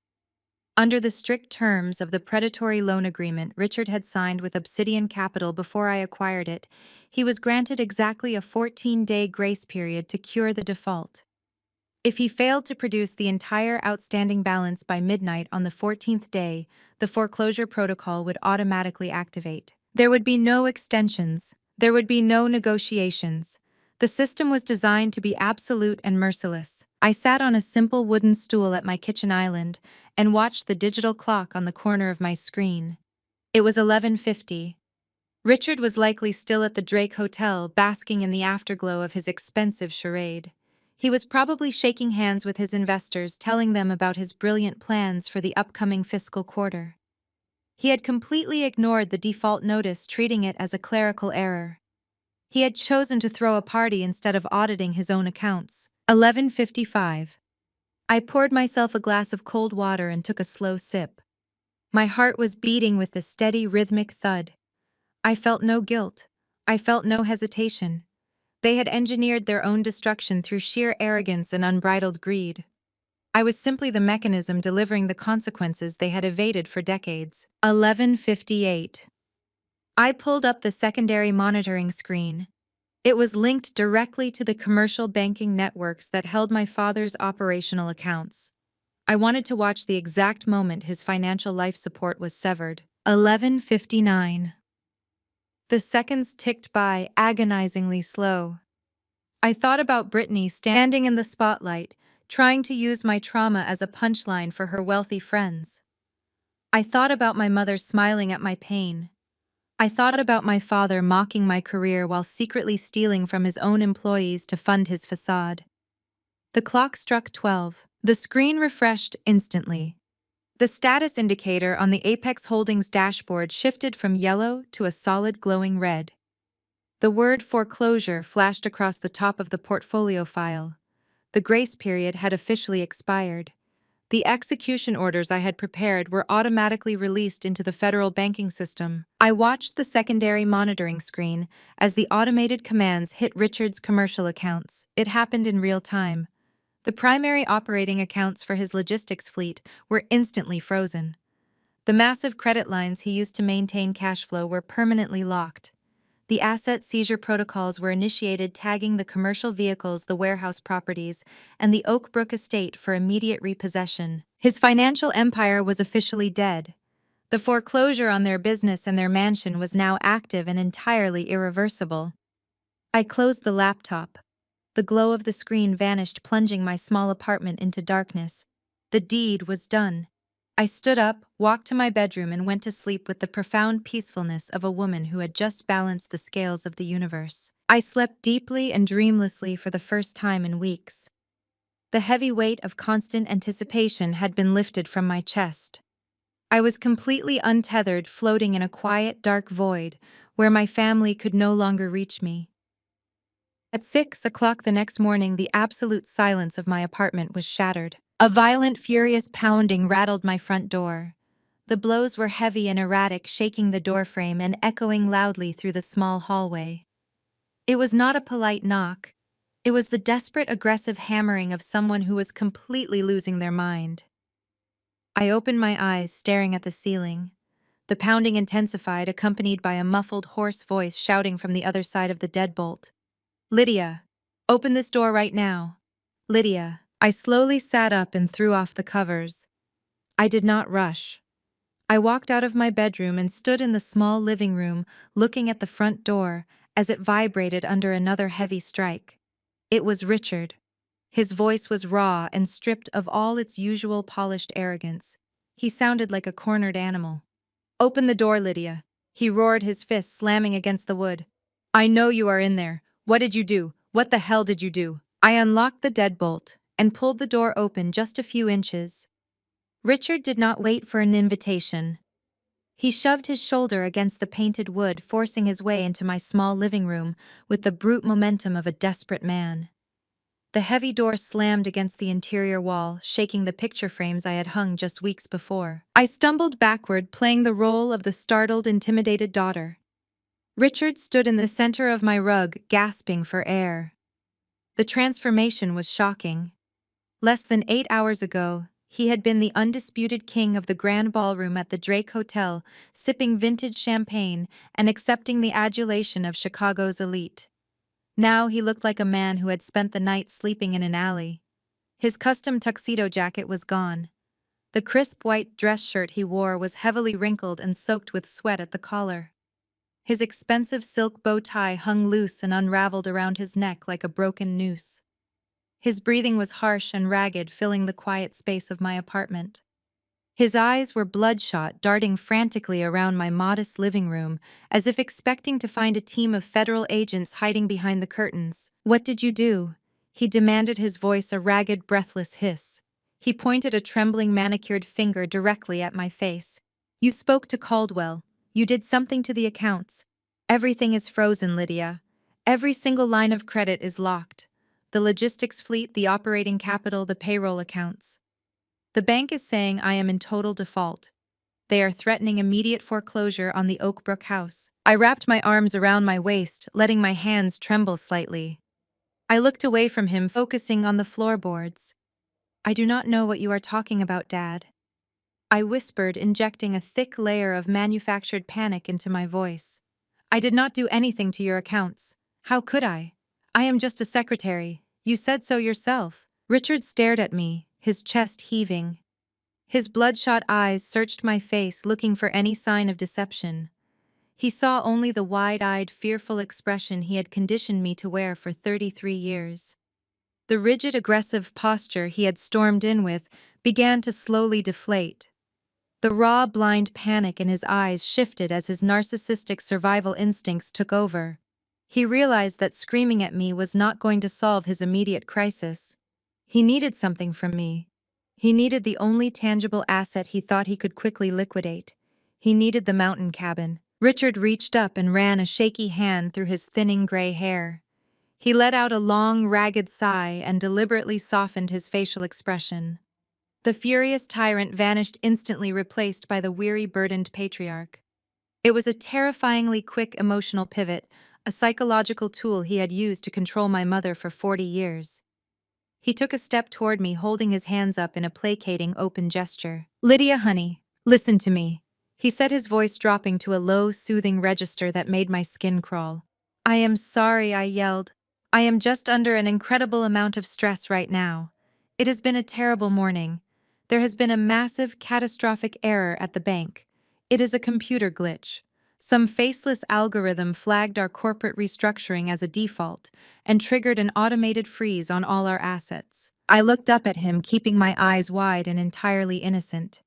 Under the strict terms of the predatory loan agreement Richard had signed with Obsidian Capital before I acquired it, he was granted exactly a 14-day grace period to cure the default. If he failed to produce the entire outstanding balance by midnight on the 14th day, the foreclosure protocol would automatically activate. There would be no extensions. There would be no negotiations. The system was designed to be absolute and merciless. I sat on a simple wooden stool at my kitchen island and watched the digital clock on the corner of my screen. It was 11:50. Richard was likely still at the Drake Hotel, basking in the afterglow of his expensive charade. He was probably shaking hands with his investors, telling them about his brilliant plans for the upcoming fiscal quarter. He had completely ignored the default notice, treating it as a clerical error. He had chosen to throw a party instead of auditing his own accounts. 11:55. I poured myself a glass of cold water and took a slow sip. My heart was beating with a steady rhythmic thud. I felt no guilt. I felt no hesitation. They had engineered their own destruction through sheer arrogance and unbridled greed. I was simply the mechanism delivering the consequences they had evaded for decades. 11:58. I pulled up the secondary monitoring screen. It was linked directly to the commercial banking networks that held my father's operational accounts. I wanted to watch the exact moment his financial life support was severed. 11:59. The seconds ticked by, agonizingly slow. I thought about Brittany standing in the spotlight, trying to use my trauma as a punchline for her wealthy friends. I thought about my mother smiling at my pain. I thought about my father mocking my career while secretly stealing from his own employees to fund his facade. The clock struck 12. The screen refreshed instantly. The status indicator on the Apex Holdings dashboard shifted from yellow to a solid glowing red. The word foreclosure flashed across the top of the portfolio file. The grace period had officially expired. The execution orders I had prepared were automatically released into the federal banking system. I watched the secondary monitoring screen as the automated commands hit Richard's commercial accounts. It happened in real time. The primary operating accounts for his logistics fleet were instantly frozen. The massive credit lines he used to maintain cash flow were permanently locked. The asset seizure protocols were initiated, tagging the commercial vehicles, the warehouse properties, and the Oak Brook estate for immediate repossession. His financial empire was officially dead. The foreclosure on their business and their mansion was now active and entirely irreversible. I closed the laptop. The glow of the screen vanished, plunging my small apartment into darkness. The deed was done. I stood up, walked to my bedroom, and went to sleep with the profound peacefulness of a woman who had just balanced the scales of the universe. I slept deeply and dreamlessly for the first time in weeks. The heavy weight of constant anticipation had been lifted from my chest. I was completely untethered, floating in a quiet, dark void where my family could no longer reach me. At 6 o'clock the next morning, the absolute silence of my apartment was shattered. A violent, furious pounding rattled my front door. The blows were heavy and erratic, shaking the doorframe and echoing loudly through the small hallway. It was not a polite knock. It was the desperate, aggressive hammering of someone who was completely losing their mind. I opened my eyes, staring at the ceiling. The pounding intensified, accompanied by a muffled, hoarse voice shouting from the other side of the deadbolt. "Lydia! Open this door right now! Lydia!" I slowly sat up and threw off the covers. I did not rush. I walked out of my bedroom and stood in the small living room, looking at the front door as it vibrated under another heavy strike. It was Richard. His voice was raw and stripped of all its usual polished arrogance. He sounded like a cornered animal. "Open the door, Lydia," he roared, his fist slamming against the wood. "I know you are in there. What did you do? What the hell did you do?" I unlocked the deadbolt and pulled the door open just a few inches. Richard did not wait for an invitation. He shoved his shoulder against the painted wood, forcing his way into my small living room with the brute momentum of a desperate man. The heavy door slammed against the interior wall, shaking the picture frames I had hung just weeks before. I stumbled backward, playing the role of the startled, intimidated daughter. Richard stood in the center of my rug, gasping for air. The transformation was shocking. Less than 8 hours ago, he had been the undisputed king of the grand ballroom at the Drake Hotel, sipping vintage champagne and accepting the adulation of Chicago's elite. Now he looked like a man who had spent the night sleeping in an alley. His custom tuxedo jacket was gone. The crisp white dress shirt he wore was heavily wrinkled and soaked with sweat at the collar. His expensive silk bow tie hung loose and unraveled around his neck like a broken noose. His breathing was harsh and ragged, filling the quiet space of my apartment. His eyes were bloodshot, darting frantically around my modest living room, as if expecting to find a team of federal agents hiding behind the curtains. "What did you do?" he demanded, his voice a ragged, breathless hiss. He pointed a trembling manicured finger directly at my face. "You spoke to Caldwell. You did something to the accounts. Everything is frozen, Lydia. Every single line of credit is locked. The logistics fleet, the operating capital, the payroll accounts. The bank is saying I am in total default. They are threatening immediate foreclosure on the Oakbrook house." I wrapped my arms around my waist, letting my hands tremble slightly. I looked away from him, focusing on the floorboards. "I do not know what you are talking about, Dad," I whispered, injecting a thick layer of manufactured panic into my voice. "I did not do anything to your accounts. How could I? I am just a secretary. You said so yourself." Richard stared at me, his chest heaving. His bloodshot eyes searched my face, looking for any sign of deception. He saw only the wide-eyed, fearful expression he had conditioned me to wear for 33 years. The rigid, aggressive posture he had stormed in with began to slowly deflate. The raw, blind panic in his eyes shifted as his narcissistic survival instincts took over. He realized that screaming at me was not going to solve his immediate crisis. He needed something from me. He needed the only tangible asset he thought he could quickly liquidate. He needed the mountain cabin. Richard reached up and ran a shaky hand through his thinning gray hair. He let out a long, ragged sigh and deliberately softened his facial expression. The furious tyrant vanished instantly, replaced by the weary, burdened patriarch. It was a terrifyingly quick emotional pivot, a psychological tool he had used to control my mother for 40 years. He took a step toward me, holding his hands up in a placating, open gesture. "Lydia, honey, listen to me," he said, his voice dropping to a low, soothing register that made my skin crawl. "I am sorry," I yelled. "I am just under an incredible amount of stress right now. It has been a terrible morning. There has been a massive, catastrophic error at the bank. It is a computer glitch. Some faceless algorithm flagged our corporate restructuring as a default and triggered an automated freeze on all our assets." I looked up at him, keeping my eyes wide and entirely innocent.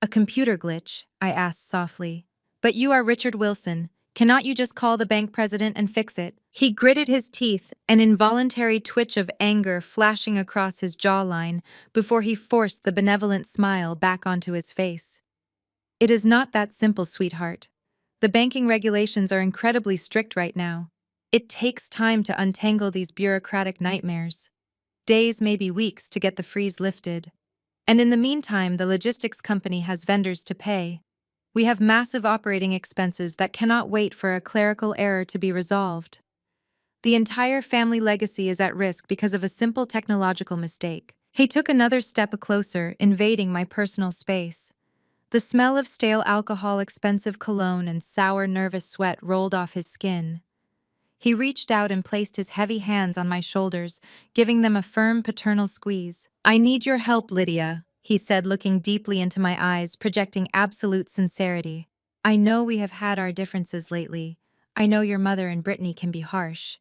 "A computer glitch?" I asked softly. "But you are Richard Wilson. Cannot you just call the bank president and fix it?" He gritted his teeth, an involuntary twitch of anger flashing across his jawline before he forced the benevolent smile back onto his face. "It is not that simple, sweetheart. The banking regulations are incredibly strict right now. It takes time to untangle these bureaucratic nightmares. Days, maybe weeks, to get the freeze lifted. And in the meantime, the logistics company has vendors to pay. We have massive operating expenses that cannot wait for a clerical error to be resolved. The entire family legacy is at risk because of a simple technological mistake." He took another step closer, invading my personal space. The smell of stale alcohol, expensive cologne, and sour, nervous sweat rolled off his skin. He reached out and placed his heavy hands on my shoulders, giving them a firm paternal squeeze. "I need your help, Lydia," he said, looking deeply into my eyes, projecting absolute sincerity. "I know we have had our differences lately. I know your mother and Brittany can be harsh.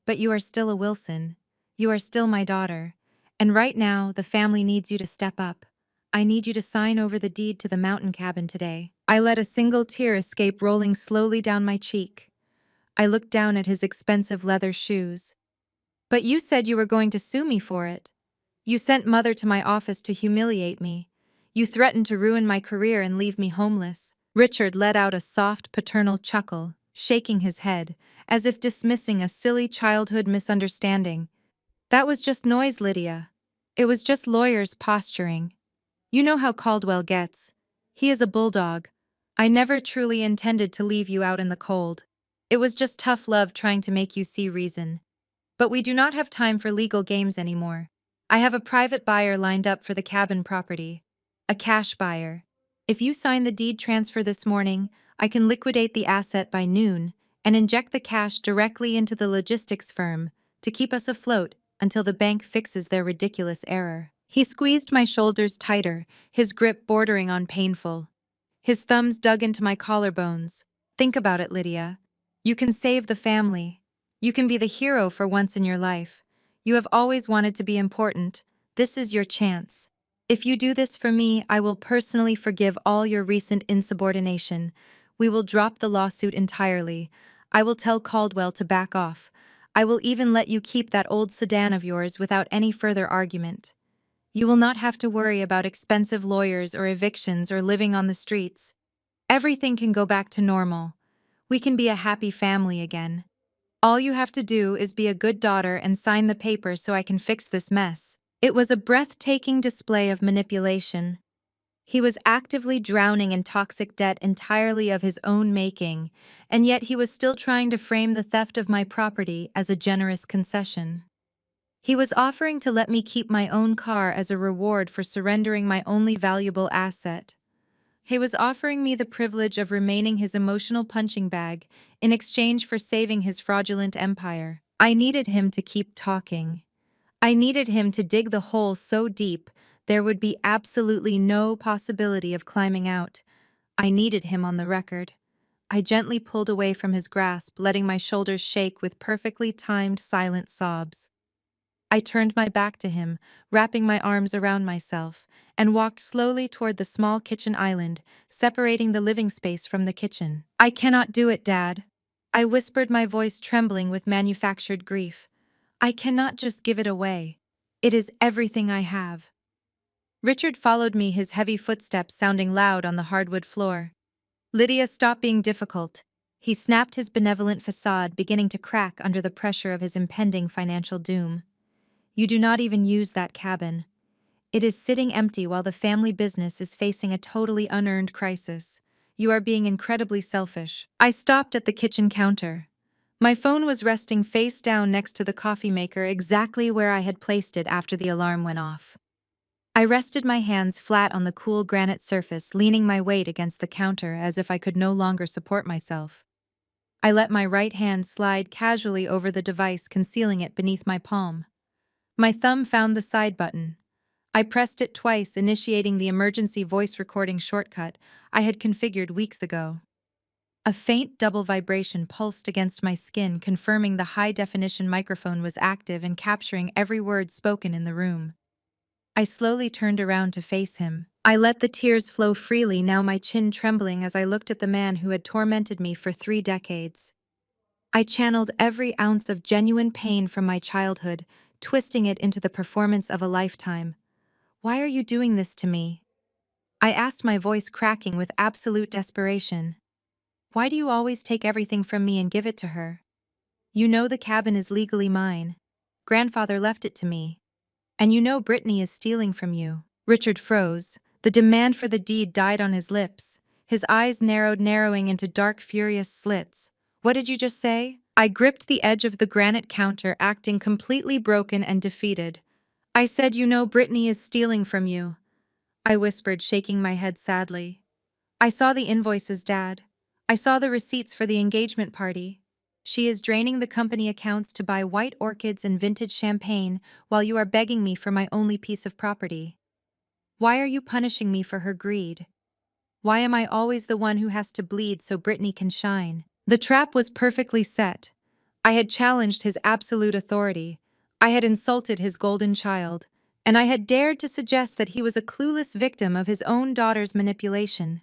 But you are still a Wilson. You are still my daughter. And right now, the family needs you to step up. I need you to sign over the deed to the mountain cabin today." I let a single tear escape, rolling slowly down my cheek. I looked down at his expensive leather shoes. "But you said you were going to sue me for it. You sent Mother to my office to humiliate me. You threatened to ruin my career and leave me homeless." Richard let out a soft, paternal chuckle, shaking his head, as if dismissing a silly childhood misunderstanding. "That was just noise, Lydia. It was just lawyers posturing. You know how Caldwell gets. He is a bulldog. I never truly intended to leave you out in the cold. It was just tough love trying to make you see reason. But we do not have time for legal games anymore. I have a private buyer lined up for the cabin property. A cash buyer. If you sign the deed transfer this morning, I can liquidate the asset by noon and inject the cash directly into the logistics firm to keep us afloat until the bank fixes their ridiculous error. He squeezed my shoulders tighter, his grip bordering on painful. His thumbs dug into my collarbones. Think about it, Lydia. You can save the family. You can be the hero for once in your life. You have always wanted to be important. This is your chance. If you do this for me, I will personally forgive all your recent insubordination. We will drop the lawsuit entirely. I will tell Caldwell to back off. I will even let you keep that old sedan of yours without any further argument. You will not have to worry about expensive lawyers or evictions or living on the streets. Everything can go back to normal. We can be a happy family again. All you have to do is be a good daughter and sign the papers so I can fix this mess. It was a breathtaking display of manipulation. He was actively drowning in toxic debt entirely of his own making, and yet he was still trying to frame the theft of my property as a generous concession. He was offering to let me keep my own car as a reward for surrendering my only valuable asset. He was offering me the privilege of remaining his emotional punching bag in exchange for saving his fraudulent empire. I needed him to keep talking. I needed him to dig the hole so deep there would be absolutely no possibility of climbing out. I needed him on the record. I gently pulled away from his grasp, letting my shoulders shake with perfectly timed silent sobs. I turned my back to him, wrapping my arms around myself, and walked slowly toward the small kitchen island, separating the living space from the kitchen. I cannot do it, Dad. I whispered, my voice trembling with manufactured grief. I cannot just give it away. It is everything I have. Richard followed me, his heavy footsteps sounding loud on the hardwood floor. Lydia, stop being difficult. He snapped, his benevolent facade beginning to crack under the pressure of his impending financial doom. You do not even use that cabin. It is sitting empty while the family business is facing a totally unearned crisis. You are being incredibly selfish. I stopped at the kitchen counter. My phone was resting face down next to the coffee maker, exactly where I had placed it after the alarm went off. I rested my hands flat on the cool granite surface, leaning my weight against the counter as if I could no longer support myself. I let my right hand slide casually over the device, concealing it beneath my palm. My thumb found the side button. I pressed it twice, initiating the emergency voice recording shortcut I had configured weeks ago. A faint double vibration pulsed against my skin, confirming the high-definition microphone was active and capturing every word spoken in the room. I slowly turned around to face him. I let the tears flow freely, now my chin trembling as I looked at the man who had tormented me for 3 decades. I channeled every ounce of genuine pain from my childhood, twisting it into the performance of a lifetime. Why are you doing this to me? I asked, my voice cracking with absolute desperation. Why do you always take everything from me and give it to her? You know the cabin is legally mine. Grandfather left it to me. And you know Brittany is stealing from you. Richard froze. The demand for the deed died on his lips. His eyes narrowing into dark, furious slits. What did you just say? I gripped the edge of the granite counter, acting completely broken and defeated. I said you know Brittany is stealing from you. I whispered, shaking my head sadly. I saw the invoices, Dad. I saw the receipts for the engagement party. She is draining the company accounts to buy white orchids and vintage champagne while you are begging me for my only piece of property. Why are you punishing me for her greed? Why am I always the one who has to bleed so Brittany can shine? The trap was perfectly set. I had challenged his absolute authority. I had insulted his golden child, and I had dared to suggest that he was a clueless victim of his own daughter's manipulation.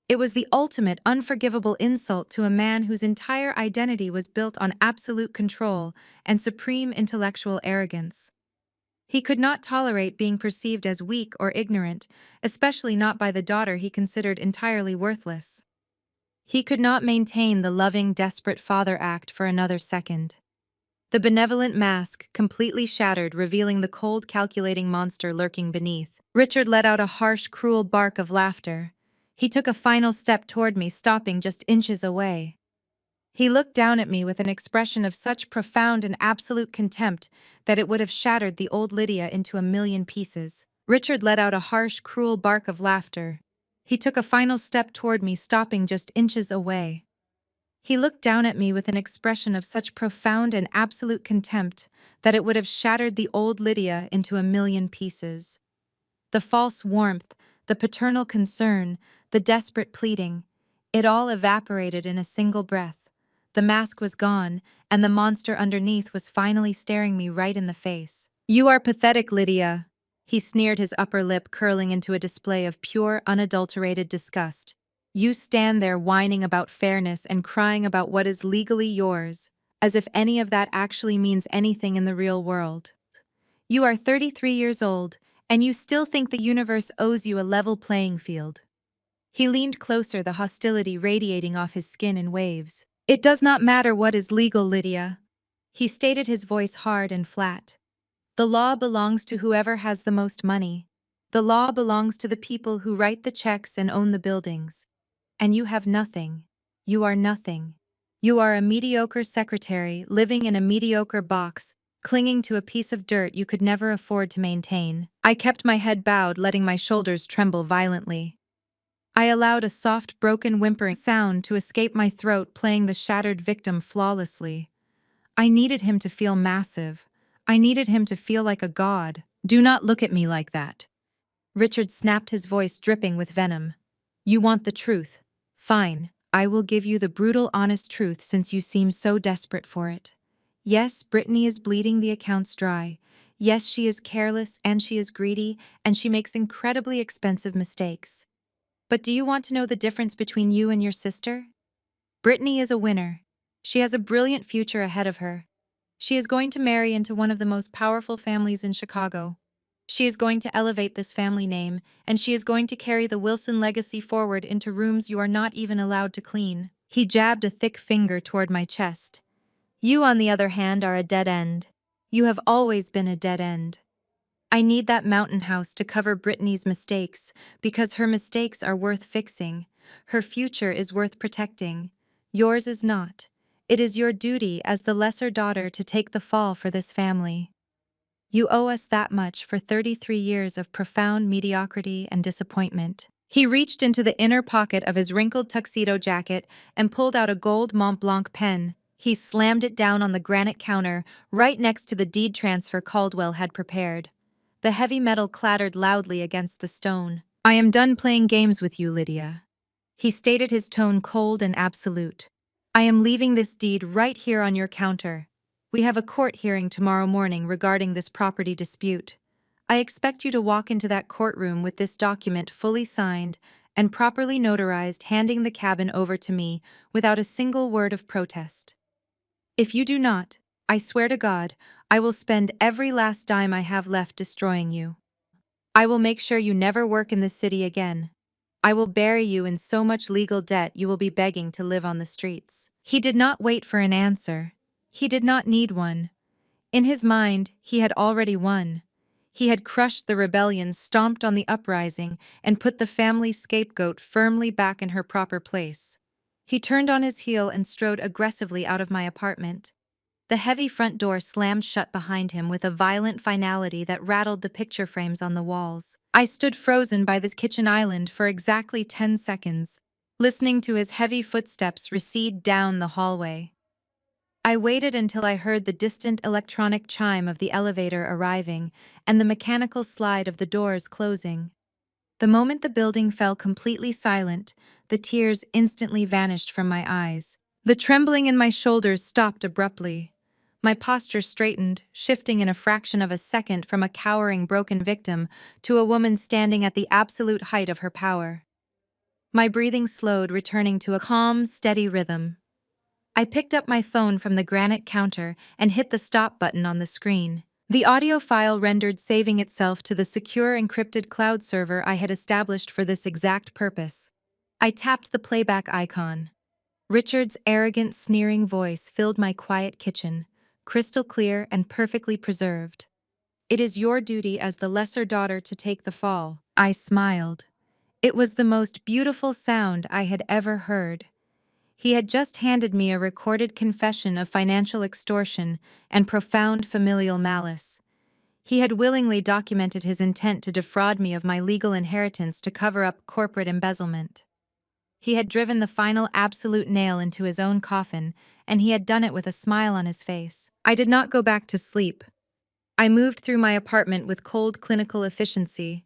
It was the ultimate, unforgivable insult to a man whose entire identity was built on absolute control and supreme intellectual arrogance. He could not tolerate being perceived as weak or ignorant, especially not by the daughter he considered entirely worthless. He could not maintain the loving, desperate father act for another second. The benevolent mask completely shattered, revealing the cold, calculating monster lurking beneath. Richard let out a harsh, cruel bark of laughter. He took a final step toward me, stopping just inches away. He looked down at me with an expression of such profound and absolute contempt that it would have shattered the old Lydia into a million pieces. Richard let out a harsh, cruel bark of laughter. He took a final step toward me, stopping just inches away. He looked down at me with an expression of such profound and absolute contempt that it would have shattered the old Lydia into a million pieces. The false warmth, the paternal concern, the desperate pleading, it all evaporated in a single breath. The mask was gone, and the monster underneath was finally staring me right in the face. "You are pathetic, Lydia," he sneered, his upper lip curling into a display of pure, unadulterated disgust. "You stand there whining about fairness and crying about what is legally yours, as if any of that actually means anything in the real world. You are 33 years old, and you still think the universe owes you a level playing field." He leaned closer, the hostility radiating off his skin in waves. "It does not matter what is legal, Lydia," he stated, his voice hard and flat. "The law belongs to whoever has the most money. The law belongs to the people who write the checks and own the buildings. And you have nothing. You are nothing. You are a mediocre secretary living in a mediocre box, clinging to a piece of dirt you could never afford to maintain." I kept my head bowed, letting my shoulders tremble violently. I allowed a soft, broken whimpering sound to escape my throat, playing the shattered victim flawlessly. I needed him to feel massive. I needed him to feel like a god. "Do not look at me like that." Richard snapped, his voice dripping with venom. "You want the truth. Fine, I will give you the brutal, honest truth since you seem so desperate for it. Yes, Brittany is bleeding the accounts dry. Yes, she is careless and she is greedy and she makes incredibly expensive mistakes. But do you want to know the difference between you and your sister? Brittany is a winner. She has a brilliant future ahead of her. She is going to marry into one of the most powerful families in Chicago. She is going to elevate this family name, and she is going to carry the Wilson legacy forward into rooms you are not even allowed to clean." He jabbed a thick finger toward my chest. "You, on the other hand, are a dead end. You have always been a dead end. I need that mountain house to cover Brittany's mistakes, because her mistakes are worth fixing. Her future is worth protecting. Yours is not. It is your duty as the lesser daughter to take the fall for this family. You owe us that much for 33 years of profound mediocrity and disappointment." He reached into the inner pocket of his wrinkled tuxedo jacket and pulled out a gold Mont Blanc pen. He slammed it down on the granite counter right next to the deed transfer Caldwell had prepared. The heavy metal clattered loudly against the stone. "I am done playing games with you, Lydia," he stated, his tone cold and absolute. "I am leaving this deed right here on your counter. We have a court hearing tomorrow morning regarding this property dispute. I expect you to walk into that courtroom with this document fully signed and properly notarized, handing the cabin over to me without a single word of protest. If you do not, I swear to God, I will spend every last dime I have left destroying you. I will make sure you never work in this city again. I will bury you in so much legal debt you will be begging to live on the streets." He did not wait for an answer. He did not need one. In his mind, he had already won. He had crushed the rebellion, stomped on the uprising, and put the family scapegoat firmly back in her proper place. He turned on his heel and strode aggressively out of my apartment. The heavy front door slammed shut behind him with a violent finality that rattled the picture frames on the walls. I stood frozen by this kitchen island for exactly 10 seconds, listening to his heavy footsteps recede down the hallway. I waited until I heard the distant electronic chime of the elevator arriving and the mechanical slide of the doors closing. The moment the building fell completely silent, the tears instantly vanished from my eyes. The trembling in my shoulders stopped abruptly. My posture straightened, shifting in a fraction of a second from a cowering, broken victim to a woman standing at the absolute height of her power. My breathing slowed, returning to a calm, steady rhythm. I picked up my phone from the granite counter and hit the stop button on the screen. The audio file rendered, saving itself to the secure encrypted cloud server I had established for this exact purpose. I tapped the playback icon. Richard's arrogant, sneering voice filled my quiet kitchen, crystal clear and perfectly preserved. "It is your duty as the lesser daughter to take the fall." I smiled. It was the most beautiful sound I had ever heard. He had just handed me a recorded confession of financial extortion and profound familial malice. He had willingly documented his intent to defraud me of my legal inheritance to cover up corporate embezzlement. He had driven the final absolute nail into his own coffin, and he had done it with a smile on his face. I did not go back to sleep. I moved through my apartment with cold clinical efficiency.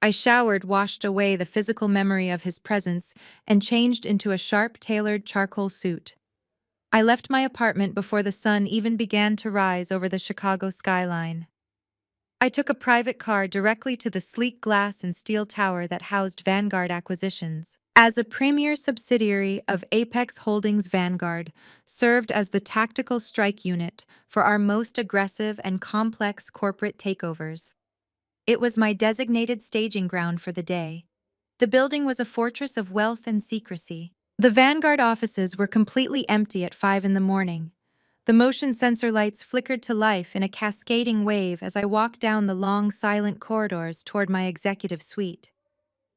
I showered, washed away the physical memory of his presence, and changed into a sharp, tailored charcoal suit. I left my apartment before the sun even began to rise over the Chicago skyline. I took a private car directly to the sleek glass and steel tower that housed Vanguard Acquisitions. As a premier subsidiary of Apex Holdings, Vanguard served as the tactical strike unit for our most aggressive and complex corporate takeovers. It was my designated staging ground for the day. The building was a fortress of wealth and secrecy. The Vanguard offices were completely empty at 5 in the morning. The motion sensor lights flickered to life in a cascading wave as I walked down the long, silent corridors toward my executive suite.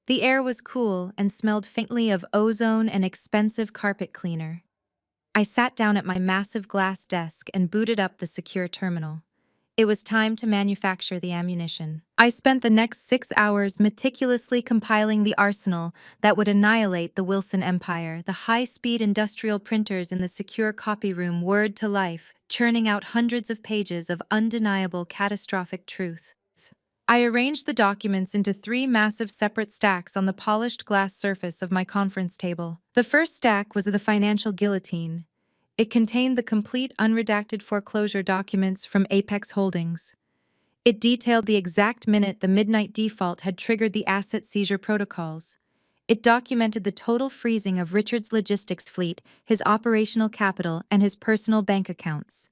The air was cool and smelled faintly of ozone and expensive carpet cleaner. I sat down at my massive glass desk and booted up the secure terminal. It was time to manufacture the ammunition. I spent the next 6 hours meticulously compiling the arsenal that would annihilate the Wilson Empire. The high-speed industrial printers in the secure copy room whirred to life, churning out hundreds of pages of undeniable catastrophic truth. I arranged the documents into 3 massive separate stacks on the polished glass surface of my conference table. The first stack was the financial guillotine. It contained the complete unredacted foreclosure documents from Apex Holdings. It detailed the exact minute the midnight default had triggered the asset seizure protocols. It documented the total freezing of Richard's logistics fleet, his operational capital, and his personal bank accounts.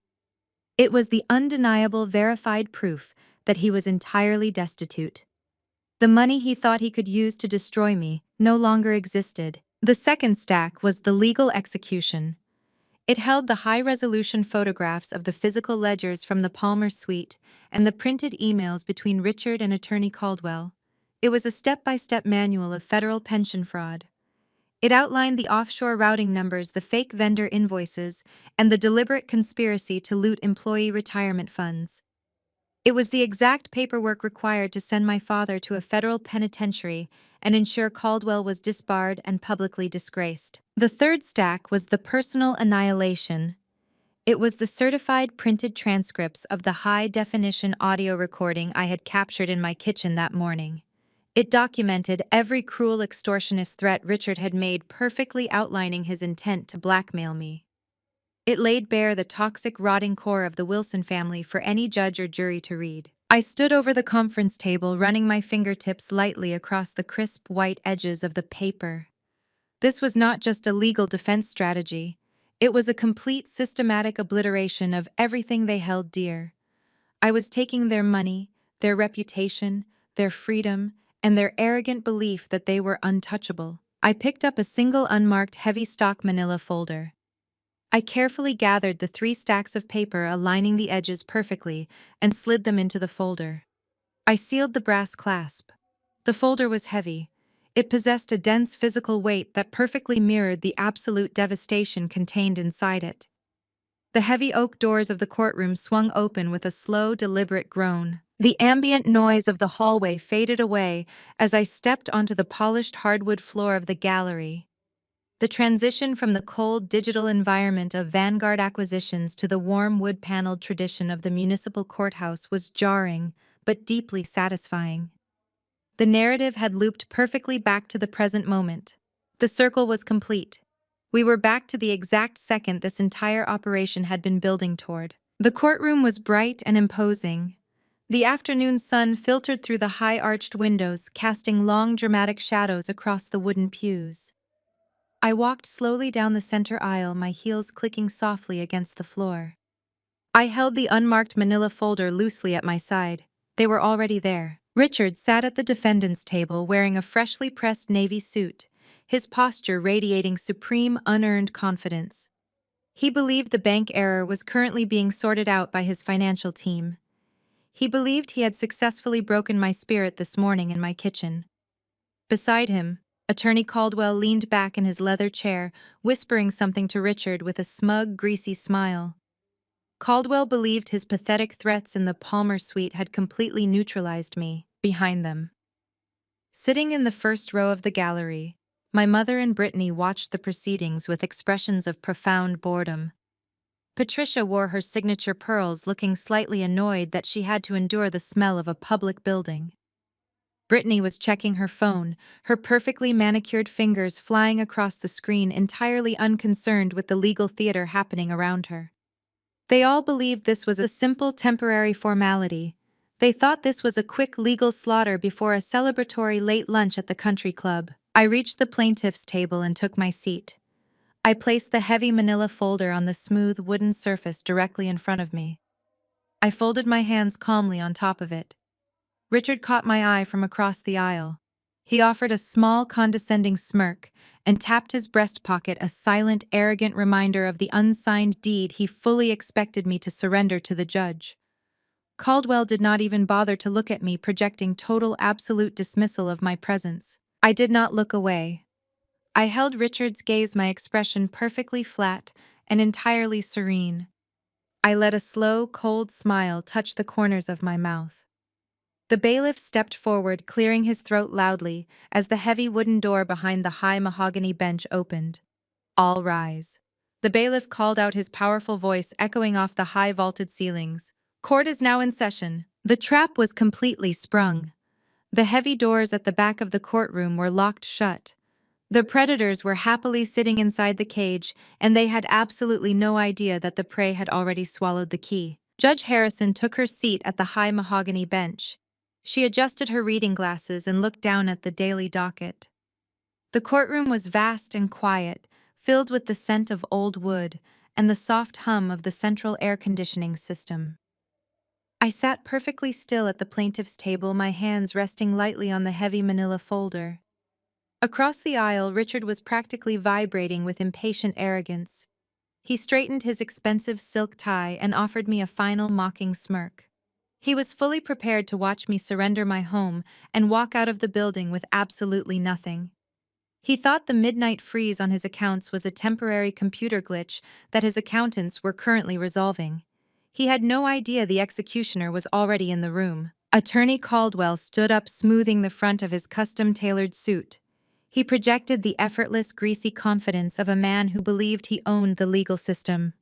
It was the undeniable verified proof that he was entirely destitute. The money he thought he could use to destroy me no longer existed. The second stack was the legal execution. It held the high-resolution photographs of the physical ledgers from the Palmer suite and the printed emails between Richard and Attorney Caldwell. It was a step-by-step manual of federal pension fraud. It outlined the offshore routing numbers, the fake vendor invoices, and the deliberate conspiracy to loot employee retirement funds. It was the exact paperwork required to send my father to a federal penitentiary and ensure Caldwell was disbarred and publicly disgraced. The third stack was the personal annihilation. It was the certified printed transcripts of the high-definition audio recording I had captured in my kitchen that morning. It documented every cruel extortionist threat Richard had made, perfectly outlining his intent to blackmail me. It laid bare the toxic, rotting core of the Wilson family for any judge or jury to read. I stood over the conference table, running my fingertips lightly across the crisp white edges of the paper. This was not just a legal defense strategy. It was a complete systematic obliteration of everything they held dear. I was taking their money, their reputation, their freedom, and their arrogant belief that they were untouchable. I picked up a single unmarked heavy stock manila folder. I carefully gathered the 3 stacks of paper aligning the edges perfectly and slid them into the folder. I sealed the brass clasp. The folder was heavy. It possessed a dense physical weight that perfectly mirrored the absolute devastation contained inside it. The heavy oak doors of the courtroom swung open with a slow, deliberate groan. The ambient noise of the hallway faded away as I stepped onto the polished hardwood floor of the gallery. The transition from the cold digital environment of Vanguard Acquisitions to the warm wood-paneled tradition of the municipal courthouse was jarring, but deeply satisfying. The narrative had looped perfectly back to the present moment. The circle was complete. We were back to the exact second this entire operation had been building toward. The courtroom was bright and imposing. The afternoon sun filtered through the high-arched windows, casting long, dramatic shadows across the wooden pews. I walked slowly down the center aisle, my heels clicking softly against the floor. I held the unmarked manila folder loosely at my side. They were already there. Richard sat at the defendant's table wearing a freshly pressed navy suit, his posture radiating supreme, unearned confidence. He believed the bank error was currently being sorted out by his financial team. He believed he had successfully broken my spirit this morning in my kitchen. Beside him, Attorney Caldwell leaned back in his leather chair, whispering something to Richard with a smug, greasy smile. Caldwell believed his pathetic threats in the Palmer suite had completely neutralized me. Behind them, sitting in the first row of the gallery, My mother and Brittany watched the proceedings with expressions of profound boredom. Patricia wore her signature pearls, looking slightly annoyed that she had to endure the smell of a public building. Brittany was checking her phone, her perfectly manicured fingers flying across the screen, entirely unconcerned with the legal theater happening around her. They all believed this was a simple temporary formality. They thought this was a quick legal slaughter before a celebratory late lunch at the country club. I reached the plaintiff's table and took my seat. I placed the heavy manila folder on the smooth wooden surface directly in front of me. I folded my hands calmly on top of it. Richard caught my eye from across the aisle. He offered a small, condescending smirk and tapped his breast pocket, a silent, arrogant reminder of the unsigned deed he fully expected me to surrender to the judge. Caldwell did not even bother to look at me, projecting total, absolute dismissal of my presence. I did not look away. I held Richard's gaze, my expression perfectly flat and entirely serene. I let a slow, cold smile touch the corners of my mouth. The bailiff stepped forward, clearing his throat loudly, as the heavy wooden door behind the high mahogany bench opened. "All rise." The bailiff called out, his powerful voice echoing off the high vaulted ceilings. "Court is now in session." The trap was completely sprung. The heavy doors at the back of the courtroom were locked shut. The predators were happily sitting inside the cage, and they had absolutely no idea that the prey had already swallowed the key. Judge Harrison took her seat at the high mahogany bench. She adjusted her reading glasses and looked down at the daily docket. The courtroom was vast and quiet, filled with the scent of old wood and the soft hum of the central air conditioning system. I sat perfectly still at the plaintiff's table, my hands resting lightly on the heavy manila folder. Across the aisle, Richard was practically vibrating with impatient arrogance. He straightened his expensive silk tie and offered me a final mocking smirk. He was fully prepared to watch me surrender my home and walk out of the building with absolutely nothing. He thought the midnight freeze on his accounts was a temporary computer glitch that his accountants were currently resolving. He had no idea the executioner was already in the room. Attorney Caldwell stood up, smoothing the front of his custom-tailored suit. He projected the effortless, greasy confidence of a man who believed he owned the legal system.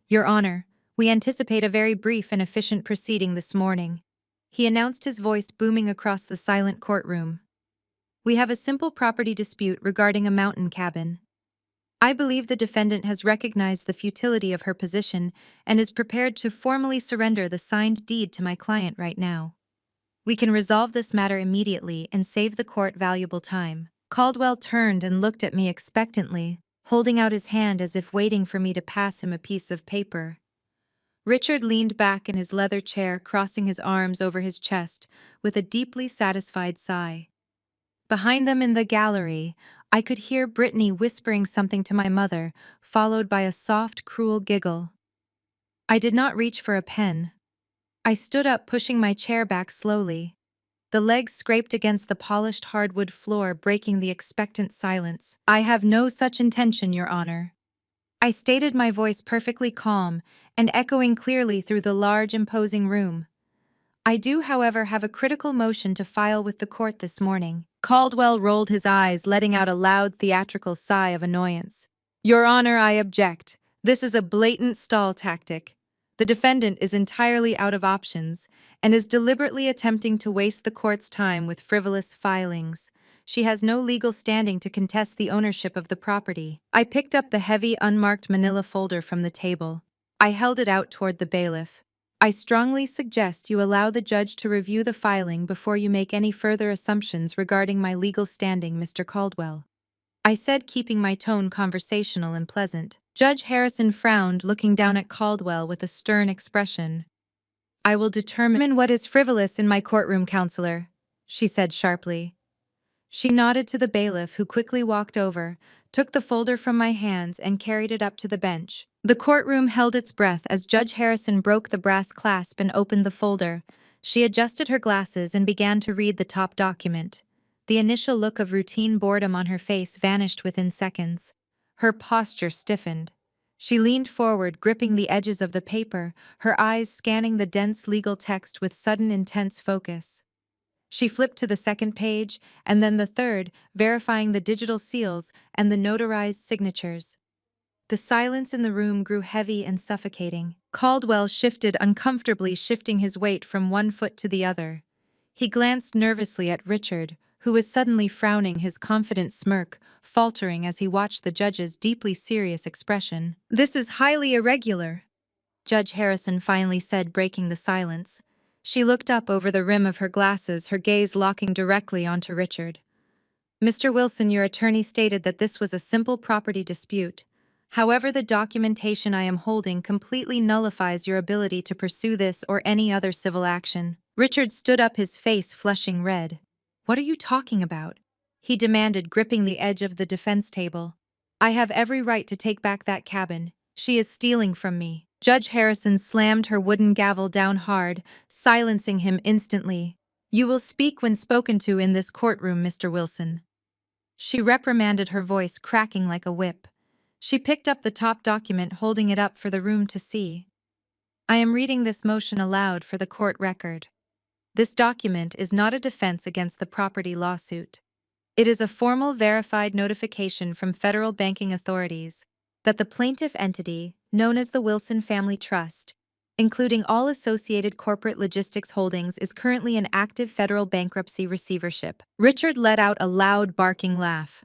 "Your Honor, we anticipate a very brief and efficient proceeding this morning," he announced, his voice booming across the silent courtroom. "We have a simple property dispute regarding a mountain cabin. I believe the defendant has recognized the futility of her position and is prepared to formally surrender the signed deed to my client right now. We can resolve this matter immediately and save the court valuable time." Caldwell turned and looked at me expectantly, holding out his hand as if waiting for me to pass him a piece of paper. Richard leaned back in his leather chair, crossing his arms over his chest, with a deeply satisfied sigh. Behind them in the gallery, I could hear Brittany whispering something to my mother, followed by a soft, cruel giggle. I did not reach for a pen. I stood up, pushing my chair back slowly. The legs scraped against the polished hardwood floor, breaking the expectant silence. "I have no such intention, Your Honor," I stated, my voice perfectly calm and echoing clearly through the large, imposing room. "I do, however, have a critical motion to file with the court this morning." Caldwell rolled his eyes, letting out a loud, theatrical sigh of annoyance. "Your Honor, I object. This is a blatant stall tactic. The defendant is entirely out of options and is deliberately attempting to waste the court's time with frivolous filings. She has no legal standing to contest the ownership of the property." I picked up the heavy, unmarked manila folder from the table. I held it out toward the bailiff. "I strongly suggest you allow the judge to review the filing before you make any further assumptions regarding my legal standing, Mr. Caldwell," I said, keeping my tone conversational and pleasant. Judge Harrison frowned, looking down at Caldwell with a stern expression. "I will determine what is frivolous in my courtroom, counselor," she said sharply. She nodded to the bailiff, who quickly walked over, took the folder from my hands, and carried it up to the bench. The courtroom held its breath as Judge Harrison broke the brass clasp and opened the folder. She adjusted her glasses and began to read the top document. The initial look of routine boredom on her face vanished within seconds. Her posture stiffened. She leaned forward, gripping the edges of the paper, her eyes scanning the dense legal text with sudden, intense focus. She flipped to the second page, and then the third, verifying the digital seals and the notarized signatures. The silence in the room grew heavy and suffocating. Caldwell shifted uncomfortably, shifting his weight from one foot to the other. He glanced nervously at Richard, who was suddenly frowning, his confident smirk faltering as he watched the judge's deeply serious expression. "This is highly irregular," Judge Harrison finally said, breaking the silence. She looked up over the rim of her glasses, her gaze locking directly onto Richard. "Mr. Wilson, your attorney stated that this was a simple property dispute. However, the documentation I am holding completely nullifies your ability to pursue this or any other civil action." Richard stood up, his face flushing red. "What are you talking about?" he demanded, gripping the edge of the defense table. "I have every right to take back that cabin. She is stealing from me." Judge Harrison slammed her wooden gavel down hard, silencing him instantly. "You will speak when spoken to in this courtroom, Mr. Wilson," she reprimanded, her voice cracking like a whip. She picked up the top document, holding it up for the room to see. "I am reading this motion aloud for the court record. This document is not a defense against the property lawsuit. It is a formal, verified notification from federal banking authorities that the plaintiff entity, known as the Wilson Family Trust, including all associated corporate logistics holdings, is currently in active federal bankruptcy receivership." Richard let out a loud, barking laugh.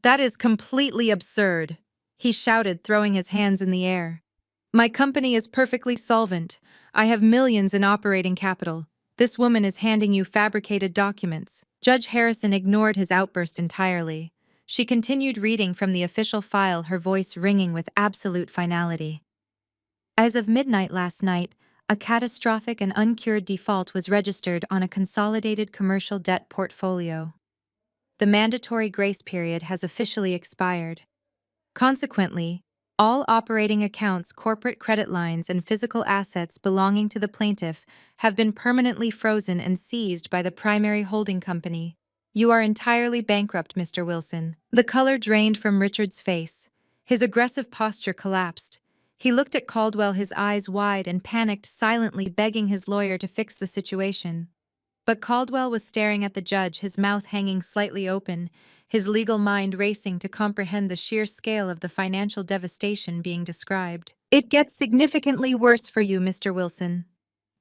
"That is completely absurd," he shouted, throwing his hands in the air. "My company is perfectly solvent. I have millions in operating capital. This woman is handing you fabricated documents." Judge Harrison ignored his outburst entirely. She continued reading from the official file, her voice ringing with absolute finality. "As of midnight last night, a catastrophic and uncured default was registered on a consolidated commercial debt portfolio. The mandatory grace period has officially expired. Consequently, all operating accounts, corporate credit lines, and physical assets belonging to the plaintiff have been permanently frozen and seized by the primary holding company. You are entirely bankrupt, Mr. Wilson." The color drained from Richard's face. His aggressive posture collapsed. He looked at Caldwell, his eyes wide and panicked, silently begging his lawyer to fix the situation. But Caldwell was staring at the judge, his mouth hanging slightly open, his legal mind racing to comprehend the sheer scale of the financial devastation being described. "It gets significantly worse for you, Mr. Wilson."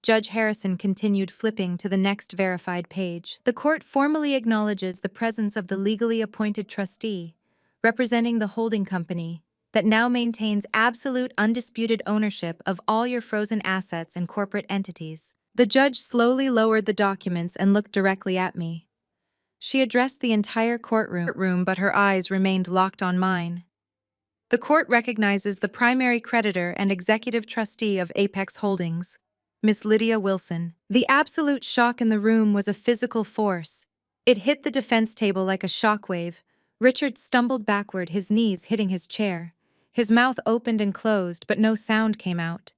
Judge Harrison continued, flipping to the next verified page. "The court formally acknowledges the presence of the legally appointed trustee, representing the holding company, that now maintains absolute undisputed ownership of all your frozen assets and corporate entities." The judge slowly lowered the documents and looked directly at me. She addressed the entire courtroom, but her eyes remained locked on mine. "The court recognizes the primary creditor and executive trustee of Apex Holdings, Miss Lydia Wilson." The absolute shock in the room was a physical force. It hit the defense table like a shockwave. Richard stumbled backward, his knees hitting his chair. His mouth opened and closed, but no sound came out.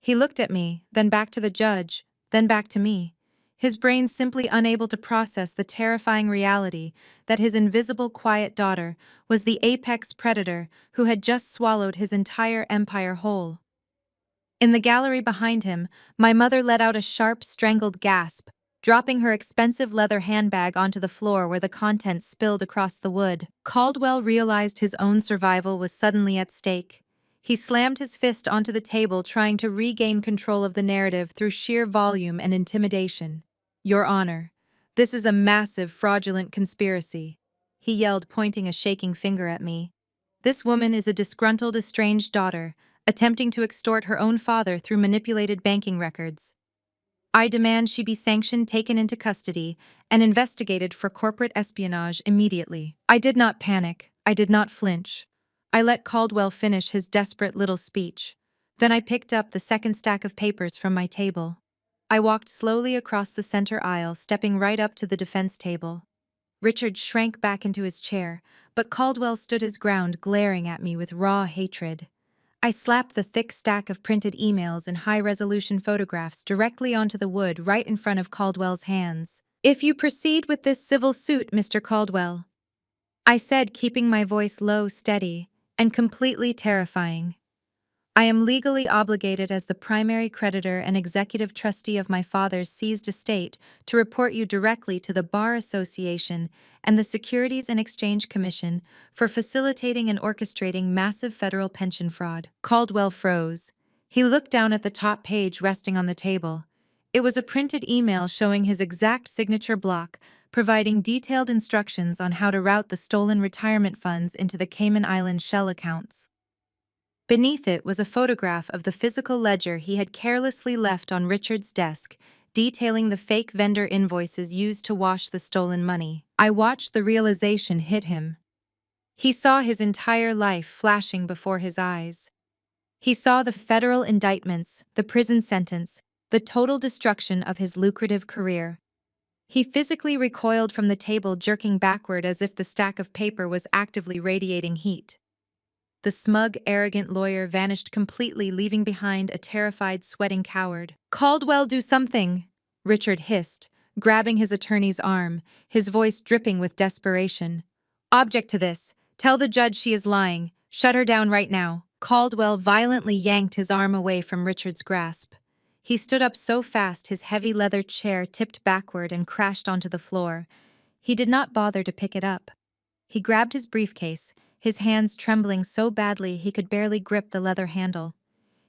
He looked at me, then back to the judge, then back to me, his brain simply unable to process the terrifying reality that his invisible, quiet daughter was the apex predator who had just swallowed his entire empire whole. In the gallery behind him, my mother let out a sharp, strangled gasp, dropping her expensive leather handbag onto the floor where the contents spilled across the wood. Caldwell realized his own survival was suddenly at stake. He slammed his fist onto the table, trying to regain control of the narrative through sheer volume and intimidation. "Your Honor, this is a massive, fraudulent conspiracy," he yelled, pointing a shaking finger at me. "This woman is a disgruntled, estranged daughter, attempting to extort her own father through manipulated banking records. I demand she be sanctioned, taken into custody, and investigated for corporate espionage immediately." I did not panic. I did not flinch. I let Caldwell finish his desperate little speech. Then I picked up the second stack of papers from my table. I walked slowly across the center aisle, stepping right up to the defense table. Richard shrank back into his chair, but Caldwell stood his ground, glaring at me with raw hatred. I slapped the thick stack of printed emails and high-resolution photographs directly onto the wood right in front of Caldwell's hands. "If you proceed with this civil suit, Mr. Caldwell," I said, keeping my voice low, steady, and completely terrifying, I am legally obligated as the primary creditor and executive trustee of my father's seized estate to report you directly to the Bar Association and the Securities and Exchange Commission for facilitating and orchestrating massive federal pension fraud. Caldwell froze. He looked down at the top page resting on the table. It was a printed email showing his exact signature block, providing detailed instructions on how to route the stolen retirement funds into the Cayman Islands shell accounts. Beneath it was a photograph of the physical ledger he had carelessly left on Richard's desk, detailing the fake vendor invoices used to wash the stolen money. I watched the realization hit him. He saw his entire life flashing before his eyes. He saw the federal indictments, the prison sentence, the total destruction of his lucrative career. He physically recoiled from the table, jerking backward as if the stack of paper was actively radiating heat. The smug, arrogant lawyer vanished completely, leaving behind a terrified, sweating coward. "Caldwell, do something!" Richard hissed, grabbing his attorney's arm, his voice dripping with desperation. "Object to this. Tell the judge she is lying. Shut her down right now." Caldwell violently yanked his arm away from Richard's grasp. He stood up so fast his heavy leather chair tipped backward and crashed onto the floor. He did not bother to pick it up. He grabbed his briefcase, his hands trembling so badly he could barely grip the leather handle.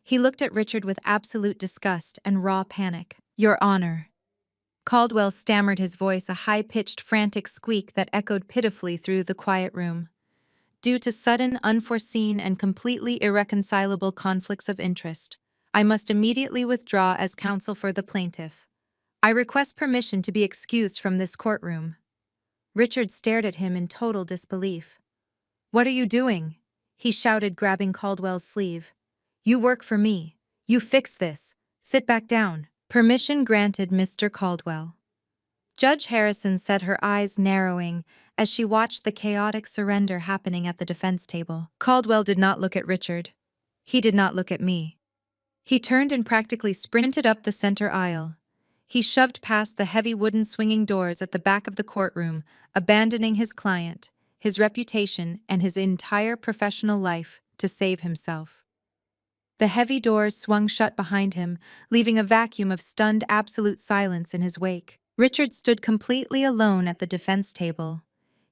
He looked at Richard with absolute disgust and raw panic. "Your Honor." Caldwell stammered, his voice a high-pitched, frantic squeak that echoed pitifully through the quiet room. "Due to sudden, unforeseen, and completely irreconcilable conflicts of interest, I must immediately withdraw as counsel for the plaintiff. I request permission to be excused from this courtroom." Richard stared at him in total disbelief. "What are you doing?" he shouted, grabbing Caldwell's sleeve. "You work for me. You fix this. Sit back down." "Permission granted, Mr. Caldwell." Judge Harrison said, her eyes narrowing as she watched the chaotic surrender happening at the defense table. Caldwell did not look at Richard. He did not look at me. He turned and practically sprinted up the center aisle. He shoved past the heavy wooden swinging doors at the back of the courtroom, abandoning his client, his reputation, and his entire professional life to save himself. The heavy doors swung shut behind him, leaving a vacuum of stunned, absolute silence in his wake. Richard stood completely alone at the defense table.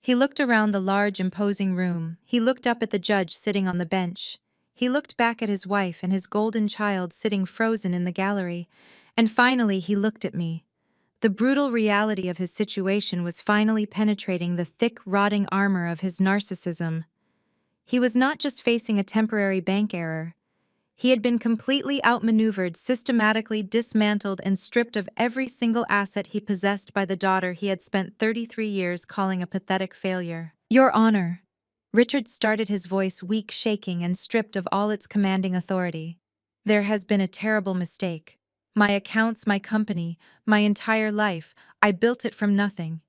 He looked around the large, imposing room. He looked up at the judge sitting on the bench. He looked back at his wife and his golden child sitting frozen in the gallery. And finally he looked at me. The brutal reality of his situation was finally penetrating the thick, rotting armor of his narcissism. He was not just facing a temporary bank error. He had been completely outmaneuvered, systematically dismantled, and stripped of every single asset he possessed by the daughter he had spent 33 years calling a pathetic failure. "Your Honor." Richard started, his voice weak, shaking, and stripped of all its commanding authority. "There has been a terrible mistake. My accounts, my company, my entire life, I built it from nothing.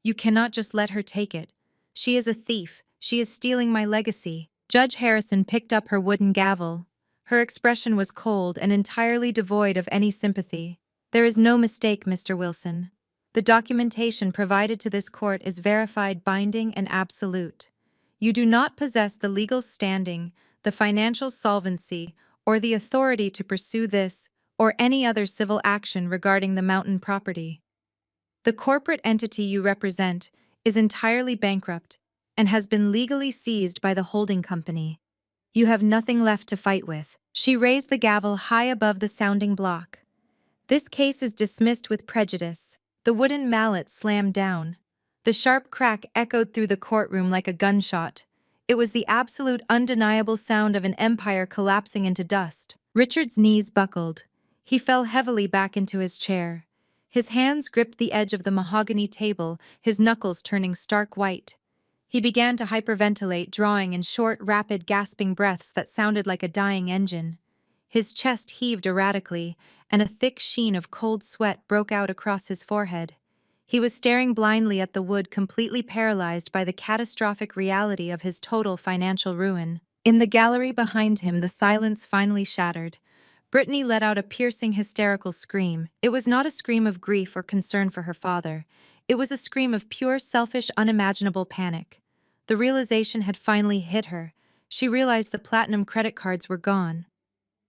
You cannot just let her take it. She is a thief. She is stealing my legacy." Judge Harrison picked up her wooden gavel. Her expression was cold and entirely devoid of any sympathy. "There is no mistake, Mr. Wilson. The documentation provided to this court is verified, binding, and absolute. You do not possess the legal standing, the financial solvency, or the authority to pursue this or any other civil action regarding the mountain property. The corporate entity you represent is entirely bankrupt and has been legally seized by the holding company. You have nothing left to fight with." She raised the gavel high above the sounding block. "This case is dismissed with prejudice." The wooden mallet slammed down. The sharp crack echoed through the courtroom like a gunshot. It was the absolute, undeniable sound of an empire collapsing into dust. Richard's knees buckled. He fell heavily back into his chair. His hands gripped the edge of the mahogany table, his knuckles turning stark white. He began to hyperventilate, drawing in short, rapid, gasping breaths that sounded like a dying engine. His chest heaved erratically, and a thick sheen of cold sweat broke out across his forehead. He was staring blindly at the wood, completely paralyzed by the catastrophic reality of his total financial ruin. In the gallery behind him, the silence finally shattered. Brittany let out a piercing, hysterical scream. It was not a scream of grief or concern for her father. It was a scream of pure, selfish, unimaginable panic. The realization had finally hit her. She realized the platinum credit cards were gone.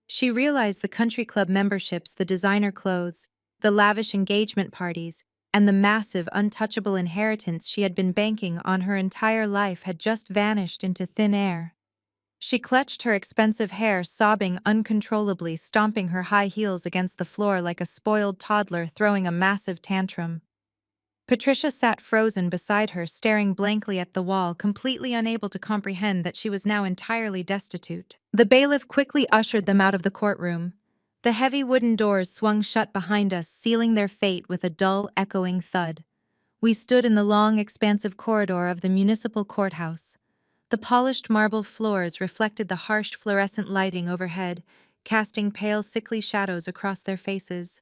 She realized the country club memberships, the designer clothes, the lavish engagement parties, and the massive, untouchable inheritance she had been banking on her entire life had just vanished into thin air. She clutched her expensive hair, sobbing uncontrollably, stomping her high heels against the floor like a spoiled toddler throwing a massive tantrum. Patricia sat frozen beside her, staring blankly at the wall, completely unable to comprehend that she was now entirely destitute. The bailiff quickly ushered them out of the courtroom. The heavy wooden doors swung shut behind us, sealing their fate with a dull, echoing thud. We stood in the long, expansive corridor of the municipal courthouse. The polished marble floors reflected the harsh fluorescent lighting overhead, casting pale, sickly shadows across their faces.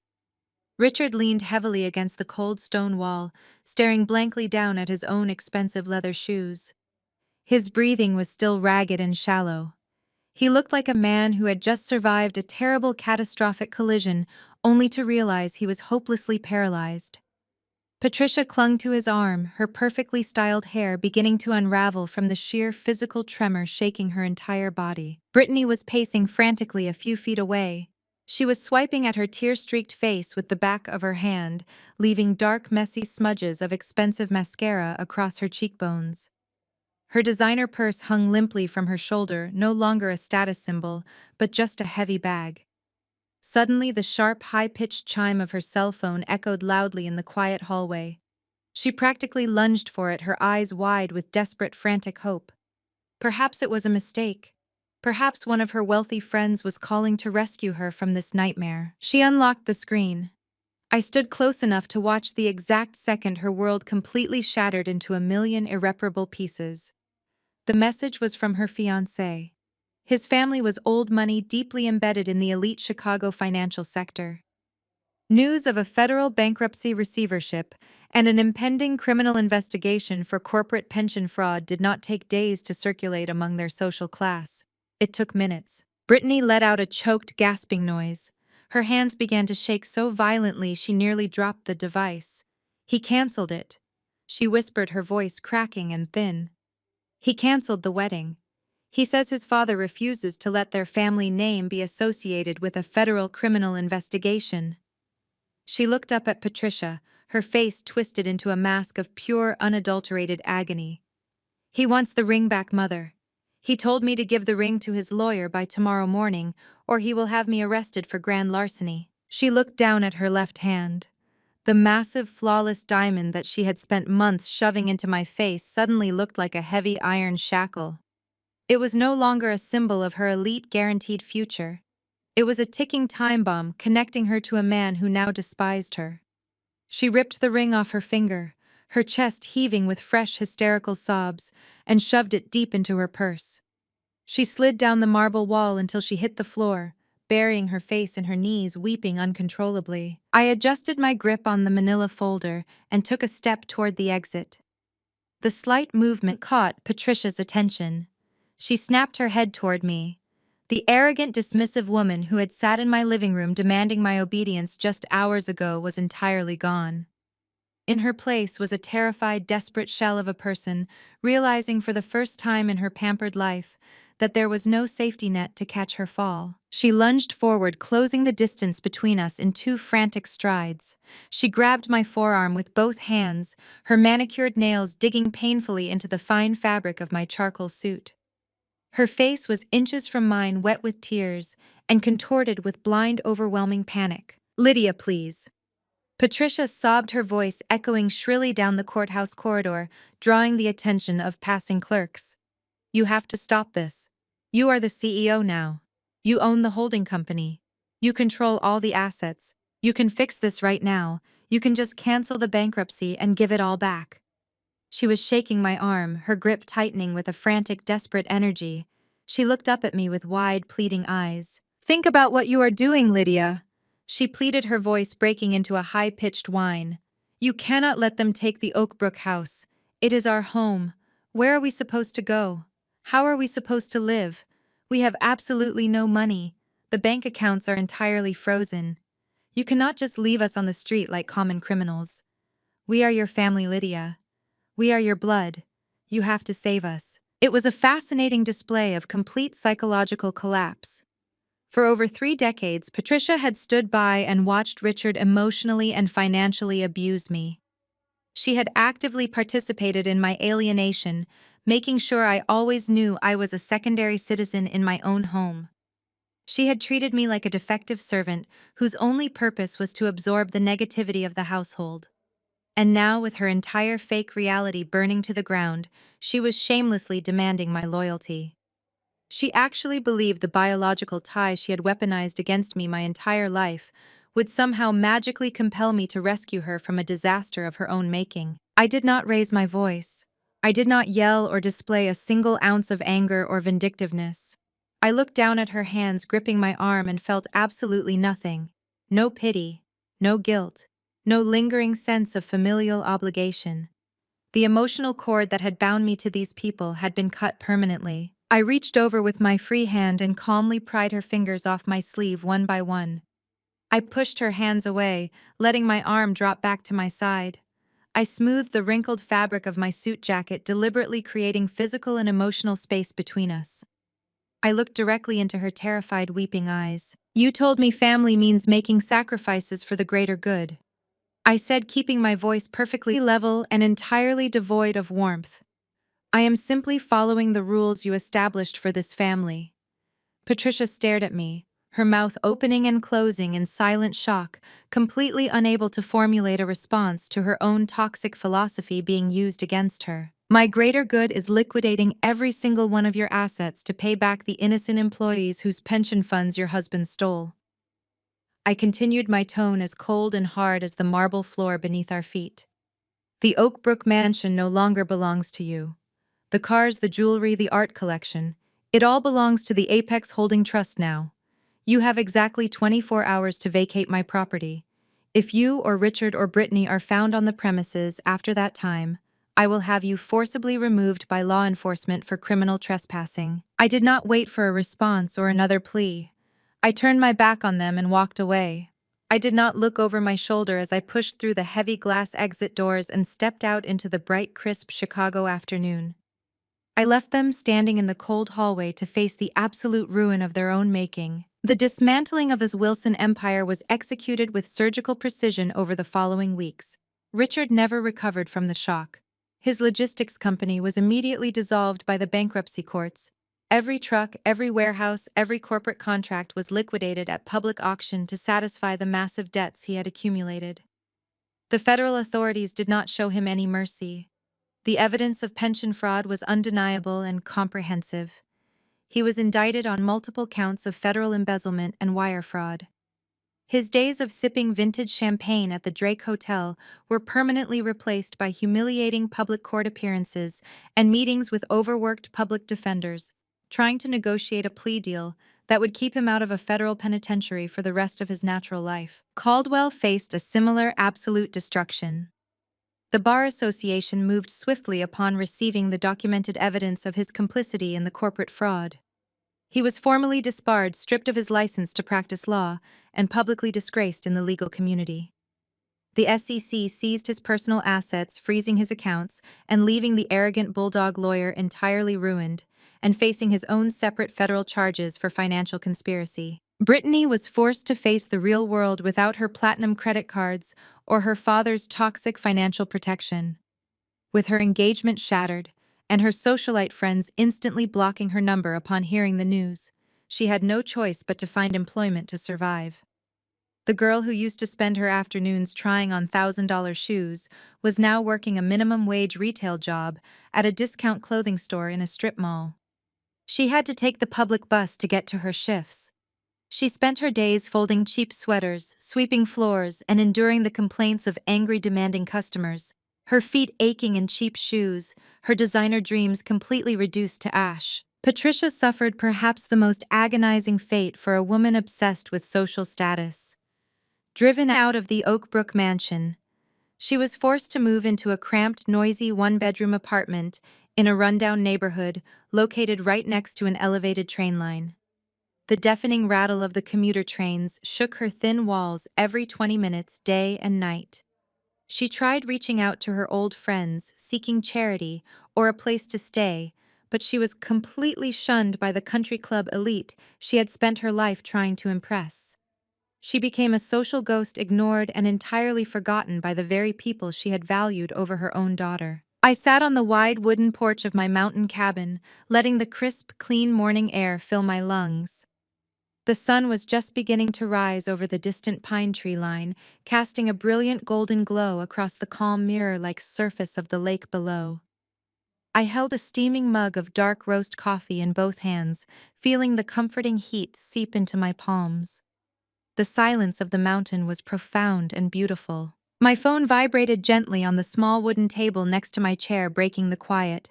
Richard leaned heavily against the cold stone wall, staring blankly down at his own expensive leather shoes. His breathing was still ragged and shallow. He looked like a man who had just survived a terrible catastrophic collision, only to realize he was hopelessly paralyzed. Patricia clung to his arm, her perfectly styled hair beginning to unravel from the sheer physical tremor shaking her entire body. Brittany was pacing frantically a few feet away. She was swiping at her tear-streaked face with the back of her hand, leaving dark, messy smudges of expensive mascara across her cheekbones. Her designer purse hung limply from her shoulder, no longer a status symbol, but just a heavy bag. Suddenly, the sharp, high-pitched chime of her cell phone echoed loudly in the quiet hallway. She practically lunged for it, her eyes wide with desperate, frantic hope. Perhaps it was a mistake. Perhaps one of her wealthy friends was calling to rescue her from this nightmare. She unlocked the screen. I stood close enough to watch the exact second her world completely shattered into a million irreparable pieces. The message was from her fiancé. His family was old money, deeply embedded in the elite Chicago financial sector. News of a federal bankruptcy receivership and an impending criminal investigation for corporate pension fraud did not take days to circulate among their social class. It took minutes. Brittany let out a choked, gasping noise. Her hands began to shake so violently she nearly dropped the device. He canceled it. She whispered, her voice cracking and thin. He canceled the wedding. He says his father refuses to let their family name be associated with a federal criminal investigation. She looked up at Patricia, her face twisted into a mask of pure, unadulterated agony. He wants the ring back, Mother. He told me to give the ring to his lawyer by tomorrow morning, or he will have me arrested for grand larceny. She looked down at her left hand. The massive, flawless diamond that she had spent months shoving into my face suddenly looked like a heavy iron shackle. It was no longer a symbol of her elite, guaranteed future. It was a ticking time bomb connecting her to a man who now despised her. She ripped the ring off her finger, her chest heaving with fresh hysterical sobs, and shoved it deep into her purse. She slid down the marble wall until she hit the floor, burying her face in her knees, weeping uncontrollably. I adjusted my grip on the manila folder and took a step toward the exit. The slight movement caught Patricia's attention. She snapped her head toward me. The arrogant, dismissive woman who had sat in my living room demanding my obedience just hours ago was entirely gone. In her place was a terrified, desperate shell of a person, realizing for the first time in her pampered life that there was no safety net to catch her fall. She lunged forward, closing the distance between us in two frantic strides. She grabbed my forearm with both hands, her manicured nails digging painfully into the fine fabric of my charcoal suit. Her face was inches from mine, wet with tears, and contorted with blind, overwhelming panic. "Lydia, please." Patricia sobbed, her voice echoing shrilly down the courthouse corridor, drawing the attention of passing clerks. "You have to stop this. You are the CEO now. You own the holding company. You control all the assets. You can fix this right now. You can just cancel the bankruptcy and give it all back." She was shaking my arm, her grip tightening with a frantic, desperate energy. She looked up at me with wide, pleading eyes. "Think about what you are doing, Lydia," she pleaded, her voice breaking into a high-pitched whine. "You cannot let them take the Oakbrook house. It is our home. Where are we supposed to go? How are we supposed to live? We have absolutely no money. The bank accounts are entirely frozen. You cannot just leave us on the street like common criminals. We are your family, Lydia. We are your blood. You have to save us." It was a fascinating display of complete psychological collapse. For over 3 decades, Patricia had stood by and watched Richard emotionally and financially abuse me. She had actively participated in my alienation, making sure I always knew I was a secondary citizen in my own home. She had treated me like a defective servant whose only purpose was to absorb the negativity of the household. And now, with her entire fake reality burning to the ground, she was shamelessly demanding my loyalty. She actually believed the biological tie she had weaponized against me my entire life would somehow magically compel me to rescue her from a disaster of her own making. I did not raise my voice. I did not yell or display a single ounce of anger or vindictiveness. I looked down at her hands gripping my arm and felt absolutely nothing. No pity, no guilt, no lingering sense of familial obligation. The emotional cord that had bound me to these people had been cut permanently. I reached over with my free hand and calmly pried her fingers off my sleeve one by one. I pushed her hands away, letting my arm drop back to my side. I smoothed the wrinkled fabric of my suit jacket, deliberately creating physical and emotional space between us. I looked directly into her terrified, weeping eyes. "You told me family means making sacrifices for the greater good," I said, keeping my voice perfectly level and entirely devoid of warmth. "I am simply following the rules you established for this family." Patricia stared at me, her mouth opening and closing in silent shock, completely unable to formulate a response to her own toxic philosophy being used against her. "My greater good is liquidating every single one of your assets to pay back the innocent employees whose pension funds your husband stole." I continued, my tone as cold and hard as the marble floor beneath our feet. "The Oakbrook mansion no longer belongs to you. The cars, the jewelry, the art collection, it all belongs to the Apex Holding Trust now. You have exactly 24 hours to vacate my property. If you or Richard or Brittany are found on the premises after that time, I will have you forcibly removed by law enforcement for criminal trespassing." I did not wait for a response or another plea. I turned my back on them and walked away. I did not look over my shoulder as I pushed through the heavy glass exit doors and stepped out into the bright, crisp Chicago afternoon. I left them standing in the cold hallway to face the absolute ruin of their own making. The dismantling of this Wilson empire was executed with surgical precision over the following weeks. Richard never recovered from the shock. His logistics company was immediately dissolved by the bankruptcy courts. Every truck, every warehouse, every corporate contract was liquidated at public auction to satisfy the massive debts he had accumulated. The federal authorities did not show him any mercy. The evidence of pension fraud was undeniable and comprehensive. He was indicted on multiple counts of federal embezzlement and wire fraud. His days of sipping vintage champagne at the Drake Hotel were permanently replaced by humiliating public court appearances and meetings with overworked public defenders, trying to negotiate a plea deal that would keep him out of a federal penitentiary for the rest of his natural life. Caldwell faced a similar absolute destruction. The Bar Association moved swiftly upon receiving the documented evidence of his complicity in the corporate fraud. He was formally disbarred, stripped of his license to practice law, and publicly disgraced in the legal community. The SEC seized his personal assets, freezing his accounts, and leaving the arrogant bulldog lawyer entirely ruined, and facing his own separate federal charges for financial conspiracy. Brittany was forced to face the real world without her platinum credit cards or her father's toxic financial protection. With her engagement shattered, and her socialite friends instantly blocking her number upon hearing the news, she had no choice but to find employment to survive. The girl who used to spend her afternoons trying on $1,000 shoes was now working a minimum wage retail job at a discount clothing store in a strip mall. She had to take the public bus to get to her shifts. She spent her days folding cheap sweaters, sweeping floors, and enduring the complaints of angry, demanding customers, her feet aching in cheap shoes, her designer dreams completely reduced to ash. Patricia suffered perhaps the most agonizing fate for a woman obsessed with social status. Driven out of the Oakbrook mansion, she was forced to move into a cramped, noisy one-bedroom apartment in a rundown neighborhood located right next to an elevated train line. The deafening rattle of the commuter trains shook her thin walls every 20 minutes, day and night. She tried reaching out to her old friends, seeking charity or a place to stay, but she was completely shunned by the country club elite she had spent her life trying to impress. She became a social ghost, ignored and entirely forgotten by the very people she had valued over her own daughter. I sat on the wide wooden porch of my mountain cabin, letting the crisp, clean morning air fill my lungs. The sun was just beginning to rise over the distant pine tree line, casting a brilliant golden glow across the calm mirror-like surface of the lake below. I held a steaming mug of dark roast coffee in both hands, feeling the comforting heat seep into my palms. The silence of the mountain was profound and beautiful. My phone vibrated gently on the small wooden table next to my chair, breaking the quiet.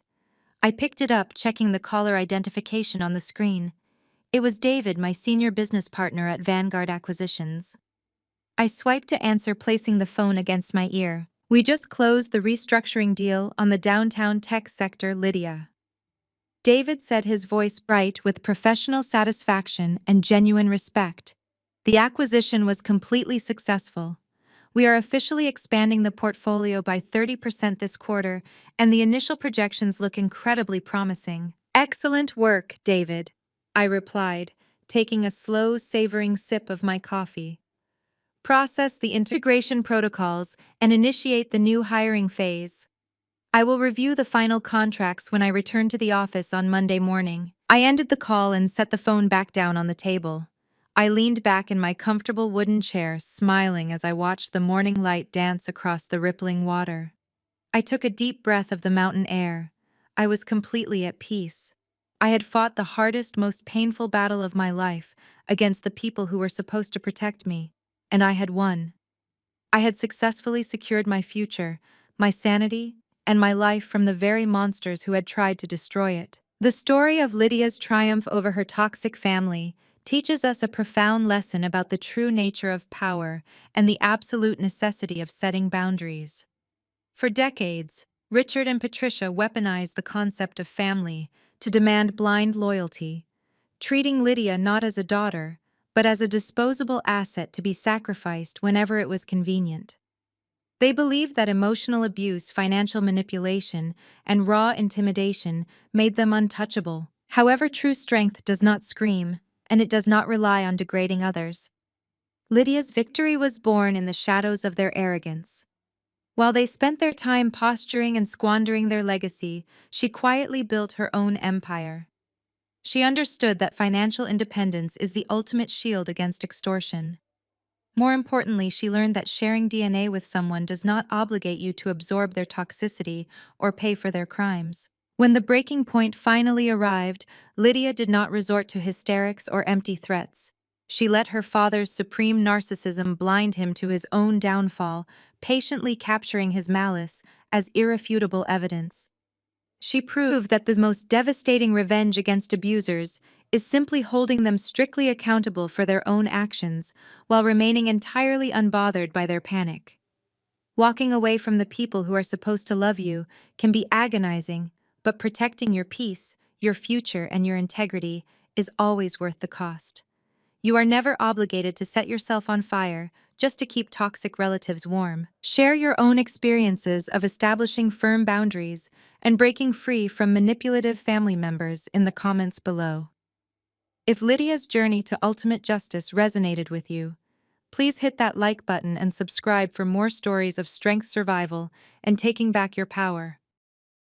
I picked it up, checking the caller identification on the screen. It was David, my senior business partner at Vanguard Acquisitions. I swiped to answer, placing the phone against my ear. We just closed the restructuring deal on the downtown tech sector, Lydia. David said, his voice bright with professional satisfaction and genuine respect. The acquisition was completely successful. We are officially expanding the portfolio by 30% this quarter, and the initial projections look incredibly promising. Excellent work, David, I replied, taking a slow, savoring sip of my coffee. Process the integration protocols and initiate the new hiring phase. I will review the final contracts when I return to the office on Monday morning. I ended the call and set the phone back down on the table. I leaned back in my comfortable wooden chair, smiling as I watched the morning light dance across the rippling water. I took a deep breath of the mountain air. I was completely at peace. I had fought the hardest, most painful battle of my life against the people who were supposed to protect me, and I had won. I had successfully secured my future, my sanity, and my life from the very monsters who had tried to destroy it. The story of Lydia's triumph over her toxic family teaches us a profound lesson about the true nature of power and the absolute necessity of setting boundaries. For decades, Richard and Patricia weaponized the concept of family to demand blind loyalty, treating Lydia not as a daughter, but as a disposable asset to be sacrificed whenever it was convenient. They believed that emotional abuse, financial manipulation, and raw intimidation made them untouchable. However, true strength does not scream, and it does not rely on degrading others. Lydia's victory was born in the shadows of their arrogance. While they spent their time posturing and squandering their legacy, she quietly built her own empire. She understood that financial independence is the ultimate shield against extortion. More importantly, she learned that sharing DNA with someone does not obligate you to absorb their toxicity or pay for their crimes. When the breaking point finally arrived, Lydia did not resort to hysterics or empty threats. She let her father's supreme narcissism blind him to his own downfall, patiently capturing his malice as irrefutable evidence. She proved that the most devastating revenge against abusers is simply holding them strictly accountable for their own actions while remaining entirely unbothered by their panic. Walking away from the people who are supposed to love you can be agonizing, but protecting your peace, your future, and your integrity is always worth the cost. You are never obligated to set yourself on fire just to keep toxic relatives warm. Share your own experiences of establishing firm boundaries and breaking free from manipulative family members in the comments below. If Lydia's journey to ultimate justice resonated with you, please hit that like button and subscribe for more stories of strength, survival, and taking back your power.